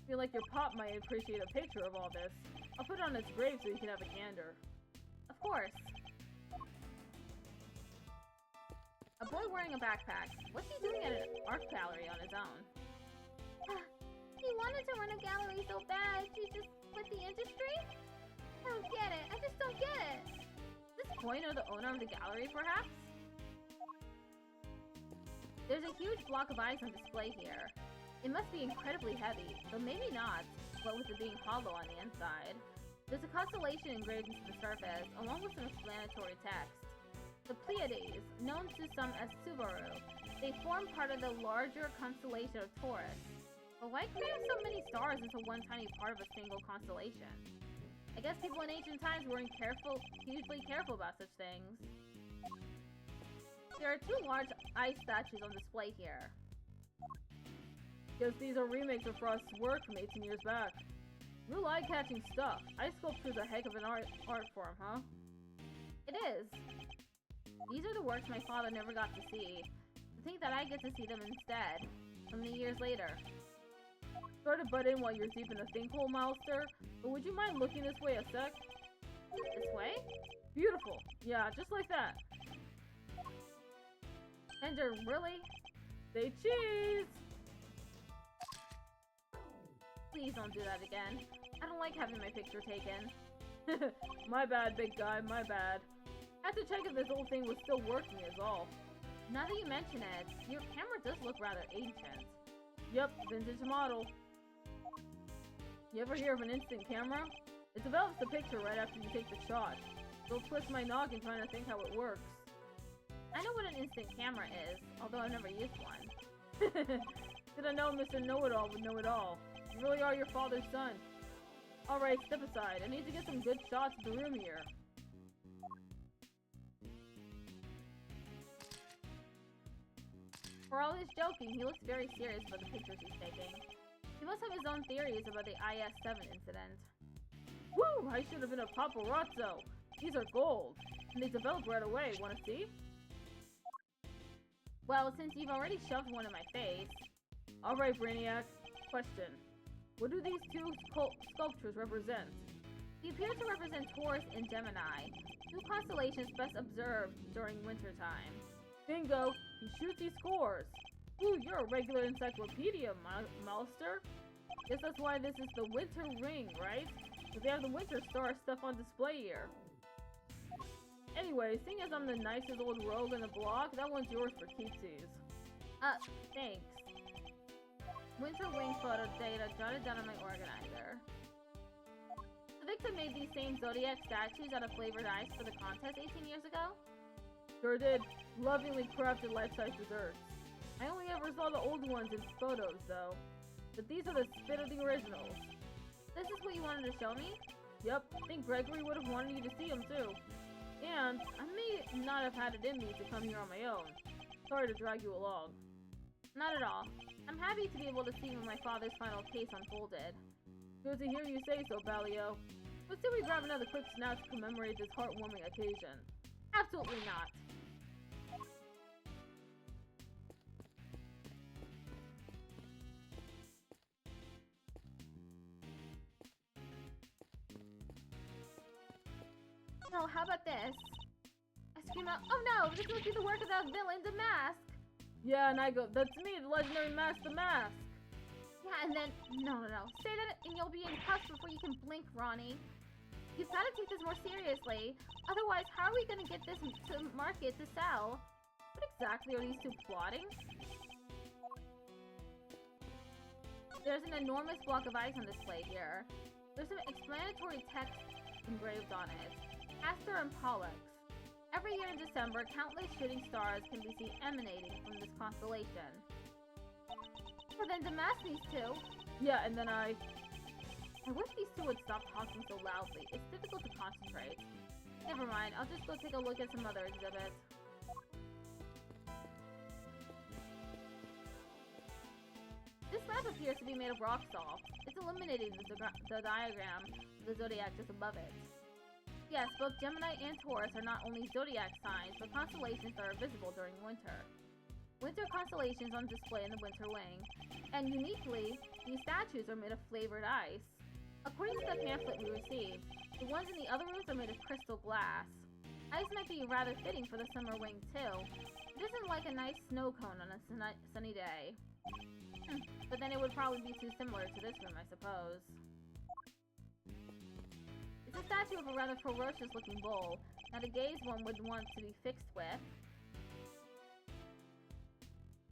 Feel like your pop might appreciate a picture of all this. I'll put it on its grave so you can have a gander. Of course. A boy wearing a backpack. What's he doing at an art gallery on his own? He wanted to run a gallery so bad. He just quit the industry? I don't get it. I just don't get it. This boy know the owner of the gallery, perhaps? There's a huge block of ice on display here. It must be incredibly heavy, though maybe not, what with it being hollow on the inside. There's a constellation engraved into the surface, along with some explanatory text. The Pleiades, known to some as Subaru, they form part of the larger constellation of Taurus. But why cram so many stars into one tiny part of a single constellation? I guess people in ancient times weren't hugely careful about such things. There are two large ice statues on display here. Guess these are remakes of Frost's work from 18 years back. Real eye-catching stuff. Ice sculpture's a heck of an art form, huh? It is. These are the works my father never got to see. To think that I get to see them instead, so many years later. Sorry to butt in while you're deep in a thinkhole, Milester, but would you mind looking this way a sec? This way? Beautiful. Yeah, just like that. Ender, really? Say cheese! Please don't do that again. I don't like having my picture taken. My bad, big guy, my bad. Had to check if this old thing was still working is all. Now that you mention it, your camera does look rather ancient. Yep, vintage model. You ever hear of an instant camera? It develops the picture right after you take the shot. Don't twist my noggin trying to think how it works. I know what an instant camera is, although I've never used one. Didn't know Mr. Know-It-All would know it all. You really are your father's son. Alright, step aside. I need to get some good shots of the room here. For all his joking, he looks very serious about the pictures he's taking. He must have his own theories about the IS-7 incident. Woo! I should have been a paparazzo! These are gold, and they develop right away. Wanna see? Well, since you've already shoved one in my face... Alright, Brainiac. Question. What do these two sculptures represent? They appear to represent Taurus and Gemini, two constellations best observed during wintertime. Bingo! He shoots, he scores! Ooh, you're a regular encyclopedia, Milester. Guess that's why this is the Winter Ring, right? But they have the Winter Star stuff on display here. Anyway, seeing as I'm the nicest old rogue on the block, that one's yours for keepsies. Thanks. Winter Wing photo data jotted down on my organizer. The victim made these same Zodiac statues out of flavored ice for the contest 18 years ago? Sure did. Lovingly crafted life-size desserts. I only ever saw the old ones in photos, though. But these are the spit of the originals. This is what you wanted to show me? Yep, I think Gregory would have wanted you to see them, too. And I may not have had it in me to come here on my own. Sorry to drag you along. Not at all. I'm happy to be able to see when my father's final case unfolded. Good to hear you say so, Balio. Let's see if we grab another quick snack to commemorate this heartwarming occasion. Absolutely not. No, how about this? I scream out, oh no, this must be the work of that villain, the mask! Yeah, and I go, that's me, the legendary Mask the Mask! Yeah, and then, no. Say that and you'll be in cuffs before you can blink, Ronnie. You've got to take this more seriously. Otherwise, how are we going to get this to market to sell? exactly are these two plotting? There's an enormous block of ice on display here. There's some explanatory text engraved on it. Castor and Pollux. Every year in December, countless shooting stars can be seen emanating from this constellation. Well then Demosthenes too. Yeah, and then I wish these two would stop talking so loudly. It's difficult to concentrate. Never mind, I'll just go take a look at some other exhibits. This map appears to be made of rock salt. It's eliminating the diagram of the zodiac just above it. Yes, both Gemini and Taurus are not only zodiac signs, but constellations that are visible during winter. Winter constellations on display in the winter wing. And uniquely, these statues are made of flavored ice. According to the pamphlet we received, the ones in the other rooms are made of crystal glass. Ice might be rather fitting for the summer wing too. It isn't like a nice snow cone on a sunny day. But then it would probably be too similar to this room, I suppose. It's a statue of a rather ferocious looking bull, not a gaze one would want to be fixed with.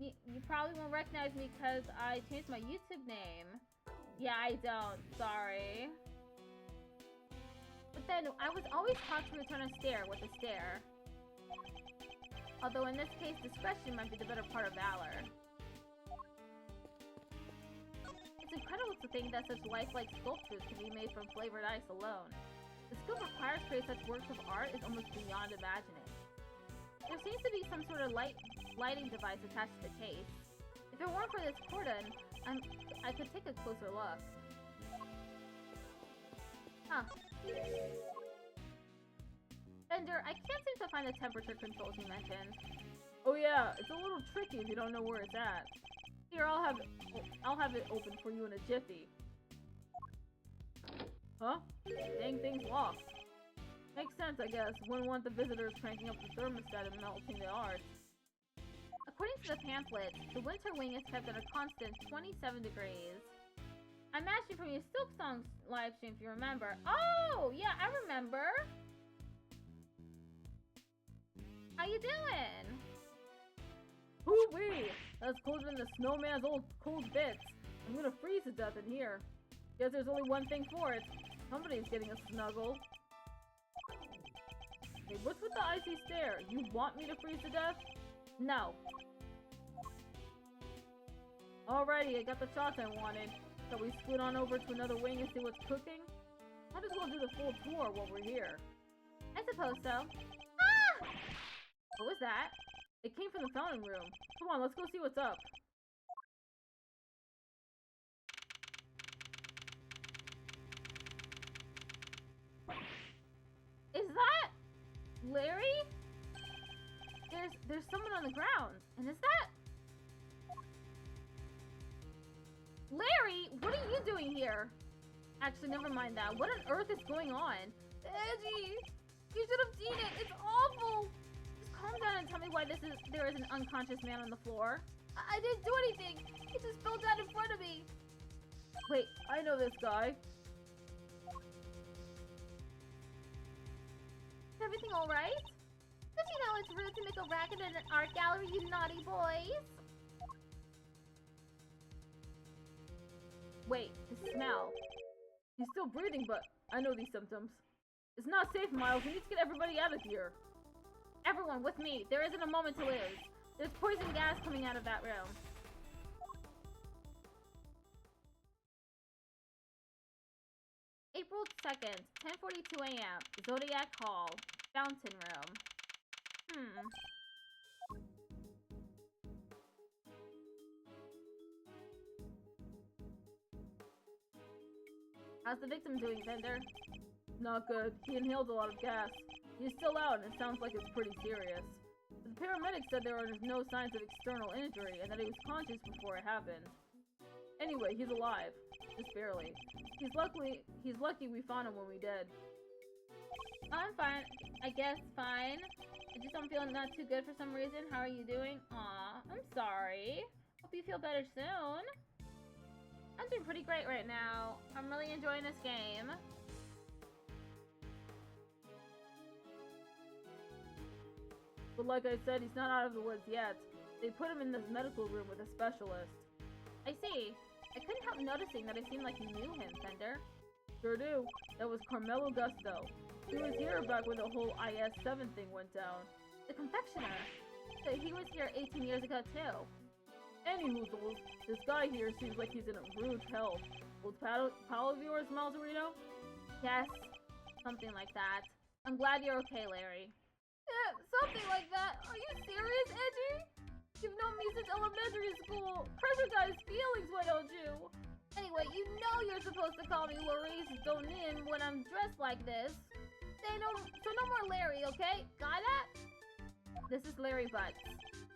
You probably won't recognize me because I changed my YouTube name. Yeah, I don't. Sorry. But then, I was always taught to return a stare with a stare. Although in this case, discretion might be the better part of valor. It's incredible to think that such lifelike sculptures can be made from flavored ice alone. The skill required to create such works of art is almost beyond imagining. There seems to be some sort of lighting device attached to the case. If it weren't for this cordon, I could take a closer look. Huh. Bender, I can't seem to find the temperature controls you mentioned. Oh yeah, it's a little tricky if you don't know where it's at. Here, I'll have it open for you in a jiffy. Huh? Dang thing's locked. Makes sense, I guess. Wouldn't want the visitors cranking up the thermostat and melting the art. According to the pamphlet, the winter wing is kept at a constant 27 degrees. I'm matching from your Silk Songs live stream if you remember. Oh, yeah, I remember. How you doing? Hoo-wee! That's colder than the snowman's old cold bits. I'm gonna freeze to death in here. Guess there's only one thing for it. Somebody's getting a snuggle. Hey, what's with the icy stare? You want me to freeze to death? No. Alrighty, I got the shots I wanted. Shall we scoot on over to another wing and see what's cooking? Might as well do the full tour while we're here. I suppose so. Ah! What was that? It came from the fountain room. Come on, let's go see what's up. Is that Larry? There's someone on the ground. And is that Larry? What are you doing here? Actually, never mind that. What on earth is going on? Edgy! You should have seen it. It's awful. Just calm down and tell me why there is an unconscious man on the floor. I didn't do anything. He just fell down in front of me. Wait, I know this guy. Is everything alright? Don't you know it's rude to make a racket in an art gallery, you naughty boys? Wait, the smell. He's still breathing, but I know these symptoms. It's not safe, Miles. We need to get everybody out of here. Everyone, with me. There isn't a moment to lose. There's poison gas coming out of that room. April 2nd, 10:42 a.m. Zodiac Hall. Fountain room. How's the victim doing, Bender? Not good. He inhaled a lot of gas. He's still out, and it sounds like it's pretty serious. The paramedics said there are no signs of external injury, and that he was conscious before it happened. Anyway, he's alive. Just barely. He's lucky we found him when we did. I'm fine. I guess fine. I just don't feel not too good for some reason. How are you doing? Aw, I'm sorry. Hope you feel better soon. I'm doing pretty great right now. I'm really enjoying this game. But like I said, he's not out of the woods yet. They put him in this medical room with a specialist. I see. I couldn't help noticing that it seemed like you knew him, Fender. Sure do. That was Carmelo Gusto. He was here back when the whole IS-7 thing went down. The confectioner. So he was here 18 years ago, too. Anyhoozles, this guy here seems like he's in a rude health. Old pal of yours, Malzarino? Yes, something like that. I'm glad you're okay, Larry. Yeah, something like that. Are you serious, Edgy? You've known me since elementary school. Pressurize feelings, why don't you? Anyway, you know you're supposed to call me Laurice Donin when I'm dressed like this. So no more Larry, okay? Got that? This is Larry Butts.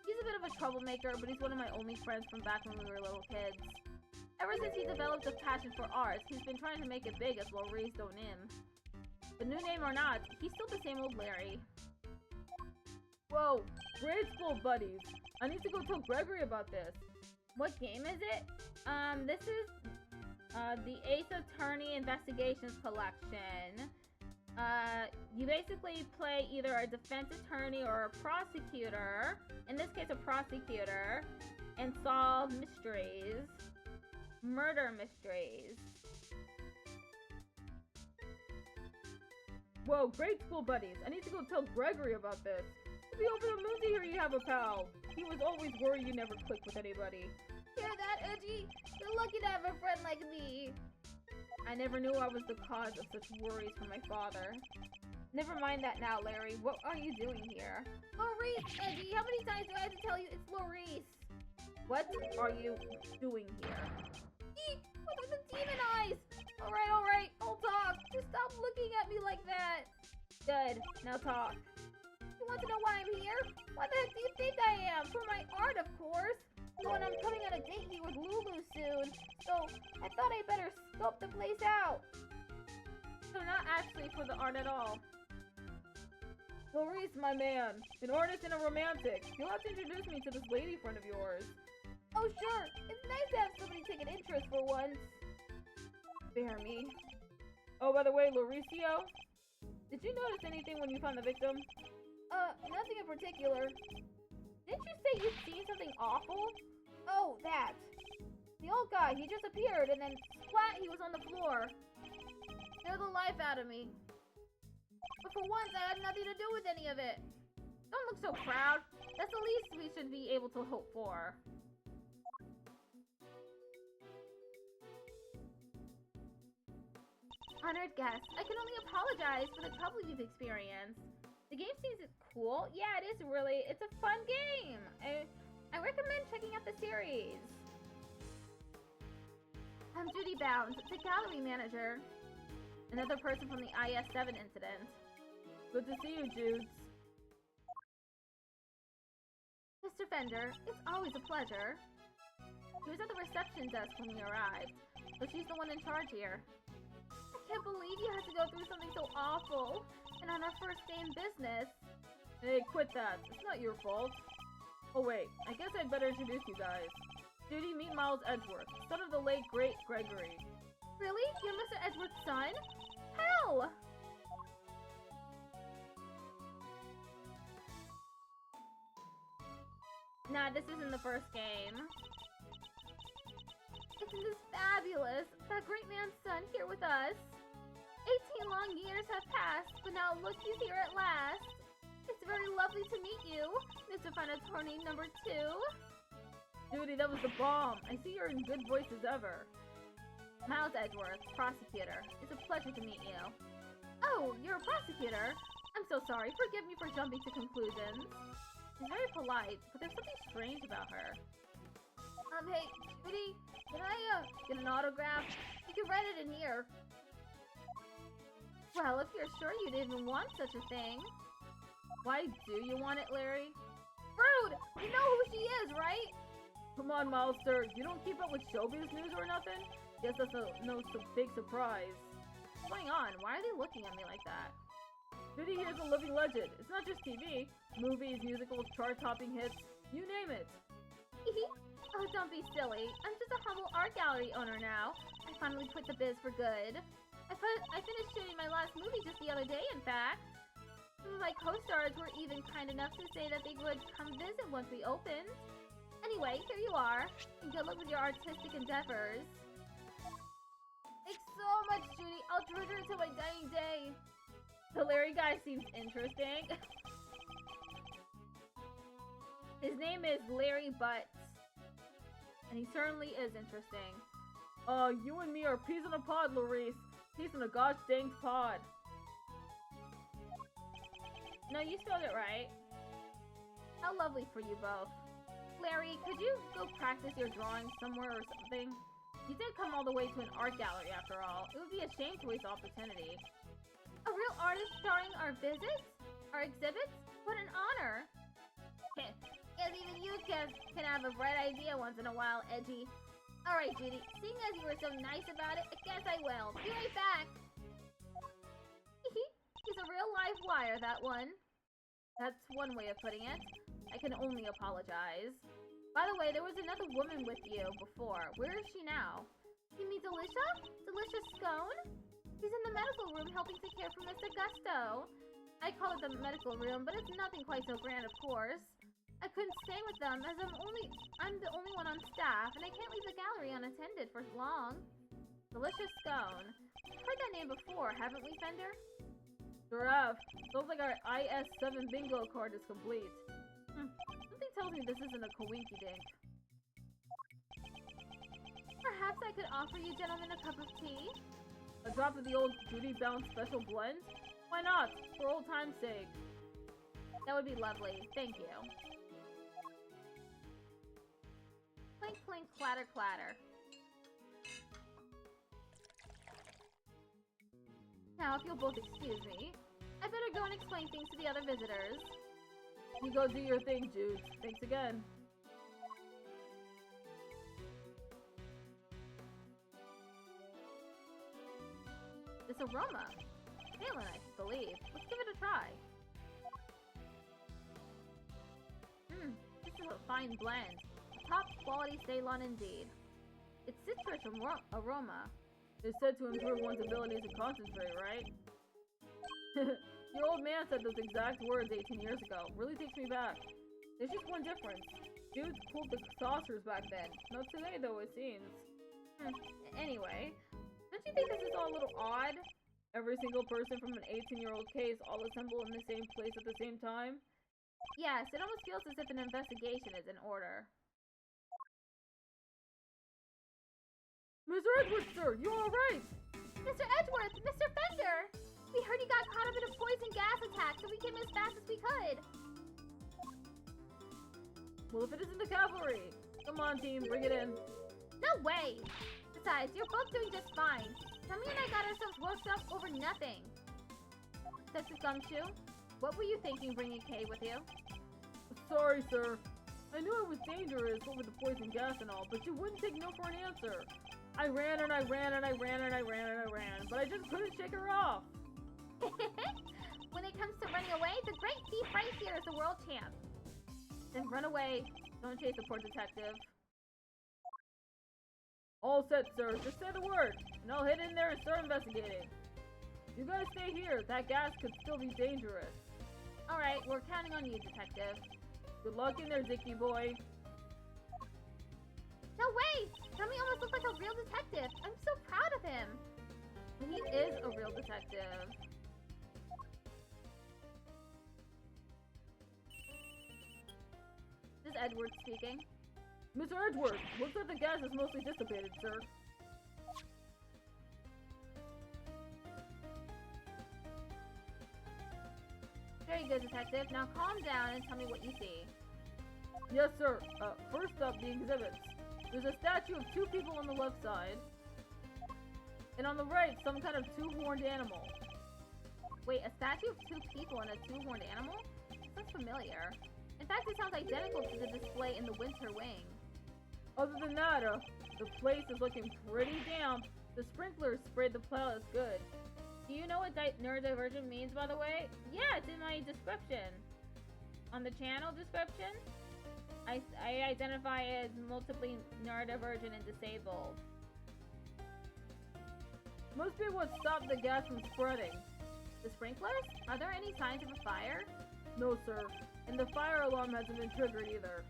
He's a bit of a troublemaker, but he's one of my only friends from back when we were little kids. Ever since he developed a passion for art, he's been trying to make it big as Laurice Donin. But new name or not, he's still the same old Larry. Whoa, grade school buddies. I need to go tell Gregory about this. What game is it? This is the Ace Attorney Investigations Collection. You basically play either a defense attorney or a prosecutor, in this case a prosecutor, and solve mysteries. Murder mysteries. Whoa, grade school buddies. I need to go tell Gregory about this. I'd be over the moon to hear you have a pal. He was always worried you never clicked with anybody. Hear that, Edgy? You're lucky to have a friend like me. I never knew I was the cause of such worries for my father. Never mind that now, Larry. What are you doing here? Laurice, Edgy, how many times do I have to tell you it's Laurice? What are you doing here? Eek! What are the demon eyes? Alright, I'll talk. Just stop looking at me like that. Good, now talk. You want to know why I'm here? Why the heck do you think I am? For my art, of course. So when I'm coming on a date here with Lulu soon, so I thought I better scope the place out. So not actually for the art at all. Laurice, my man, an artist and a romantic. You'll have to introduce me to this lady friend of yours. Oh sure, it's nice to have somebody take an interest for once. Bear me. Oh, by the way, Lauricio, did you notice anything when you found the victim? Nothing in particular. Didn't you say you'd seen something awful? Oh, that. The old guy, he just appeared and then splat, he was on the floor. Scared the life out of me. But for once, I had nothing to do with any of it. Don't look so proud. That's the least we should be able to hope for. Honored guest, I can only apologize for the trouble you've experienced. The game seems cool. Yeah, it is really. It's a fun game. I recommend checking out the series. I'm Judy Bounds, the gallery manager. Another person from the IS-7 incident. Good to see you, Judes. Mr. Fender, it's always a pleasure. She was at the reception desk when we arrived, so she's the one in charge here. I can't believe you had to go through something so awful, and on our first day in business. Hey, quit that. It's not your fault. Oh wait, I guess I'd better introduce you guys. Judy, meet Miles Edgeworth, son of the late great Gregory. Really? You're Mr. Edgeworth's son? Hell! Nah, this isn't the first game. Isn't this fabulous? That great man's son here with us. 18 long years have passed, but now look, he's here at last. It's very lovely to meet you, Mr. Fun Attorney number 2. Judy, that was the bomb. I see you're in good voice as ever. Miles Edgeworth, prosecutor. It's a pleasure to meet you. Oh, you're a prosecutor? I'm so sorry. Forgive me for jumping to conclusions. She's very polite, but there's something strange about her. Hey, Judy, can I, get an autograph? You can write it in here. Well, if you're sure you didn't want such a thing. Why do you want it, Larry? Rude! You know who she is, right? Come on, Miles, sir. You don't keep up with showbiz news or nothing? Guess that's no big surprise. What's going on? Why are they looking at me like that? Judy here's a living legend. It's not just TV. Movies, musicals, chart-topping hits. You name it. Oh, don't be silly. I'm just a humble art gallery owner now. I finally quit the biz for good. I finished shooting my last movie just the other day, in fact. Some of my co-stars were even kind enough to say that they would come visit once we opened. Anyway, here you are. And good luck with your artistic endeavors. Thanks so much, Judy. I'll treasure it till my dying day. The Larry guy seems interesting. His name is Larry Butts. And he certainly is interesting. You and me are peas in a pod, Larice. Peas in a gosh dang pod. No, you spelled it right. How lovely for you both. Larry, could you go practice your drawing somewhere or something? You did come all the way to an art gallery after all. It would be a shame to waste the opportunity. A real artist starring our visits? Our exhibits? What an honor! Yes, even you can have a bright idea once in a while, Edgy. Alright, Judy, seeing as you were so nice about it, I guess I will. Be right back! He's a real live wire, that one. That's one way of putting it. I can only apologize. By the way, there was another woman with you before. Where is she now? You mean Delisha? Delisha Scone? She's in the medical room helping take care for Mr. Gusto. I call it the medical room, but it's nothing quite so grand, of course. I couldn't stay with them as I'm the only one on staff, and I can't leave the gallery unattended for long. Delisha Scone. Heard that name before, haven't we, Fender? Giraffe. Sounds like our IS-7 bingo card is complete. Something tells me this isn't a coinky-dink. Perhaps I could offer you gentlemen a cup of tea? A drop of the old Judy Bounce special blend? Why not? For old time's sake. That would be lovely. Thank you. Clink, clink, clatter, clatter. Now, if you'll both excuse me, I better go and explain things to the other visitors. You go do your thing, Jude. Thanks again. This aroma. Feeling, I believe. Let's give it a try. This is a fine blend. Top quality Ceylon indeed. It's citrus aroma. It's said to improve one's abilities to concentrate, right? Your old man said those exact words 18 years ago. Really takes me back. There's just one difference. Dudes pulled the saucers back then. Not today, though, it seems. Anyway, don't you think this is all a little odd? Every single person from an 18-year-old case all assemble in the same place at the same time? Yes, it almost feels as if an investigation is in order. Mr. Edwards, sir, you alright? Mr. Edgeworth! Mr. Fender! We heard he got caught up in a poison gas attack, so we came as fast as we could. Well, if it isn't the cavalry. Come on, team, bring it in. No way! Besides, you're both doing just fine. Tommy and I got ourselves worked up over nothing. Texas Gumshoe, what were you thinking bringing Kay with you? Sorry, sir. I knew it was dangerous over the poison gas and all, but you wouldn't take no for an answer. I ran and I ran and I ran and I ran and I ran, but I just couldn't shake her off. When it comes to running away, the great thief right here is the world champ. Then run away. Don't chase the poor detective. All set, sir. Just say the word, and I'll head in there and start investigating. You guys stay here. That gas could still be dangerous. Alright, we're counting on you, detective. Good luck in there, Dickie boy. No way! Tommy almost looked like a real detective. I'm so proud of him. He is a real detective. This is Edward speaking. Mr. Edgeworth, looks like the gas is mostly dissipated, sir. Very good, detective. Now calm down and tell me what you see. Yes, sir. First up, the exhibits. There's a statue of two people on the left side. And on the right, some kind of two-horned animal. Wait, a statue of two people and a two-horned animal? Sounds familiar. In fact, it sounds identical to the display in the Winter Wing. Other than that, the place is looking pretty damp. The sprinklers sprayed the palace good. Do you know what neurodivergent means, by the way? Yeah, it's in my description. On the channel description, I identify as multiply neurodivergent and disabled. Must be what stopped the gas from spreading. The sprinklers? Are there any signs of a fire? No, sir. And the fire alarm hasn't been triggered either.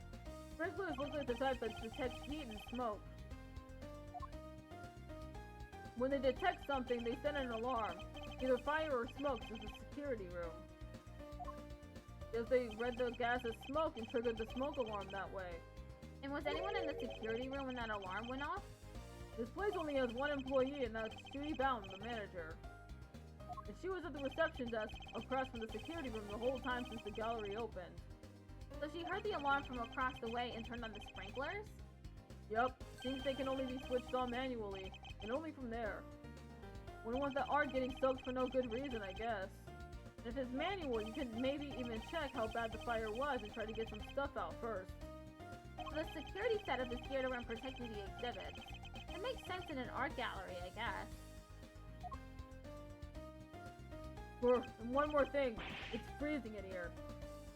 Sprinklers look like the type that detects heat and smoke. When they detect something, they send an alarm. Either fire or smoke to the security room. If they read the gas as smoke and triggered the smoke alarm that way. And was anyone in the security room when that alarm went off? This place only has one employee, and that's Judy Bound, the manager. And she was at the reception desk across from the security room the whole time since the gallery opened. So she heard the alarm from across the way and turned on the sprinklers? Yep, seems they can only be switched on manually, and only from there. Wouldn't want the art getting soaked for no good reason, I guess. And if it's manual, you can maybe even check how bad the fire was and try to get some stuff out first. So the security setup is geared around protecting the exhibits. It makes sense in an art gallery, I guess. And one more thing, it's freezing in here.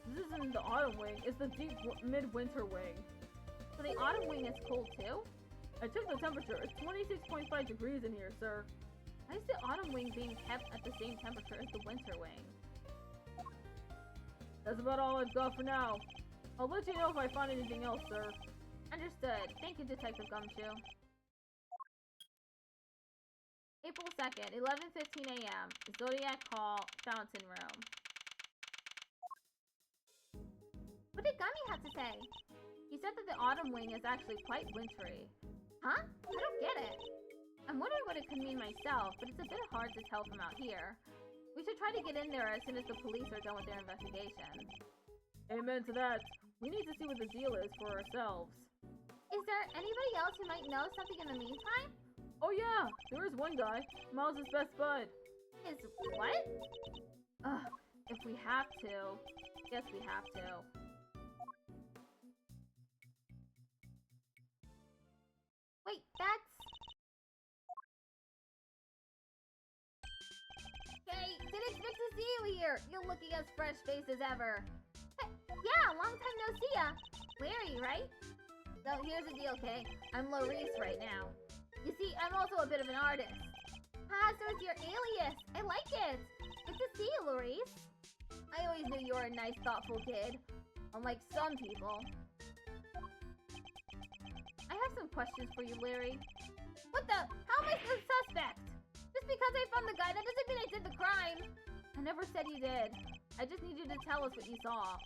This isn't the autumn wing, it's the deep midwinter wing. So the autumn wing is cold too? I took the temperature, it's 26.5 degrees in here, sir. Why is the autumn wing being kept at the same temperature as the winter wing? That's about all I've got for now. I'll let you know if I find anything else, sir. Understood. Thank you, Detective Gumshoe. April 2nd, 11:15 a.m. Zodiac Hall, Fountain Room. What did Gummy have to say? He said that the autumn wing is actually quite wintry. Huh? I don't get it. I'm wondering what it could mean myself, but it's a bit hard to tell from out here. We should try to get in there as soon as the police are done with their investigation. Amen to that. We need to see what the deal is for ourselves. Is there anybody else who might know something in the meantime? Oh yeah, there is one guy. Miles' best bud. Is what? Ugh, if we have to. Guess we have to. Wait, that's... Hey, didn't expect to see you here. You're looking as fresh-faced as ever. Hey, yeah, long time no see ya. Larry, right? So here's the deal, Kay. I'm Larice right now. You see, I'm also a bit of an artist. Ah, so it's your alias. I like it. Good to see you, Larice. I always knew you were a nice, thoughtful kid. Unlike some people. I have some questions for you, Larry. What the? How am I the suspect? Just because I found the guy, that doesn't mean I did the crime. I never said you did. I just need you to tell us what you saw.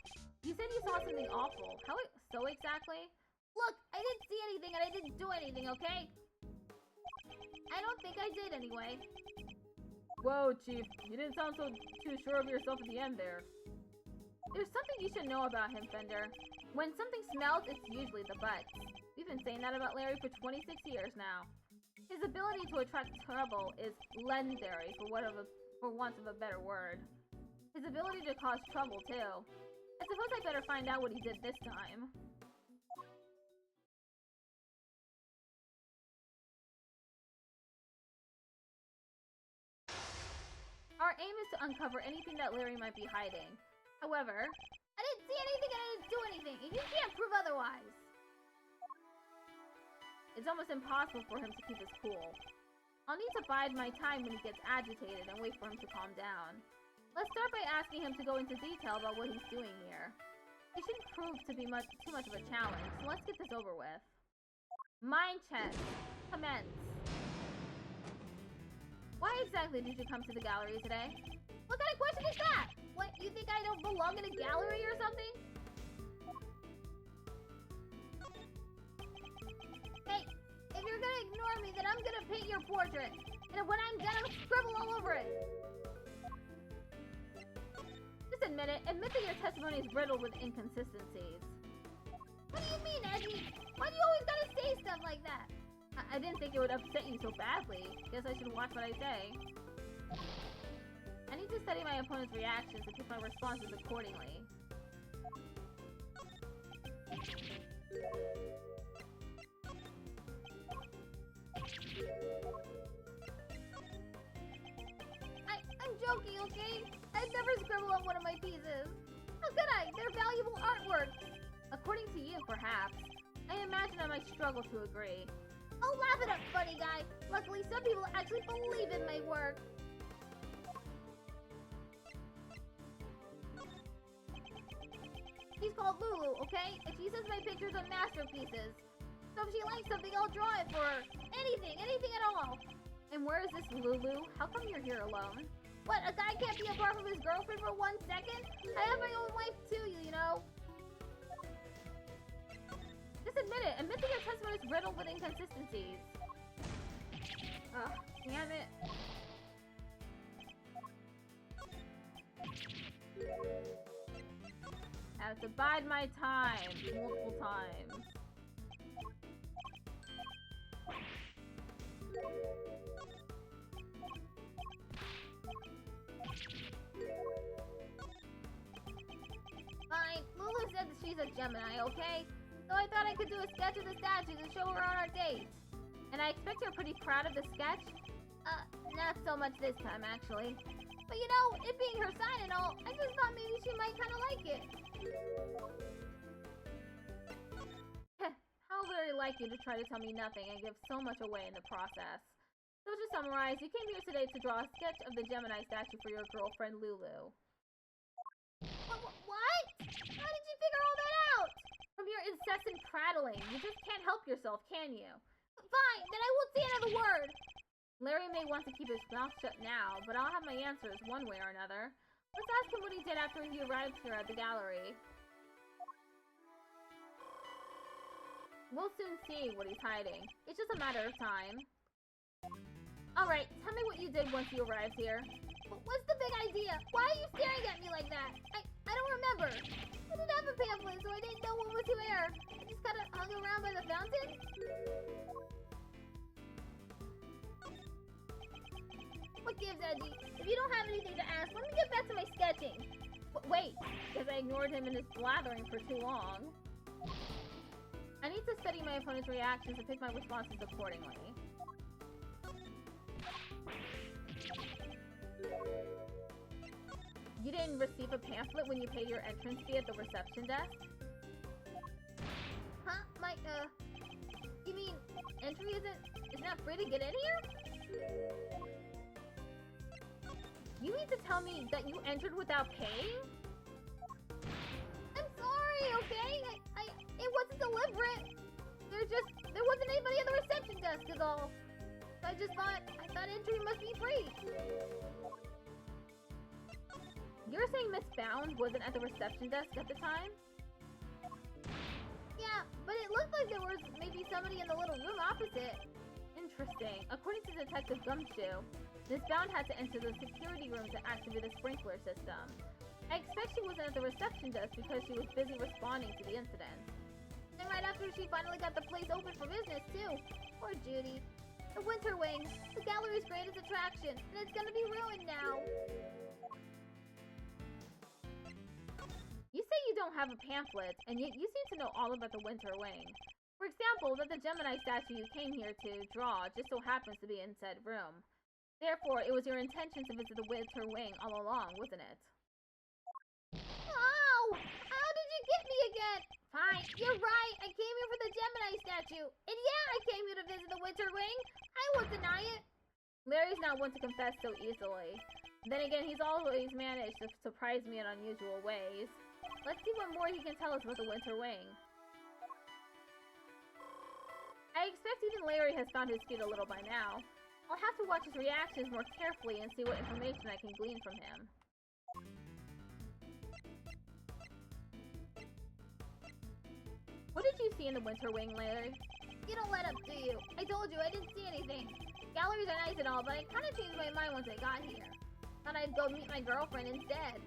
You said you saw something awful. How so exactly? Look, I didn't see anything and I didn't do anything, okay? I don't think I did anyway. Whoa, Chief. You didn't sound so too sure of yourself at the end there. There's something you should know about him, Fender. When something smells, it's usually the butts. We've been saying that about Larry for 26 years now. His ability to attract trouble is legendary, for want of a better word. His ability to cause trouble, too. I suppose I better find out what he did this time. Our aim is to uncover anything that Larry might be hiding. However, I didn't see anything and I didn't do anything, and you can't prove otherwise. it's almost impossible for him to keep his cool. I'll need to bide my time when he gets agitated and wait for him to calm down. Let's start by asking him to go into detail about what he's doing here. It shouldn't prove to be too much of a challenge, so let's get this over with. Mind check. Commence. Why exactly did you come to the gallery today? What kind of question is that? What, you think I don't belong in a gallery or something? Hey, if you're gonna ignore me, then I'm gonna paint your portrait. And when I'm done, I'll scribble all over it. Just admit it. Admit that your testimony is riddled with inconsistencies. What do you mean, Edgy? Why do you always gotta say stuff like that? I didn't think it would upset you so badly. Guess I should watch what I say. I need to study my opponent's reactions and pick my responses accordingly. I'm joking, okay? I'd never scribble on one of my pieces. How could I? They're valuable artwork. According to you, perhaps. I imagine I might struggle to agree. Oh, laugh it up, funny guy. Luckily, some people actually believe in my work. She's called Lulu, okay? And she says my pictures are masterpieces. So if she likes something, I'll draw it for her. Anything at all. And where is this Lulu? How come you're here alone? What, a guy can't be apart from his girlfriend for 1 second? I have my own life too, you know? Just admit it. Admit that your testament is riddled with inconsistencies. Ugh, damn it. I have to bide my time multiple times. Fine, Lulu said that she's a Gemini, okay? So I thought I could do a sketch of the statues and show her on our date. And I expect you're pretty proud of the sketch? Not so much this time, actually. But you know, it being her sign and all, I just thought maybe she might kind of like it. How very like you to try to tell me nothing and give so much away in the process. So to summarize, you came here today to draw a sketch of the Gemini statue for your girlfriend, Lulu. What? How did you figure all that out? From your incessant prattling, you just can't help yourself, can you? Fine, then I won't say another word. Larry may want to keep his mouth shut now, but I'll have my answers one way or another. Let's ask him what he did after he arrived here at the gallery. We'll soon see what he's hiding. It's just a matter of time. Alright, tell me what you did once you arrived here. What's the big idea? Why are you staring at me like that? I don't remember. I didn't have a pamphlet, so I didn't know what was where. I just kind of hung around by the fountain. What gives, Edgy? If you don't have anything to ask, let me get back to my sketching. Wait, because I ignored him in his blathering for too long. I need to study my opponent's reactions and pick my responses accordingly. You didn't receive a pamphlet when you paid your entrance fee at the reception desk? Huh? You mean entry is not free to get in here? You mean to tell me that you entered without paying? I'm sorry, okay? It wasn't deliberate. There wasn't anybody at the reception desk is all. So I thought entry must be free. You're saying Miss Bound wasn't at the reception desk at the time? Yeah, but it looked like there was maybe somebody in the little room opposite. Interesting. According to Detective Gumshoe, Miss Bound had to enter the security room to activate the sprinkler system. I expect she wasn't at the reception desk because she was busy responding to the incident. And right after she finally got the place open for business, too. Poor Judy. The Winter Wing, the gallery's greatest attraction, and it's gonna be ruined now. You say you don't have a pamphlet, and yet you seem to know all about the Winter Wing. For example, that the Gemini statue you came here to draw just so happens to be in said room. Therefore, it was your intention to visit the Winter Wing all along, wasn't it? Oh! How did you get me again? Fine, you're right. I came here for the Gemini statue. And yeah, I came here to visit the Winter Wing. I won't deny it. Larry's not one to confess so easily. Then again, he's always managed to surprise me in unusual ways. Let's see what more he can tell us about the Winter Wing. I expect even Larry has found his feet a little by now. I'll have to watch his reactions more carefully and see what information I can glean from him. What did you see in the Winter Wing, Larry? You don't let up, do you? I told you I didn't see anything. Galleries are nice and all, but I kind of changed my mind once I got here. Thought I'd go meet my girlfriend instead.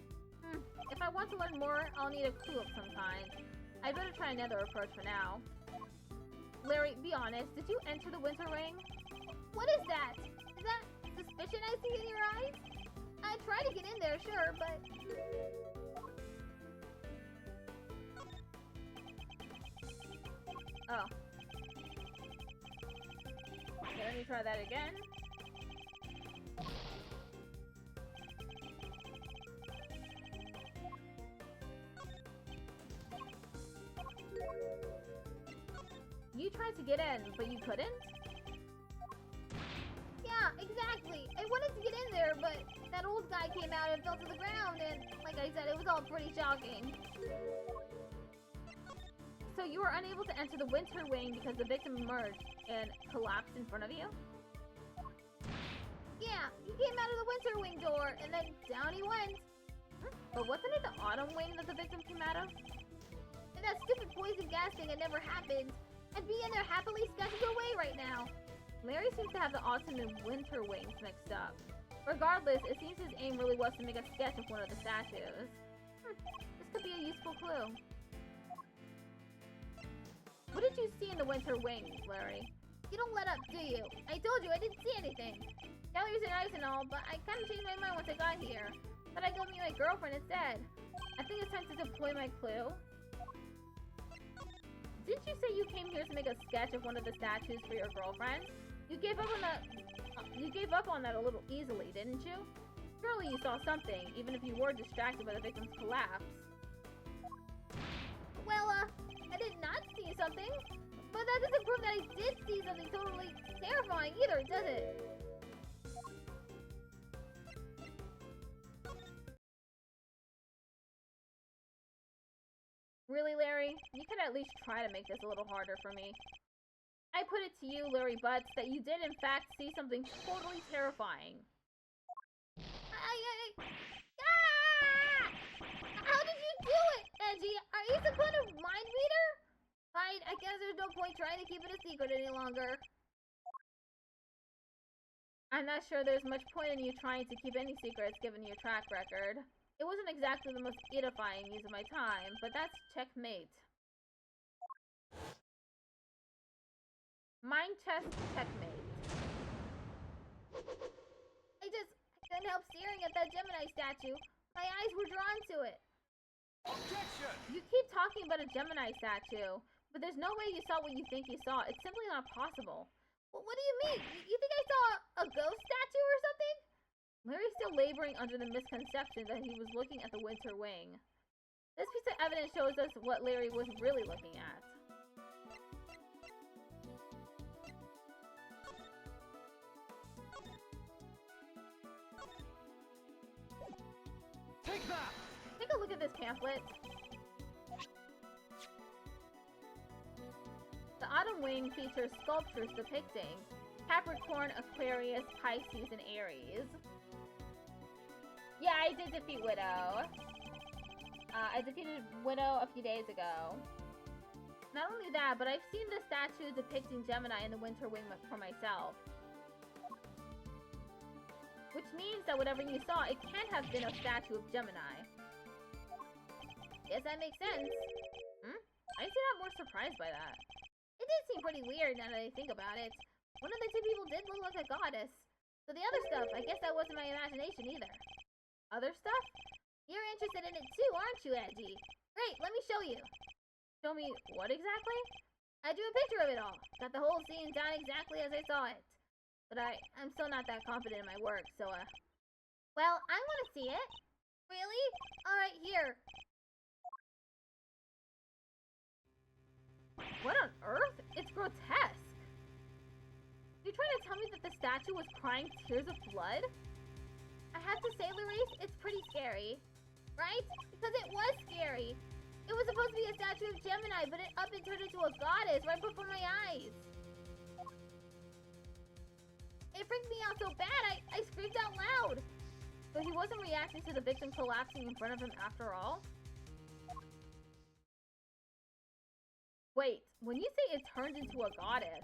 If I want to learn more, I'll need a clue of some kind. I better try another approach for now. Larry, be honest, did you enter the Winter Wing? What is that? Is that suspicion I see in your eyes? I tried to get in there, sure, but... Oh. Okay, let me try that again. You tried to get in, but you couldn't? Yeah, exactly. I wanted to get in there, but that old guy came out and fell to the ground, and like I said, it was all pretty shocking. So you were unable to enter the winter wing because the victim emerged and collapsed in front of you? Yeah, he came out of the winter wing door, and then down he went. But wasn't it the autumn wing that the victim came out of? And that stupid poison gas thing had never happened. I'd be in there happily sketching away right now. Larry seems to have the autumn and winter wings mixed up. Regardless, it seems his aim really was to make a sketch of one of the statues. This could be a useful clue. What did you see in the winter wings, Larry? You don't let up, do you? I told you I didn't see anything. Galleries are nice and all, but I kind of changed my mind once I got here. Thought I'd go meet my girlfriend instead. I think it's time to deploy my clue. Didn't you say you came here to make a sketch of one of the statues for your girlfriend? You gave up on that. You gave up on that a little easily, didn't you? Surely you saw something, even if you were distracted by the victim's collapse. Well, I did not see something, but that doesn't prove that I did see something totally terrifying either, does it? Really, Larry? You could at least try to make this a little harder for me. I put it to you, Larry Butts, that you did in fact see something totally terrifying. How did you do it, Edgy? Are you some kind of mind reader? Fine, I guess there's no point trying to keep it a secret any longer. I'm not sure there's much point in you trying to keep any secrets given your track record. It wasn't exactly the most edifying use of my time, but that's checkmate. Mind chess checkmate. I couldn't help staring at that Gemini statue. My eyes were drawn to it. Objection! You keep talking about a Gemini statue, but there's no way you saw what you think you saw. It's simply not possible. Well, what do you mean? You think I saw a ghost statue or something? Larry's still laboring under the misconception that he was looking at the winter wing. This piece of evidence shows us what Larry was really looking at. Take that! Take a look at this pamphlet. The autumn wing features sculptures depicting Capricorn, Aquarius, Pisces, and Aries. Yeah, I did defeat Widow. I defeated Widow a few days ago. Not only that, but I've seen the statue depicting Gemini in the winter wing for myself. Which means that whatever you saw, it can't have been a statue of Gemini. Guess that makes sense. I seem not more surprised by that. It did seem pretty weird now that I think about it. One of the two people did look like a goddess. So the other stuff, I guess that wasn't my imagination either. Other stuff? You're interested in it too, aren't you, Edgy? Great, let me show you. Show me what exactly? I drew a picture of it all. Got the whole scene down exactly as I saw it. But I'm still not that confident in my work, so, Well, I want to see it. Really? Alright, here. What on earth? It's grotesque. You trying to tell me that the statue was crying tears of blood? I have to say, Larisse, it's pretty scary. Right? Because it was scary. It was supposed to be a statue of Gemini, but it up and turned into a goddess right before my eyes. It freaked me out so bad, I screamed out loud. So he wasn't reacting to the victim collapsing in front of him after all? Wait, when you say it turned into a goddess,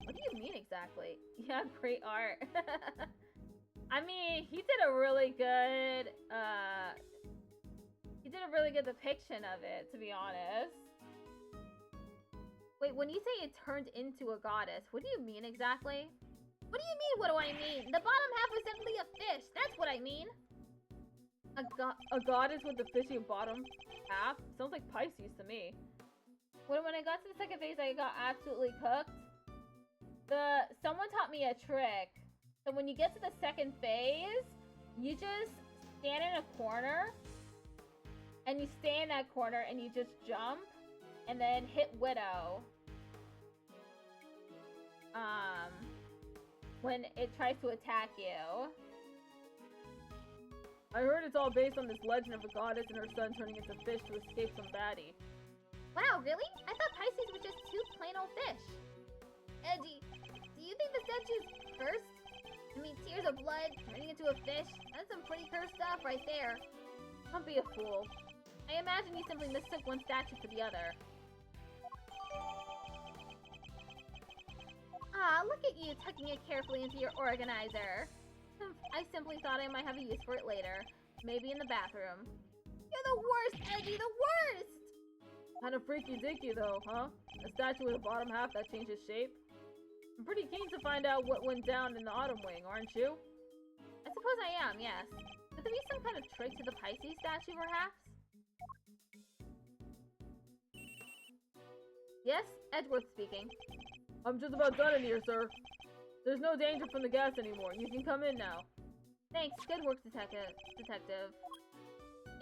what do you mean exactly? Yeah, great art. I mean, he did a really good, depiction of it, to be honest. Wait, when you say it turned into a goddess, what do you mean exactly? What do you mean, what do I mean? The bottom half was definitely a fish, that's what I mean. A goddess with the fishy bottom half? Sounds like Pisces to me. When I got to the second phase, I got absolutely cooked. Someone taught me a trick. So when you get to the second phase, you just stand in a corner, and you stay in that corner, and you just jump, and then hit Widow. When it tries to attack you. I heard it's all based on this legend of a goddess and her son turning into fish to escape some baddie. Wow, really? I thought plain old fish. Edgy, do you think the statue's cursed? I mean, tears of blood turning into a fish? That's some pretty cursed stuff right there. Don't be a fool. I imagine you simply mistook one statue for the other. Ah, look at you tucking it carefully into your organizer. I simply thought I might have a use for it later. Maybe in the bathroom. You're the worst, Edgy, the worst! Kinda freaky dicky though, huh? A statue with a bottom half that changes shape? I'm pretty keen to find out what went down in the autumn wing, aren't you? I suppose I am, yes. Could there be some kind of trick to the Pisces statue, perhaps? Yes, Edgeworth speaking. I'm just about done in here, sir. There's no danger from the gas anymore. You can come in now. Thanks, good work, detective.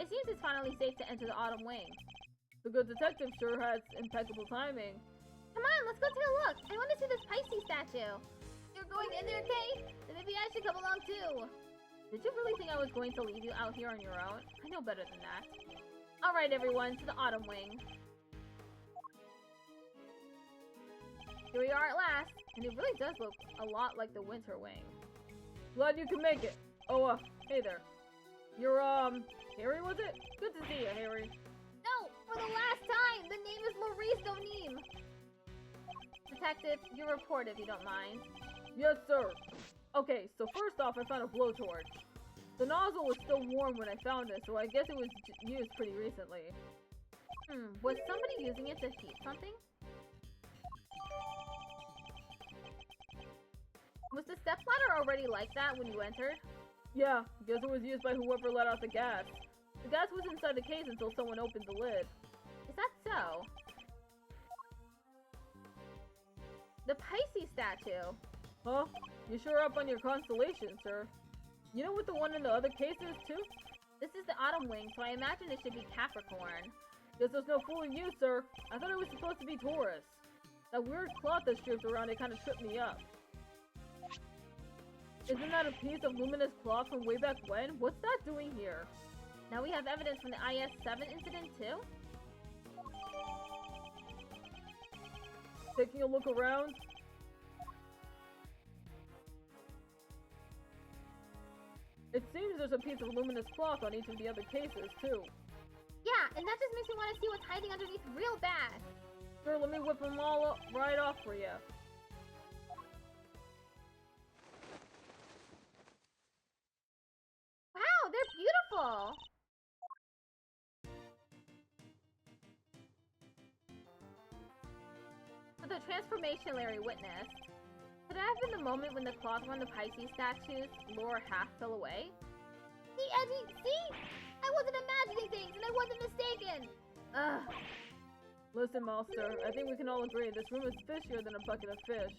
It seems it's finally safe to enter the autumn wing. The good detective sure has impeccable timing. Come on, let's go take a look. I want to see this Pisces statue. You're going in there, Kay? Then maybe I should come along too. Did you really think I was going to leave you out here on your own? I know better than that. Alright everyone, to the autumn wing. Here we are at last, and it really does look a lot like the winter wing. Glad you can make it. Oh, hey there. You're, Harry, was it? Good to see you, Harry. No, for the last time! The name is Maurice Doneem! Detective, your report if you don't mind. Yes, sir. Okay, so first off, I found a blowtorch. The nozzle was still warm when I found it, so I guess it was used pretty recently. Was somebody using it to heat something? Was the stepladder already like that when you entered? Yeah, guess it was used by whoever let out the gas. The gas was inside the case until someone opened the lid. Is that so? The Pisces statue. Huh? You sure up on your constellation, sir. You know what the one in the other case is, too? This is the autumn wing, so I imagine it should be Capricorn. Guess there's no fooling you, sir. I thought it was supposed to be Taurus. That weird cloth that's draped around it kind of tripped me up. Isn't that a piece of luminous cloth from way back when? What's that doing here? Now we have evidence from the IS-7 incident, too? Taking a look around. It seems there's a piece of luminous cloth on each of the other cases, too. Yeah, and that just makes me want to see what's hiding underneath real bad. Sure, let me whip them all up right off for you. Wow, they're beautiful! For the transformation Larry witnessed, could that have been the moment when the cloth around the Pisces statue's lower half fell away? See, Edgy, see? I wasn't imagining things and I wasn't mistaken! Ugh. Listen, Master, I think we can all agree this room is fishier than a bucket of fish.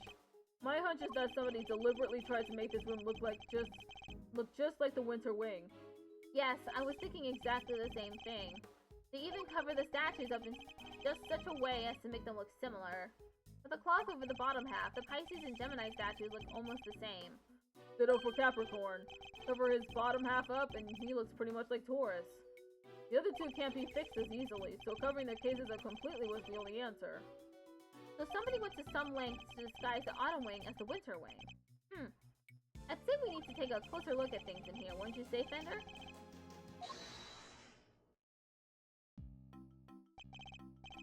My hunch is that somebody deliberately tried to make this room look just like the winter wing. Yes, I was thinking exactly the same thing. They even cover the statues up in just such a way as to make them look similar. With the cloth over the bottom half, the Pisces and Gemini statues look almost the same. Ditto for Capricorn. Cover his bottom half up and he looks pretty much like Taurus. The other two can't be fixed as easily, so covering their cases up completely was the only answer. So somebody went to some lengths to disguise the autumn wing as the winter wing. I'd say we need to take a closer look at things in here, wouldn't you say, Fender?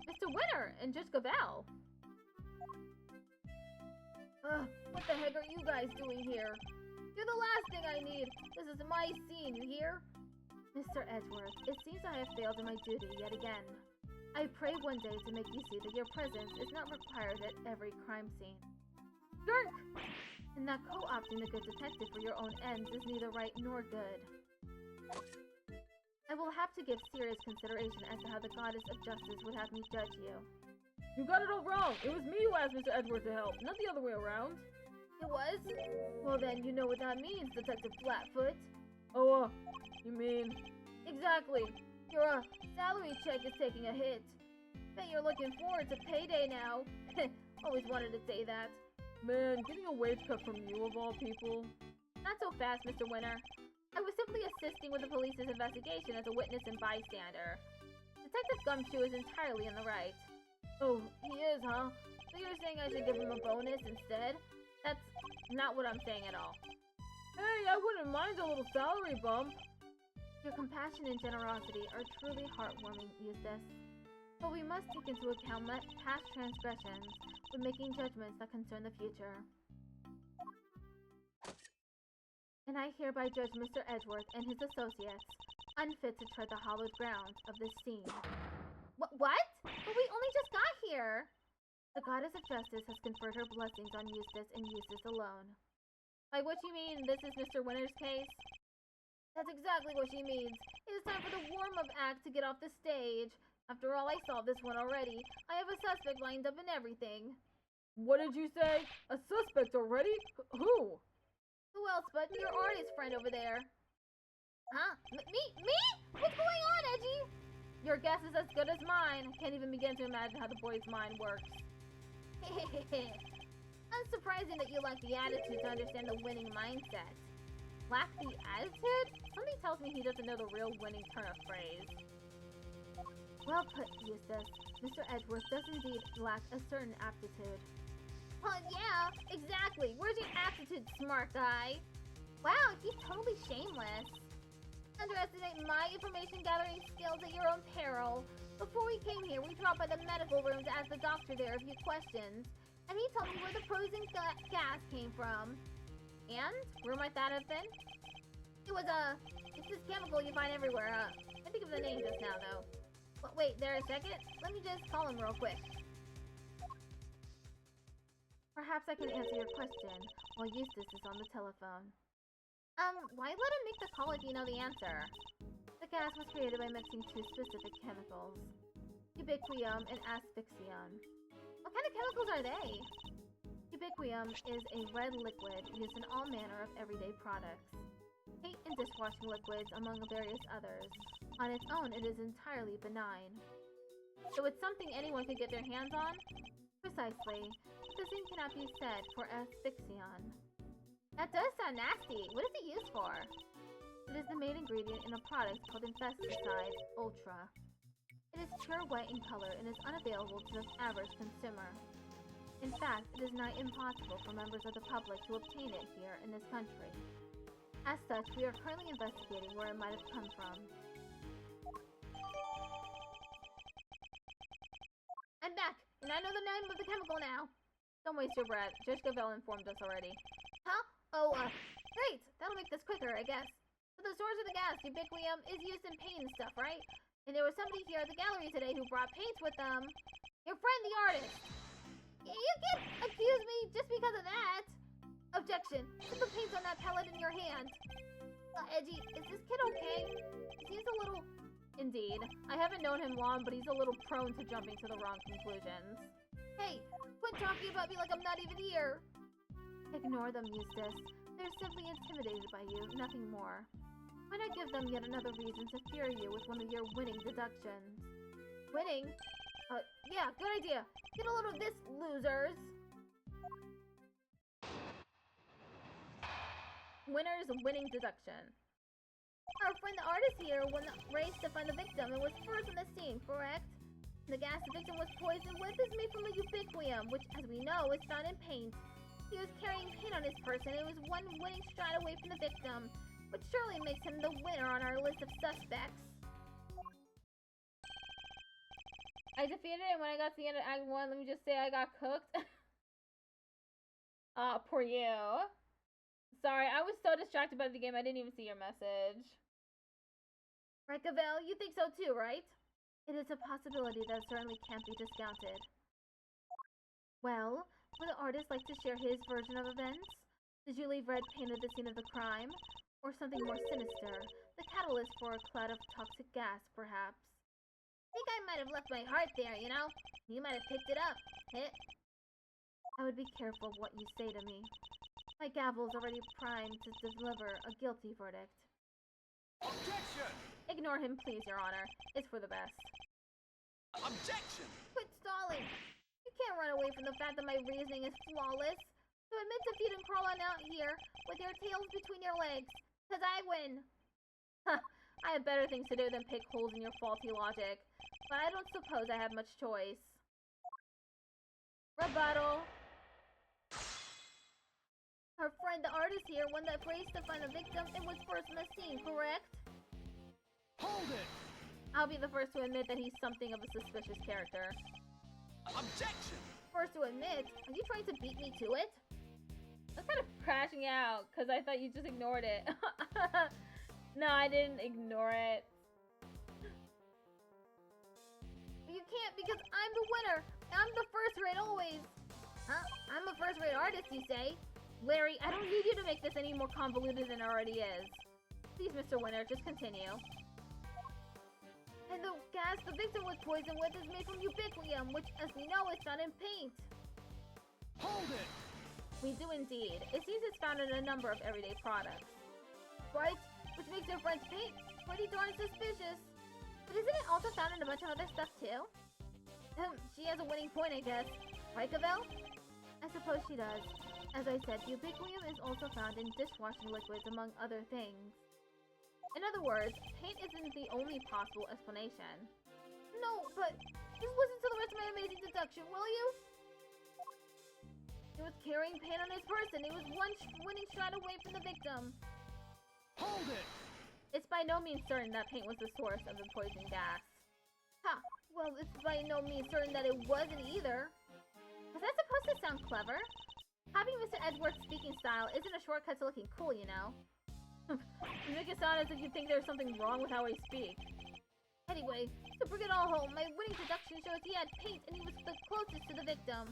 Mr. Winter and Jessica Val. What the heck are you guys doing here? You're the last thing I need. This is my scene, you hear? Mr. Edgeworth, it seems I have failed in my duty yet again. I pray one day to make you see that your presence is not required at every crime scene. Dirk! And that co-opting the good detective for your own ends is neither right nor good. I will have to give serious consideration as to how the goddess of justice would have me judge you. You got it all wrong! It was me who asked Mr. Edgeworth to help, not the other way around. It was? Well then, you know what that means, Detective Flatfoot. Oh, you mean... Exactly. Your, salary check is taking a hit. Bet you're looking forward to payday now. Always wanted to say that. Man, getting a wage cut from you of all people. Not so fast, Mr. Winter. I was simply assisting with the police's investigation as a witness and bystander. Detective Gumshoe is entirely in the right. Oh, he is, huh? So you're saying I should give him a bonus instead? That's not what I'm saying at all. Hey, I wouldn't mind a little salary bump. Your compassion and generosity are truly heartwarming, Eustace. But we must take into account past transgressions when making judgments that concern the future. And I hereby judge Mr. Edgeworth and his associates unfit to tread the hallowed ground of this scene. What? But we only just got here! The goddess of justice has conferred her blessings on Eustace and Eustace alone. By which you mean this is Mr. Winter's case? That's exactly what she means. It is time for the warm-up act to get off the stage. After all, I saw this one already. I have a suspect lined up and everything. What did you say? A suspect already? Who? Who else but your artist friend over there? Huh? Me? What's going on, Edgy? Your guess is as good as mine. I can't even begin to imagine how the boy's mind works. Unsurprising that you lack the attitude to understand the winning mindset. Lack the attitude? Something tells me he doesn't know the real winning turn of phrase. Well put, Eustace. Mr. Edgeworth does indeed lack a certain aptitude. Yeah, exactly. Where's your aptitude, smart guy? Wow, he's totally shameless. Underestimate my information gathering skills at your own peril. Before we came here, we dropped by the medical room to ask the doctor there a few questions, and he told me where the frozen gas came from. And? Where might that have been? It's this chemical you find everywhere. I think of the name just now, though. Wait, there a second? Let me just call him real quick. Perhaps I can answer your question while Eustace is on the telephone. Why let him make the call if you know the answer? The gas was created by mixing two specific chemicals, ubiquium and asphyxion. What kind of chemicals are they? Ubiquium is a red liquid used in all manner of everyday products, paint and dishwashing liquids, among various others. On its own, it is entirely benign. So it's something anyone could get their hands on? Precisely. The same cannot be said for asphyxion. That does sound nasty. What is it used for? It is the main ingredient in a product called Infesticide Ultra. It is pure white in color and is unavailable to the average consumer. In fact, it is nigh impossible for members of the public to obtain it here in this country. As such, we are currently investigating where it might have come from. I'm back, and I know the name of the chemical now. Don't waste your breath. Judge Gavel informed us already. Huh? Oh, great. That'll make this quicker, I guess. So the source of the gas, ubiquium, is used in paint and stuff, right? And there was somebody here at the gallery today who brought paints with them. Your friend, the artist. You can't accuse me just because of that. Objection. Put the paints on that pellet in your hand. Edgy, is this kid okay? He's a little... Indeed. I haven't known him long, but he's a little prone to jumping to the wrong conclusions. Hey, quit talking about me like I'm not even here. Ignore them, Eustace. They're simply intimidated by you, nothing more. Why not give them yet another reason to fear you with one of your winning deductions? Winning? Yeah, good idea. Get a load of this, losers. Winner's winning deduction. Our friend the artist here won the race to find the victim and was first on the scene, correct? The gas the victim was poisoned with is made from a ubiquium, which, as we know, is found in paint. He was carrying paint on his person and was one winning stride away from the victim, which surely makes him the winner on our list of suspects. I defeated him when I got to the end of Act 1. Let me just say I got cooked. Poor you. Sorry, I was so distracted by the game, I didn't even see your message. Right, Gavel? You think so too, right? It is a possibility that certainly can't be discounted. Well, would the artist like to share his version of events? Did you leave red paint at the scene of the crime? Or something more sinister? The catalyst for a cloud of toxic gas, perhaps? I think I might have left my heart there, you know? You might have picked it up. I would be careful what you say to me. My gavel is already primed to deliver a guilty verdict. Objection! Ignore him, please, Your Honor. It's for the best. Objection! Quit stalling! You can't run away from the fact that my reasoning is flawless. So admit defeat and crawl on out here with your tails between your legs. Cause I win. Huh. I have better things to do than pick holes in your faulty logic. But I don't suppose I have much choice. Rebuttal. Her friend, the artist here, won that race to find the victim and was first in the scene, correct? Hold it! I'll be the first to admit that he's something of a suspicious character. Objection! First to admit? Are you trying to beat me to it? I'm kind of crashing out because I thought you just ignored it. No, I didn't ignore it. You can't because I'm the winner. I'm the first rate always. Huh? I'm a first rate artist, you say? Larry, I don't need you to make this any more convoluted than it already is. Please, Mr. Winner, just continue. And the gas the victim was poisoned with is made from ubiquium, which, as we know, is found in paint. Hold it! We do indeed. It seems it's found in a number of everyday products. Right? Which makes your friend's paint pretty darn suspicious. But isn't it also found in a bunch of other stuff, too? She has a winning point, I guess. Right, Cavell? I suppose she does. As I said, ubiquium is also found in dishwashing liquids, among other things. In other words, paint isn't the only possible explanation. No, but just listen to the rest of my amazing deduction, will you? He was carrying paint on his person. He was one winning shot away from the victim. Hold it! It's by no means certain that paint was the source of the poison gas. Ha! Well, it's by no means certain that it wasn't either. Was that supposed to sound clever? Having Mr. Edgeworth's speaking style isn't a shortcut to looking cool, you know. You make it sound as if you think there's something wrong with how I speak. Anyway, to bring it all home, my winning deduction shows he had paint and he was the closest to the victim.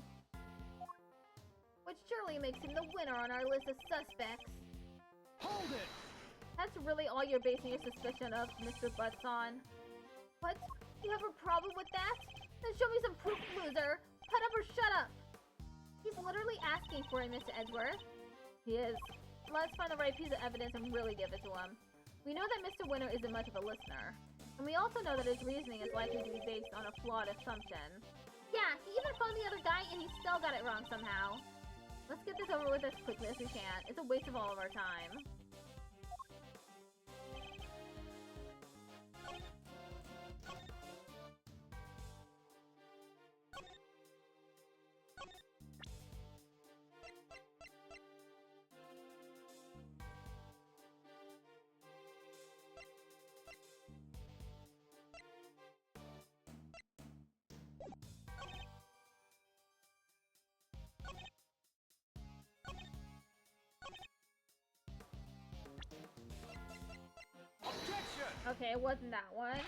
Which surely makes him the winner on our list of suspects. Hold it! That's really all you're basing your suspicion of, Mr. Butts on. What? You have a problem with that? Then show me some proof, loser! Cut up or shut up! He's literally asking for it, Mr. Edgeworth. He is. Let's find the right piece of evidence and really give it to him. We know that Mr. Winner isn't much of a listener. And we also know that his reasoning is likely to be based on a flawed assumption. Yeah, he even found the other guy and he still got it wrong somehow. Let's get this over with as quickly as we can. It's a waste of all of our time. Objection! Okay, it wasn't that one.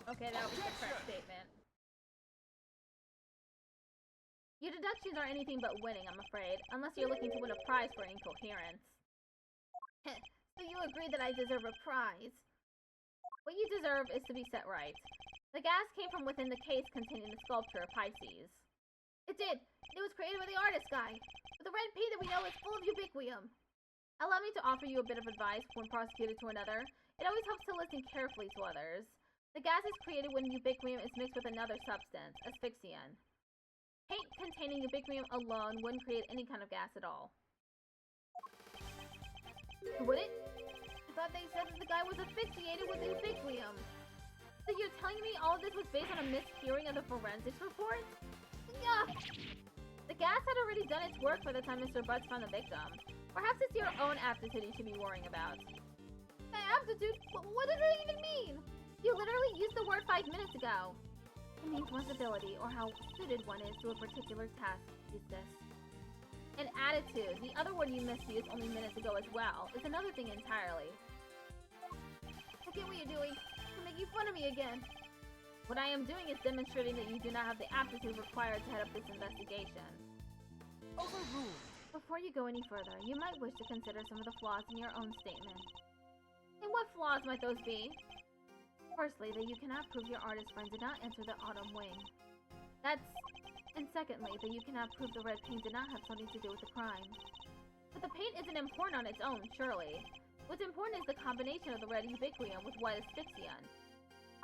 Okay, that was the correct statement. Your deductions are anything but winning, I'm afraid, unless you're looking to win a prize for incoherence. So you agree that I deserve a prize? What you deserve is to be set right. The gas came from within the case containing the sculpture of Pisces. It did. It was created by the artist guy. But the red paint that we know is full of ubiquium. Allow me to offer you a bit of advice when prosecuted to another. It always helps to listen carefully to others. The gas is created when ubiquium is mixed with another substance, asphyxian. Paint containing ubiquium alone wouldn't create any kind of gas at all. Would it? I thought they said that the guy was asphyxiated with ubiquium. So you're telling me all of this was based on a mishearing of the forensics report? Yeah. The gas had already done its work by the time Mr. Butts found the victim. Perhaps it's your own aptitude you should be worrying about. My aptitude? What does it even mean? You literally used the word 5 minutes ago. It means one's ability or how suited one is to a particular task, Eustace. And attitude, the other word you misused only minutes ago as well, is another thing entirely. I get what you're doing. You're making fun of me again. What I am doing is demonstrating that you do not have the aptitude required to head up this investigation. Overruled. Before you go any further, you might wish to consider some of the flaws in your own statement. And what flaws might those be? Firstly, that you cannot prove your artist friend did not enter the autumn wing. And secondly, that you cannot prove the red paint did not have something to do with the crime. But the paint isn't important on its own, surely. What's important is the combination of the red ubiquium with white asphyxian.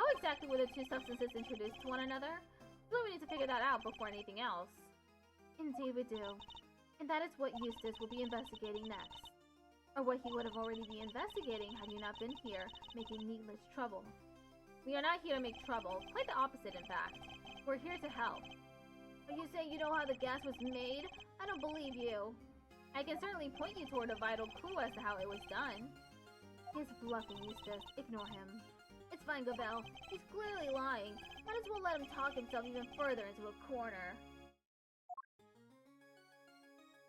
How exactly were the two substances introduced to one another? I feel we need to figure that out before anything else. Indeed we do. And that is what Eustace will be investigating next. Or what he would have already been investigating had you not been here, making needless trouble. We are not here to make trouble. Quite the opposite, in fact. We're here to help. Are you saying you know how the gas was made? I don't believe you. I can certainly point you toward a vital clue as to how it was done. He's bluffing, Eustace. Ignore him. It's fine, Gabelle. He's clearly lying. Might as well let him talk himself even further into a corner.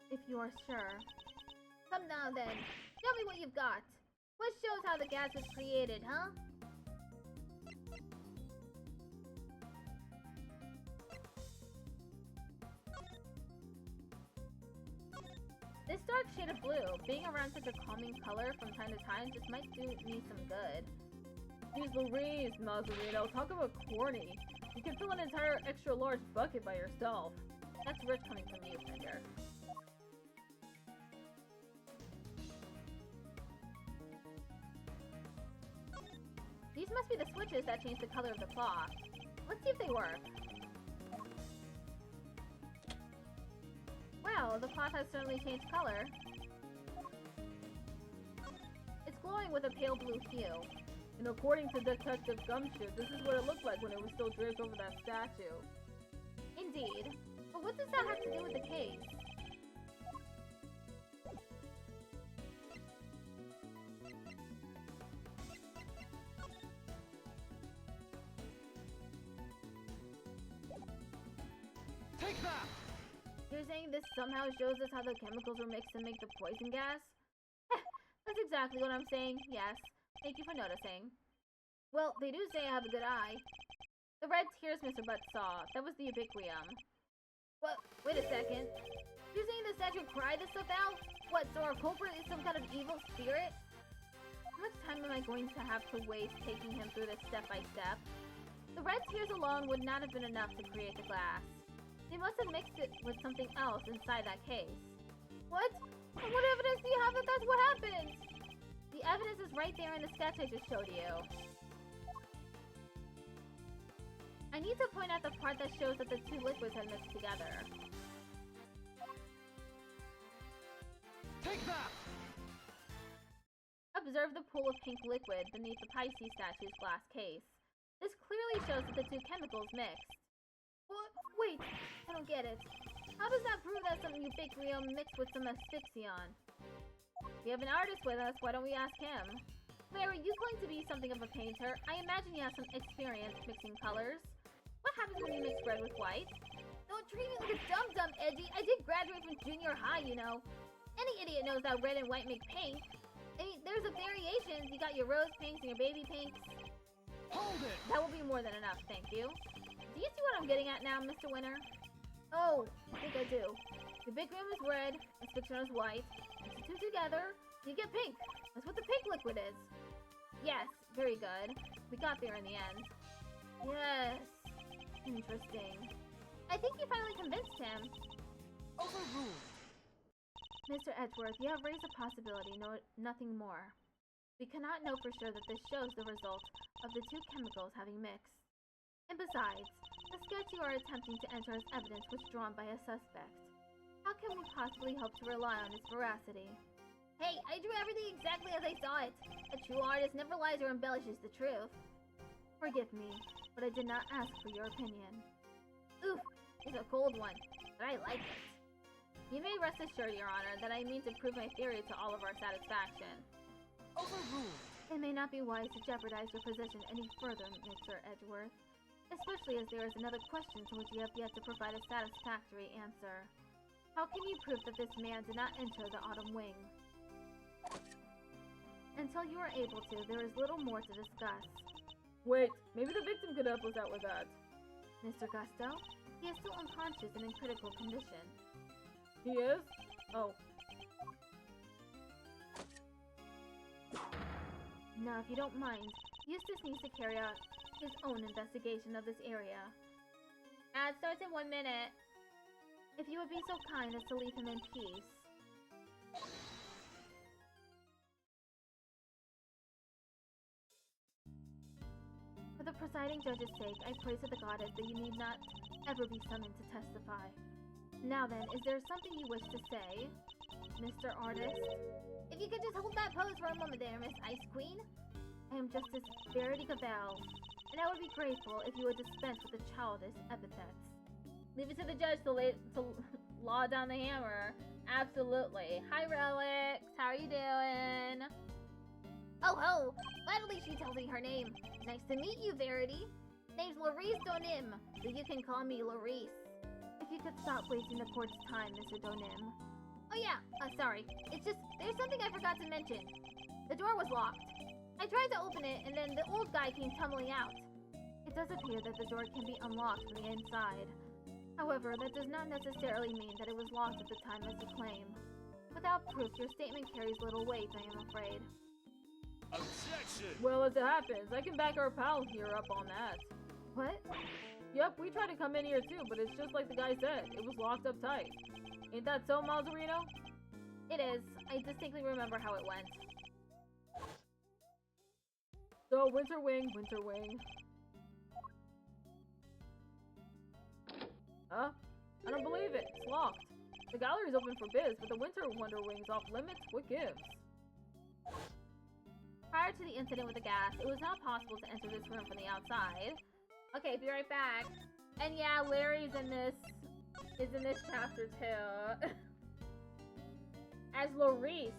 If you are sure. Come now then. Tell me what you've got. What shows how the gas was created, huh? This dark shade of blue, being around such a calming color from time to time, just might do me some good. Jeez Louise, Mazarino, talk about corny. You can fill an entire extra large bucket by yourself. That's rich coming from you, Fender. These must be the switches that change the color of the cloth. Let's see if they work. Well, the cloth has certainly changed color. It's glowing with a pale blue hue. And according to Detective Gumshoe, this is what it looked like when it was still draped over that statue. Indeed. But what does that have to do with the case? Take that! You're saying this somehow shows us how the chemicals were mixed to make the poison gas? That's exactly what I'm saying, yes. Thank you for noticing. Well, they do say I have a good eye. The red tears Mr. Butt saw, that was the ubiquium. What? Wait a second. You're saying the statue cried this stuff out? What, so our culprit is some kind of evil spirit? How much time am I going to have to waste taking him through this step by step? The red tears alone would not have been enough to create the glass. They must have mixed it with something else inside that case. What? And what evidence do you have that that's what happened? The evidence is right there in the sketch I just showed you. I need to point out the part that shows that the two liquids had mixed together. Take that! Observe the pool of pink liquid beneath the Pisces statue's glass case. This clearly shows that the two chemicals mixed. What? Wait, I don't get it. How does that prove that some ubiquium mixed with some asphyxion? We have an artist with us, why don't we ask him? Larry, you claim to be something of a painter. I imagine you have some experience mixing colors. What happens when you mix red with white? Don't treat me like a dum-dum, Edgy. I did graduate from junior high, you know. Any idiot knows that red and white make pink. I mean, there's a variation. You got your rose pinks and your baby pinks. Hold it! That will be more than enough, thank you. Do you see what I'm getting at now, Mr. Winner? Oh, I think I do. Ubiquium is red, asphyxion is white. Mix the two together, you get pink. That's what the pink liquid is. Yes, very good. We got there in the end. Yes. Interesting. I think you finally convinced him. Overruled. Mr. Edgeworth, you have raised a possibility, nothing more. We cannot know for sure that this shows the result of the two chemicals having mixed. And besides, the sketch you are attempting to enter as evidence was drawn by a suspect. How can we possibly hope to rely on its veracity? Hey, I drew everything exactly as I saw it. A true artist never lies or embellishes the truth. Forgive me, but I did not ask for your opinion. Oof, it's a cold one, but I like it. You may rest assured, Your Honor, that I mean to prove my theory to all of our satisfaction. Overruled. It may not be wise to jeopardize your position any further, Mr. Edgeworth, especially as there is another question to which you have yet to provide a satisfactory answer. How can you prove that this man did not enter the Autumn Wing? Until you are able to, there is little more to discuss. Wait, maybe the victim could help us out with that. Mr. Gusto? He is still unconscious and in critical condition. He is? Oh. Now, if you don't mind, Eustace needs to carry out his own investigation of this area. Ad starts in 1 minute. If you would be so kind as to leave him in peace. For the presiding judge's sake, I pray to the goddess that you need not ever be summoned to testify. Now then, is there something you wish to say, Mr. Artist? If you could just hold that pose for a moment there, Miss Ice Queen. I am Justice Verity Cabell, and I would be grateful if you would dispense with the childish epithets. Leave it to the judge to law down the hammer. Absolutely. Hi, Relics. How are you doing? Oh ho! Gladly she tells me her name. Nice to meet you, Verity. Name's Laurice Donim, but you can call me Laurice. If you could stop wasting the court's time, Mr. Donim. Oh yeah, sorry. It's just, there's something I forgot to mention. The door was locked. I tried to open it, and then the old guy came tumbling out. It does appear that the door can be unlocked from the inside. However, that does not necessarily mean that it was locked at the time as you claim. Without proof, your statement carries little weight, I am afraid. Objection! Well, as it happens, I can back our pal here up on that. What? Yep, we tried to come in here too, but it's just like the guy said. It was locked up tight. Ain't that so, Malzarino? It is. I distinctly remember how it went. So, Winter Wing, Winter Wing. Huh? I don't believe it. It's locked. The gallery's open for biz, but the Winter Wonder Wing's off limits? What gives? Prior to the incident with the gas, it was not possible to enter this room from the outside. Okay, be right back. And yeah, Larry's in this chapter too. As Laurice.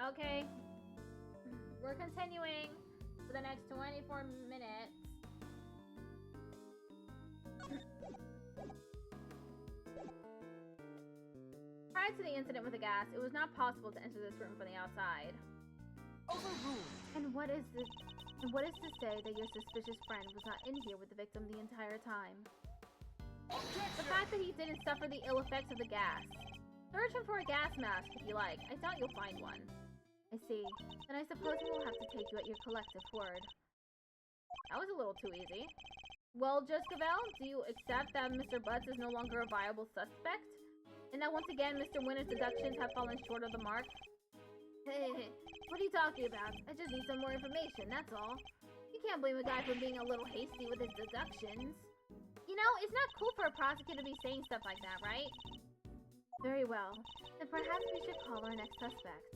Okay. We're continuing for the next 24 minutes. Prior to the incident with the gas, it was not possible to enter this room from the outside. Overruled. And what is this? And what is to say that your suspicious friend was not in here with the victim the entire time? The Objection. fact that he didn't suffer the ill effects of the gas. Search him for a gas mask if you like. I doubt you'll find one. I see. Then I suppose we will have to take you at your collective word. That was a little too easy. Well, Juscavel, do you accept that Mr. Butts is no longer a viable suspect? And that once again, Mr. Winner's deductions have fallen short of the mark? Hey, what are you talking about? I just need some more information, that's all. You can't blame a guy for being a little hasty with his deductions. You know, it's not cool for a prosecutor to be saying stuff like that, right? Very well. Then perhaps we should call our next suspect.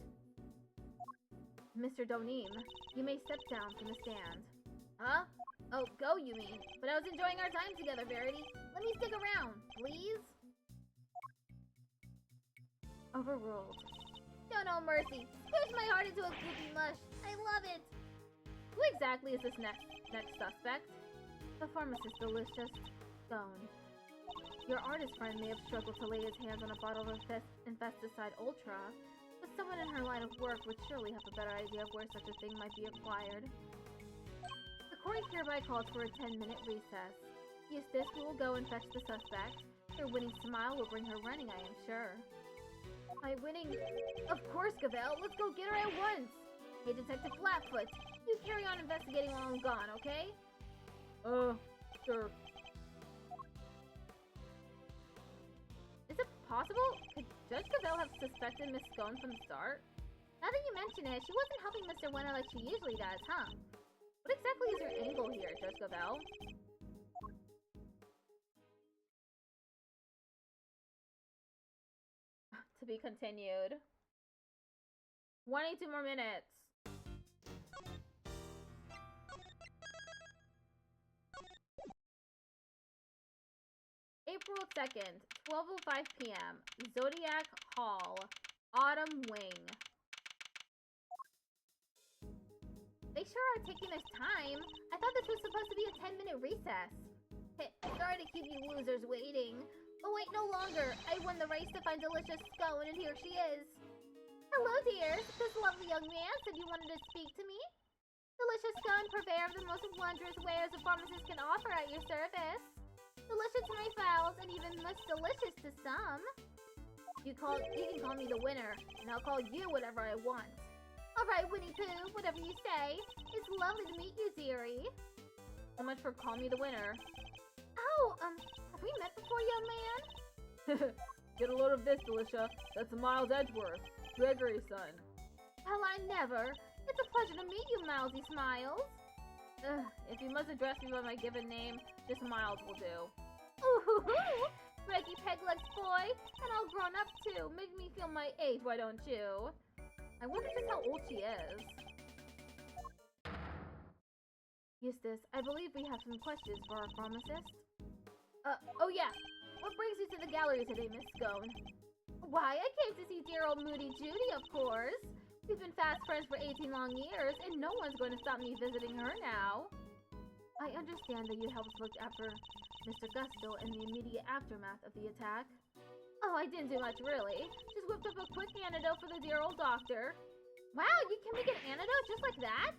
Mr. Donim, you may step down from the stand. Huh? Oh, go, you mean. But I was enjoying our time together, Verity. Let me stick around, please? Overruled. No, no, mercy. Squish my heart into a goopy mush. I love it. Who exactly is this next suspect? The pharmacist Delicious Stone. Your artist friend may have struggled to lay his hands on a bottle of Infesticide Ultra, but someone in her line of work would surely have a better idea of where such a thing might be acquired. The court hereby calls for a 10-minute recess. Eustace, we will go and fetch the suspect. Her winning smile will bring her running, I am sure. My winning... Of course, Gavel. Let's go get her at once. Hey, Detective Flatfoot. You carry on investigating while I'm gone, okay? Sure. Is it possible? Could Judge Gavel have suspected Miss Scone from the start? Now that you mention it, she wasn't helping Mr. Winner like she usually does, huh? What exactly is your angle here, Judge Gavel? To be continued. 22 more minutes. April 2nd, 12:05 p.m. Zodiac Hall, Autumn Wing. They sure are taking their time. I thought this was supposed to be a 10-minute recess. Hey, sorry to keep you losers waiting. But wait no longer. I won the race to find Delicious Scone, and here she is. Hello, dears. This lovely young man said you wanted to speak to me. Delicious Scone, purveyor of the most wondrous wares a pharmacist can offer at your service. Delicious to my fowls, and even most delicious to some. You can call me the winner, and I'll call you whatever I want. Alright, Winnie Pooh, whatever you say. It's lovely to meet you, dearie. So much for call me the winner. Oh, have we met before, young man? Get a load of this, Delicia. That's Miles Edgeworth, Gregory's son. Well, I never. It's a pleasure to meet you, Milesy Smiles. If you must address me by my given name, just Miles will do. Ooh-hoo-hoo! Reggie Pegleg's boy, and all grown up too. Make me feel my age, why don't you? I wonder just how old she is. Eustace, I believe we have some questions for our pharmacist. Oh yeah. What brings you to the gallery today, Miss Scone? Why, I came to see dear old Moody Judy, of course. We've been fast friends for 18 long years, and no one's going to stop me visiting her now. I understand that you helped look after Mr. Gusto in the immediate aftermath of the attack. Oh, I didn't do much, really. Just whipped up a quick antidote for the dear old doctor. Wow, you can make an antidote just like that?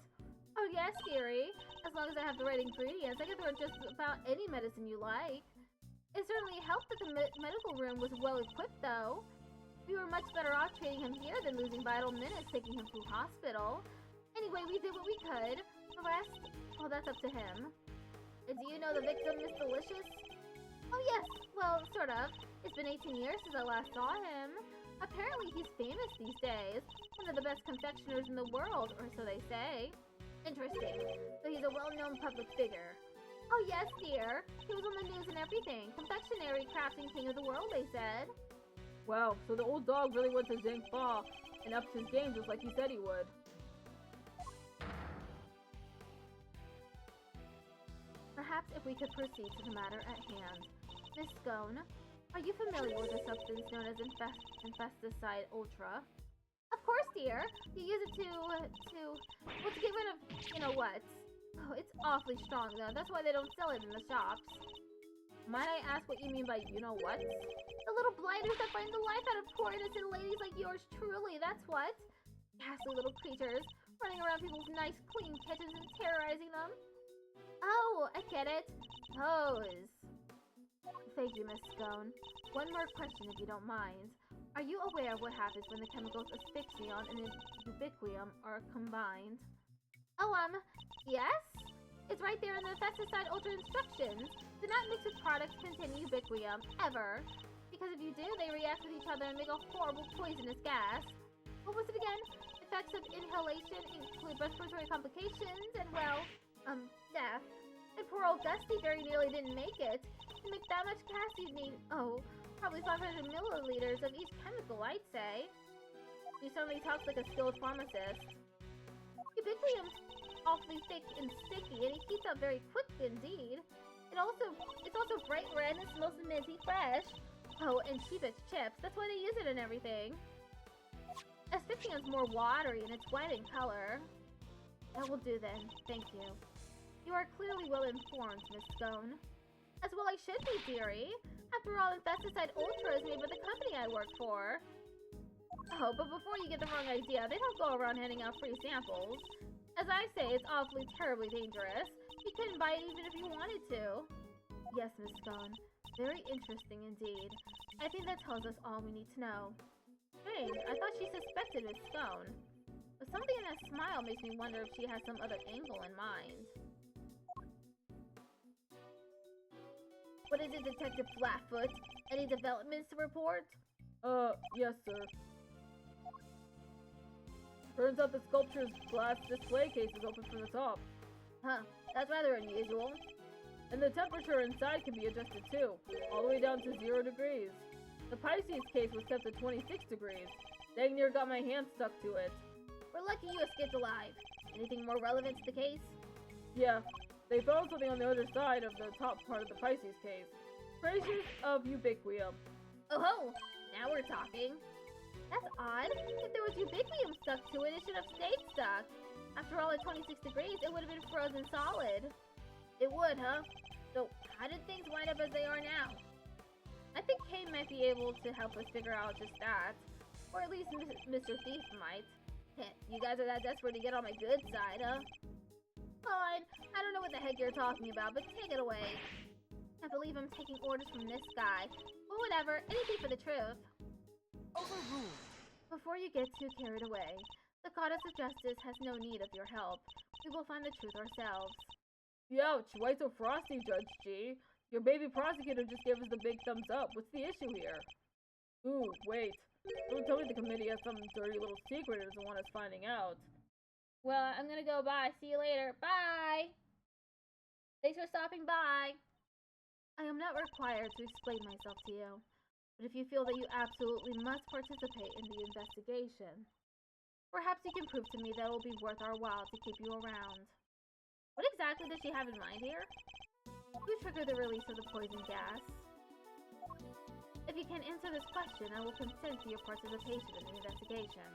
Oh, yes, dearie. As long as I have the right ingredients, I can throw just about any medicine you like. It certainly helped that the medical room was well equipped, though. We were much better off treating him here than losing vital minutes taking him to hospital. Anyway, we did what we could. The rest, well, that's up to him. Do you know the victim, Miss Delicious? Oh, yes. Well, sort of. It's been 18 years since I last saw him. Apparently, he's famous these days. One of the best confectioners in the world, or so they say. Interesting. So he's a well-known public figure. Oh, yes, dear. He was on the news and everything. Confectionery crafting king of the world, they said. Wow, so the old dog really went to Zhang Fa and upped his game just like he said he would. Perhaps if we could proceed to the matter at hand. Miss Scone, are you familiar with a substance known as Infesticide Ultra? Of course, dear. You use it to get rid of, you know what. Oh, it's awfully strong, though. That's why they don't sell it in the shops. Might I ask what you mean by you-know-what? The little blighters that bring the life out of poor innocent ladies like yours truly, that's what. Ghastly little creatures. running around people's nice, clean kitchens and terrorizing them. Oh, I get it. Pose. Thank you, Miss Scone. One more question, if you don't mind. Are you aware of what happens when the chemicals asphyxion and ubiquium are combined? Oh, yes? It's right there in the pesticide ultra instructions. Do not mix with products containing ubiquium, ever. Because if you do, they react with each other and make a horrible poisonous gas. What was it again? Effects of inhalation include respiratory complications and, well, death. And poor old Gusty very nearly didn't make it. To make that much gas, you'd need, probably 500 milliliters of each chemical, I'd say. He certainly talks like a skilled pharmacist. Ubiquium's awfully thick and sticky, and it heats up very quick indeed. It's also bright red and smells minty fresh. Oh, and sheepish chips. That's why they use it in everything. Asphyxion's more watery, and it's white in color. That will do then. Thank you. You are clearly well informed, Miss Scone. As well I should be, dearie. After all, Infesticide Ultra is made by the company I work for. Oh, but before you get the wrong idea, they don't go around handing out free samples. As I say, it's awfully terribly dangerous. You couldn't buy it even if you wanted to. Yes, Miss Scone. Very interesting indeed. I think that tells us all we need to know. Hey, I thought she suspected Miss Scone. But something in that smile makes me wonder if she has some other angle in mind. What is it, Detective Flatfoot? Any developments to report? Yes, sir. Turns out the sculpture's glass display case is open from the top. Huh, that's rather unusual. And the temperature inside can be adjusted too, all the way down to 0 degrees. The Pisces case was kept at 26 degrees. Dang near got my hand stuck to it. We're lucky you escaped alive. Anything more relevant to the case? Yeah, they found something on the other side of the top part of the Pisces case. Traces of ubiquium. Oh ho! Now we're talking. That's odd. If there was ubiquium stuck to it, it should have stayed stuck. After all, at 26 degrees, it would have been frozen solid. It would, huh? So, how did things wind up as they are now? I think Kay might be able to help us figure out just that. Or at least Mr. Thief might. You guys are that desperate to get on my good side, huh? Fine. I don't know what the heck you're talking about, but take it away. I believe I'm taking orders from this guy. But whatever, anything for the truth. Overruled. Before you get too carried away, the Goddess of Justice has no need of your help. We will find the truth ourselves. Youch, why so frosty, Judge G? Your baby prosecutor just gave us the big thumbs up. What's the issue here? Ooh, wait. Don't tell me the committee has some dirty little secret it doesn't want us finding out. Well, I'm gonna go bye. See you later. Bye! Thanks for stopping by. I am not required to explain myself to you, but if you feel that you absolutely must participate in the investigation, perhaps you can prove to me that it will be worth our while to keep you around. What exactly does she have in mind here? Who triggered the release of the poison gas? If you can answer this question, I will consent to your participation in the investigation.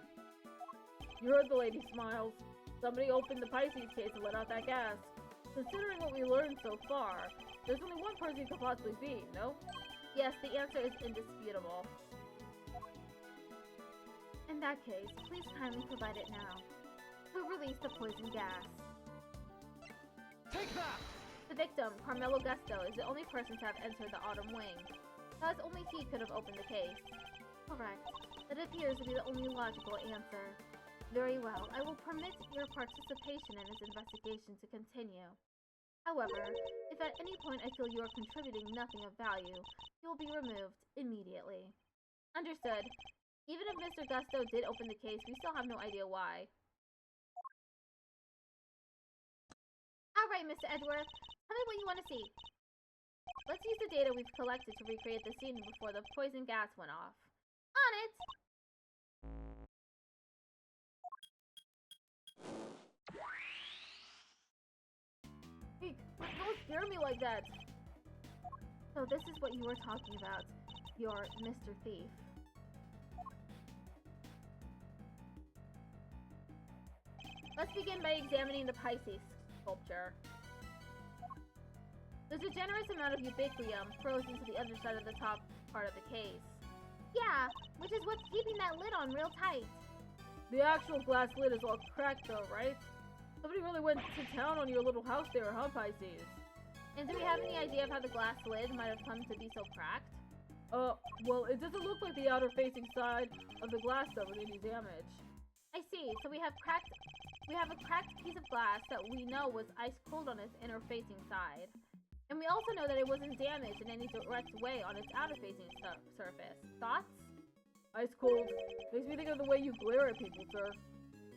You heard the lady smiles. Somebody opened the Pisces case and let out that gas. Considering what we learned so far, there's only one person it could possibly be, no? Yes, the answer is indisputable. In that case, please kindly provide it now. Who released the poison gas? Take that! The victim, Carmelo Gusto, is the only person to have entered the Autumn Wing. Thus, only he could have opened the case. Correct. That appears to be the only logical answer. Very well, I will permit your participation in this investigation to continue. However, if at any point I feel you are contributing nothing of value, you will be removed immediately. Understood. Even if Mr. Gusto did open the case, we still have no idea why. Alright, Mr. Edgeworth, tell me what you want to see. Let's use the data we've collected to recreate the scene before the poison gas went off. On it! Hey, don't scare me like that! So this is what you were talking about, your Mr. Thief. Let's begin by examining the Pisces sculpture. There's a generous amount of ubiquium frozen to the underside of the top part of the case. Yeah, which is what's keeping that lid on real tight. The actual glass lid is all cracked though, right? Somebody really went to town on your little house there, huh, Pisces? And do we have any idea of how the glass lid might have come to be so cracked? Well, it doesn't look like the outer facing side of the glass suffered any damage. I see. So we have a cracked piece of glass that we know was ice cold on its inner facing side. And we also know that it wasn't damaged in any direct way on its outer facing surface. Thoughts? Ice cold. Makes me think of the way you glare at people, sir.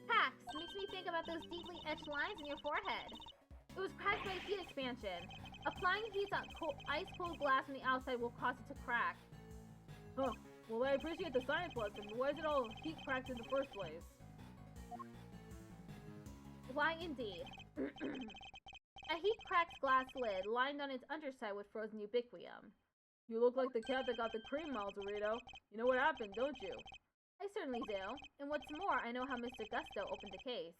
Pax makes me think about those deeply etched lines in your forehead. It was cracked by heat expansion. Applying heat on ice cold glass on the outside will cause it to crack. Huh. Well, I appreciate the science lesson, but why is it all heat cracked in the first place? Why indeed? A heat-cracked glass lid lined on its underside with frozen ubiquium. You look like the cat that got the cream, Maltorito. You know what happened, don't you? I certainly do. And what's more, I know how Mr. Gusto opened the case.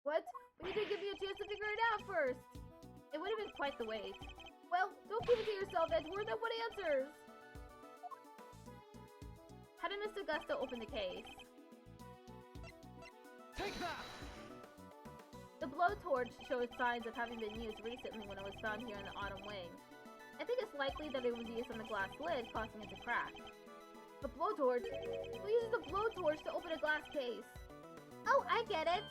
What? But you didn't give me a chance to figure it out first! It would have been quite the wait. Well, don't keep it to yourself, Edward. No one answers! How did Mr. Gusto open the case? Take that! The blowtorch showed signs of having been used recently when it was found here in the autumn wing. I think it's likely that it was used on the glass lid, causing it to crack. A blowtorch? Who uses a blowtorch to open a glass case? Oh, I get it!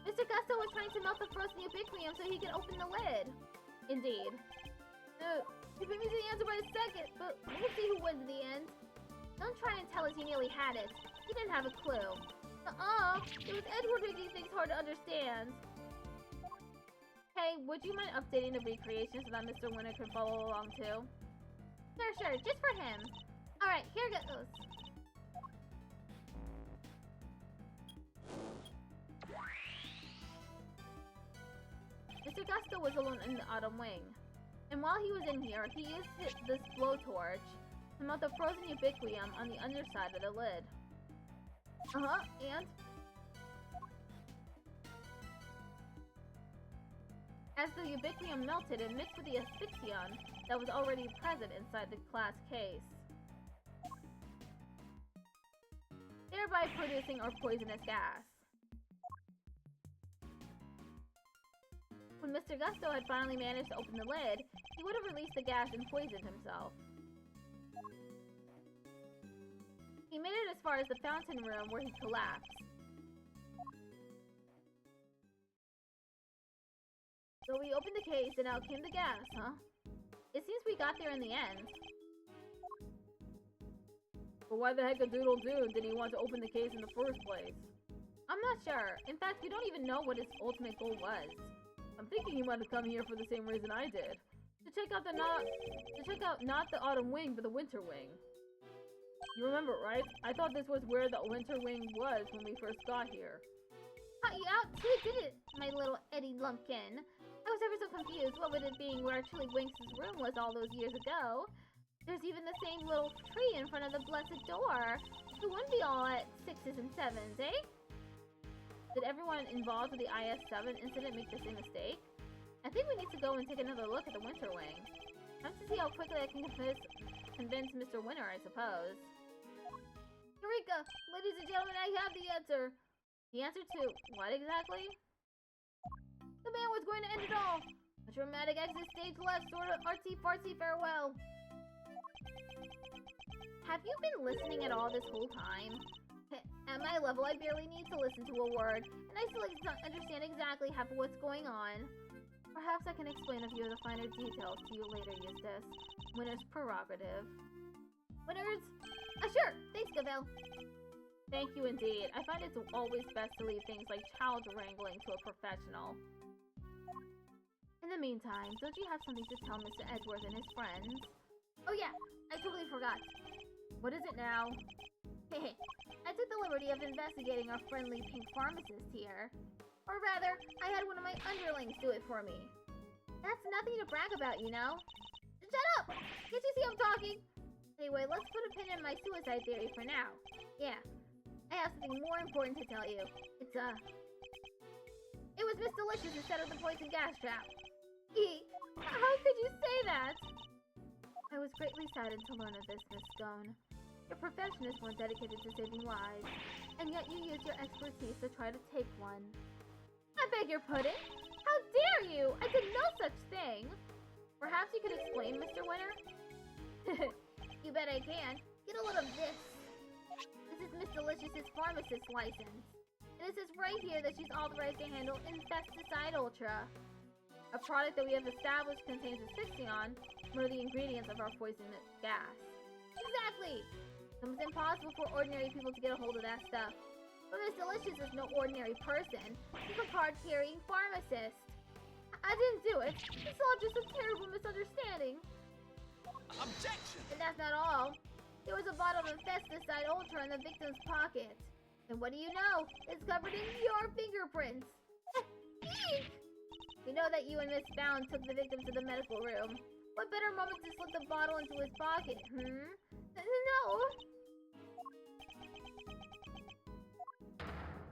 Mr. Gusto was trying to melt the frozen ubiquium so he could open the lid. Indeed. You beat me to the answer by a second, but we'll see who wins in the end. Don't try and tell us he nearly had it. He didn't have a clue. It was Edward making things hard to understand. Hey, would you mind updating the recreation so that Mr. Winter can follow along too? Sure, just for him. Alright, here goes. Mr. Gusto was alone in the autumn wing. And while he was in here, he used this blowtorch to melt the frozen ubiquium on the underside of the lid. And? As the ubiquium melted, it mixed with the asphyxion that was already present inside the glass case, thereby producing our poisonous gas. When Mr. Gusto had finally managed to open the lid, he would have released the gas and poisoned himself. He made it as far as the fountain room where he collapsed. So we opened the case and out came the gas, huh? It seems we got there in the end. But why the heck a doodle-doo did he want to open the case in the first place? I'm not sure. In fact, we don't even know what his ultimate goal was. I'm thinking he might have come here for the same reason I did. To check out not the autumn wing, but the winter wing. You remember, right? I thought this was where the winter wing was when we first got here. Caught you out too, did it, my little Eddie Lumpkin? I was ever so confused. What with it being where actually Winks' room was all those years ago? There's even the same little tree in front of the blessed door. It wouldn't be all at 6s and 7s, eh? Did everyone involved with the IS-7 incident make the same mistake? I think we need to go and take another look at the winter wing. Time to see how quickly I can convince Mr. Winter, I suppose. Eureka! Ladies and gentlemen, I have the answer! The answer to what exactly? The man was going to end it all! A dramatic exit stage left, sort of artsy-fartsy farewell. Have you been listening at all this whole time? At my level, I barely need to listen to a word, and I still don't understand exactly half of what's going on. Perhaps I can explain a few of the finer details to you later, Eustace. Winner's prerogative. Winners? Sure! Thanks, Gavel. Thank you indeed. I find it's always best to leave things like child wrangling to a professional. In the meantime, don't you have something to tell Mr. Edgeworth and his friends? Oh yeah, I totally forgot. What is it now? I took the liberty of investigating our friendly pink pharmacist here. Or rather, I had one of my underlings do it for me. That's nothing to brag about, you know? Shut up! Can't you see I'm talking? Anyway, let's put a pin in my suicide theory for now. Yeah, I have something more important to tell you. It was Miss Delicious who set up the poison gas trap. How could you say that? I was greatly saddened to learn of this, Miss Scone. Your profession is more dedicated to saving lives, and yet you use your expertise to try to take one. I beg your pudding? How dare you! I did no such thing! Perhaps you could explain, Mr. Winner? You bet I can. Get a load of this. This is Miss Delicious's pharmacist license. And it says right here that she's authorized to handle Infesticide Ultra. A product that we have established contains asphyxion, one of the ingredients of our poisonous gas. Exactly! It was impossible for ordinary people to get a hold of that stuff. But Miss Delicious is no ordinary person. She's a card-carrying pharmacist. I didn't do it. It's all just a terrible misunderstanding. Objection! And that's not all. There was a bottle of Infesticide Ultra in the victim's pocket. And what do you know? It's covered in your fingerprints. Eek! We know that you and Miss Bound took the victim to the medical room. What better moment to slip the bottle into his pocket, No!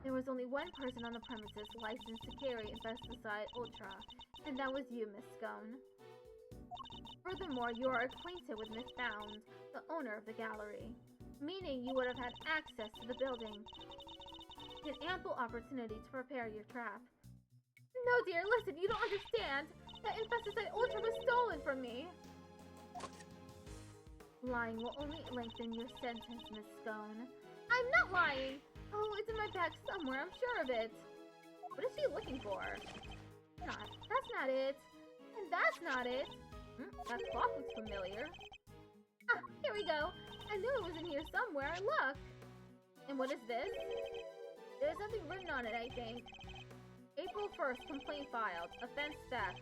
There was only one person on the premises licensed to carry Infesticide Ultra, and that was you, Miss Scone. Furthermore, you are acquainted with Miss Bound, the owner of the gallery, meaning you would have had access to the building. An ample opportunity to prepare your trap. No, dear, listen, you don't understand. That Infesticide Ultra was stolen from me. Lying will only lengthen your sentence, Miss Scone. I'm not lying. Oh, it's in my bag somewhere, I'm sure of it. What is she looking for? That's not it. And that's not it. That clock looks familiar. Ah, here we go. I knew it was in here somewhere. Look. And what is this? There's something written on it, I think. April 1st, complaint filed. Offense theft.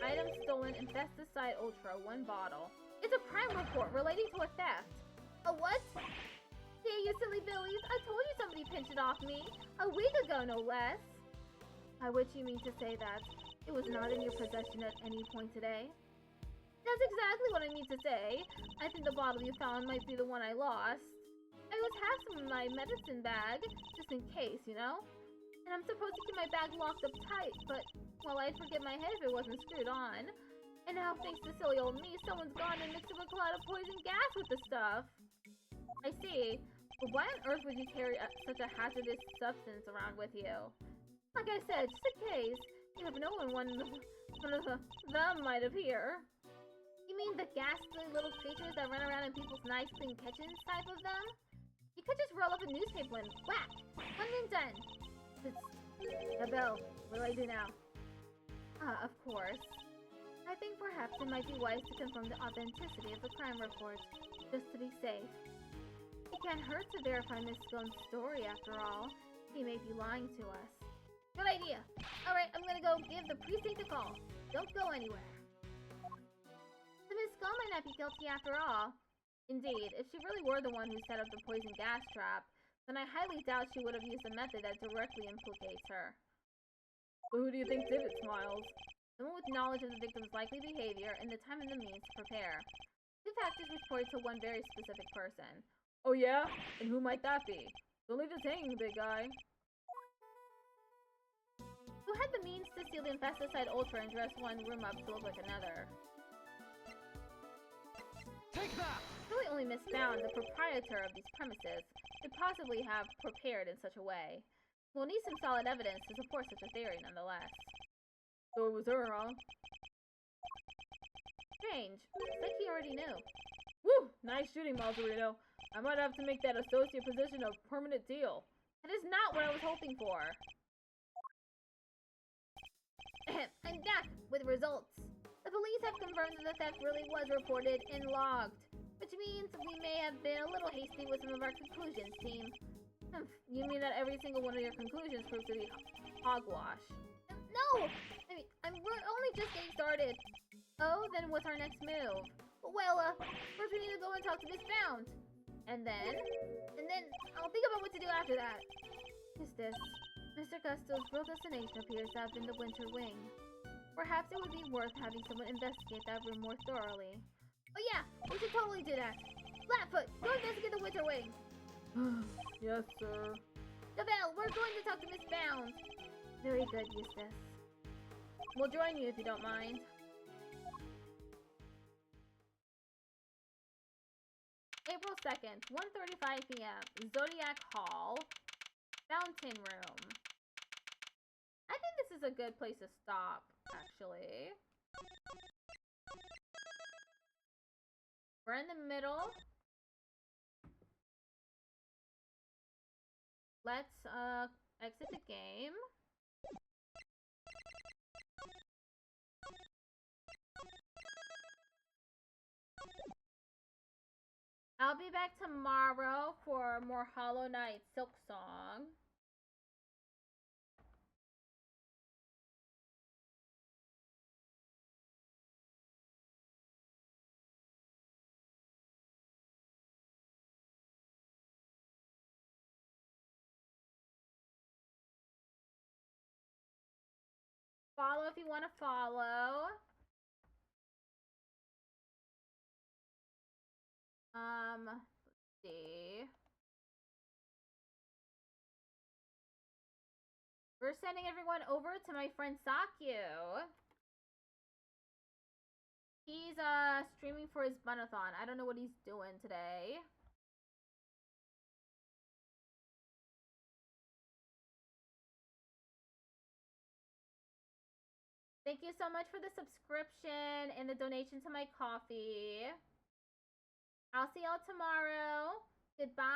Item stolen, Infesticide Ultra, 1 bottle. It's a crime report relating to a theft. A what? Yeah, you silly billies. I told you somebody pinched it off me. A week ago, no less. By which you mean to say that it was not in your possession at any point today? That's exactly what I mean to say. I think the bottle you found might be the one I lost. I always have some in my medicine bag, just in case, you know? And I'm supposed to keep my bag locked up tight, but, well, I'd forget my head if it wasn't screwed on. And now, thanks to silly old me, someone's gone and mixed up a cloud of poison gas with the stuff. I see. But why on earth would you carry such a hazardous substance around with you? Like I said, just in case. You never know when one of them might appear. You mean the ghastly little creatures that run around in people's nice clean kitchens type of them? You could just roll up a newspaper and whack! One and done! Belle, what do I do now? Of course. I think perhaps it might be wise to confirm the authenticity of the crime report, just to be safe. It can't hurt to verify Miss Scone's story, after all. He may be lying to us. Good idea! Alright, I'm gonna go give the precinct a call. Don't go anywhere. So Miss Scone might not be guilty after all. Indeed, if she really were the one who set up the poison gas trap, then I highly doubt she would have used a method that directly implicates her. So who do you think did it, Smiles? Someone with knowledge of the victim's likely behavior and the time and the means to prepare. 2 factors reported to one very specific person. Oh yeah? And who might that be? Don't leave us hanging, big guy. Who had the means to steal the Infesticide Ultra and dress one room up to look like another? Take that! Really only Miss Bound, the proprietor of these premises, could possibly have prepared in such a way. We'll need some solid evidence to support such a theory, nonetheless. So it was her, huh? Strange. It's like he already knew. Woo! Nice shooting, Malzarito. I might have to make that associate position a permanent deal. That is not what I was hoping for. I'm back with results. The police have confirmed that the theft really was reported and logged, which means we may have been a little hasty with some of our conclusions, team. You mean that every single one of your conclusions proved to be hogwash? No! I mean, we're only just getting started. Oh, then what's our next move? Well, first we need to go and talk to Miss Bound. And then I'll think about what to do after that. Who's this? Mr. Gusto's real destination appears to have been the Winter Wing. Perhaps it would be worth having someone investigate that room more thoroughly. Oh yeah, we should totally do that. Flatfoot, go investigate the Winter Wing. Yes, sir. Lavelle, we're going to talk to Miss Bound. Very good, Eustace. We'll join you if you don't mind. April 2nd, 1:35 p.m. Zodiac Hall, Fountain Room. I think this is a good place to stop, actually. We're in the middle. Let's exit the game. I'll be back tomorrow for more Hollow Knight Silk Song. Follow if you want to follow. Let's see. We're sending everyone over to my friend Sakyu. He's streaming for his bunathon. I don't know what he's doing today. Thank you so much for the subscription and the donation to my coffee. I'll see y'all tomorrow. Goodbye.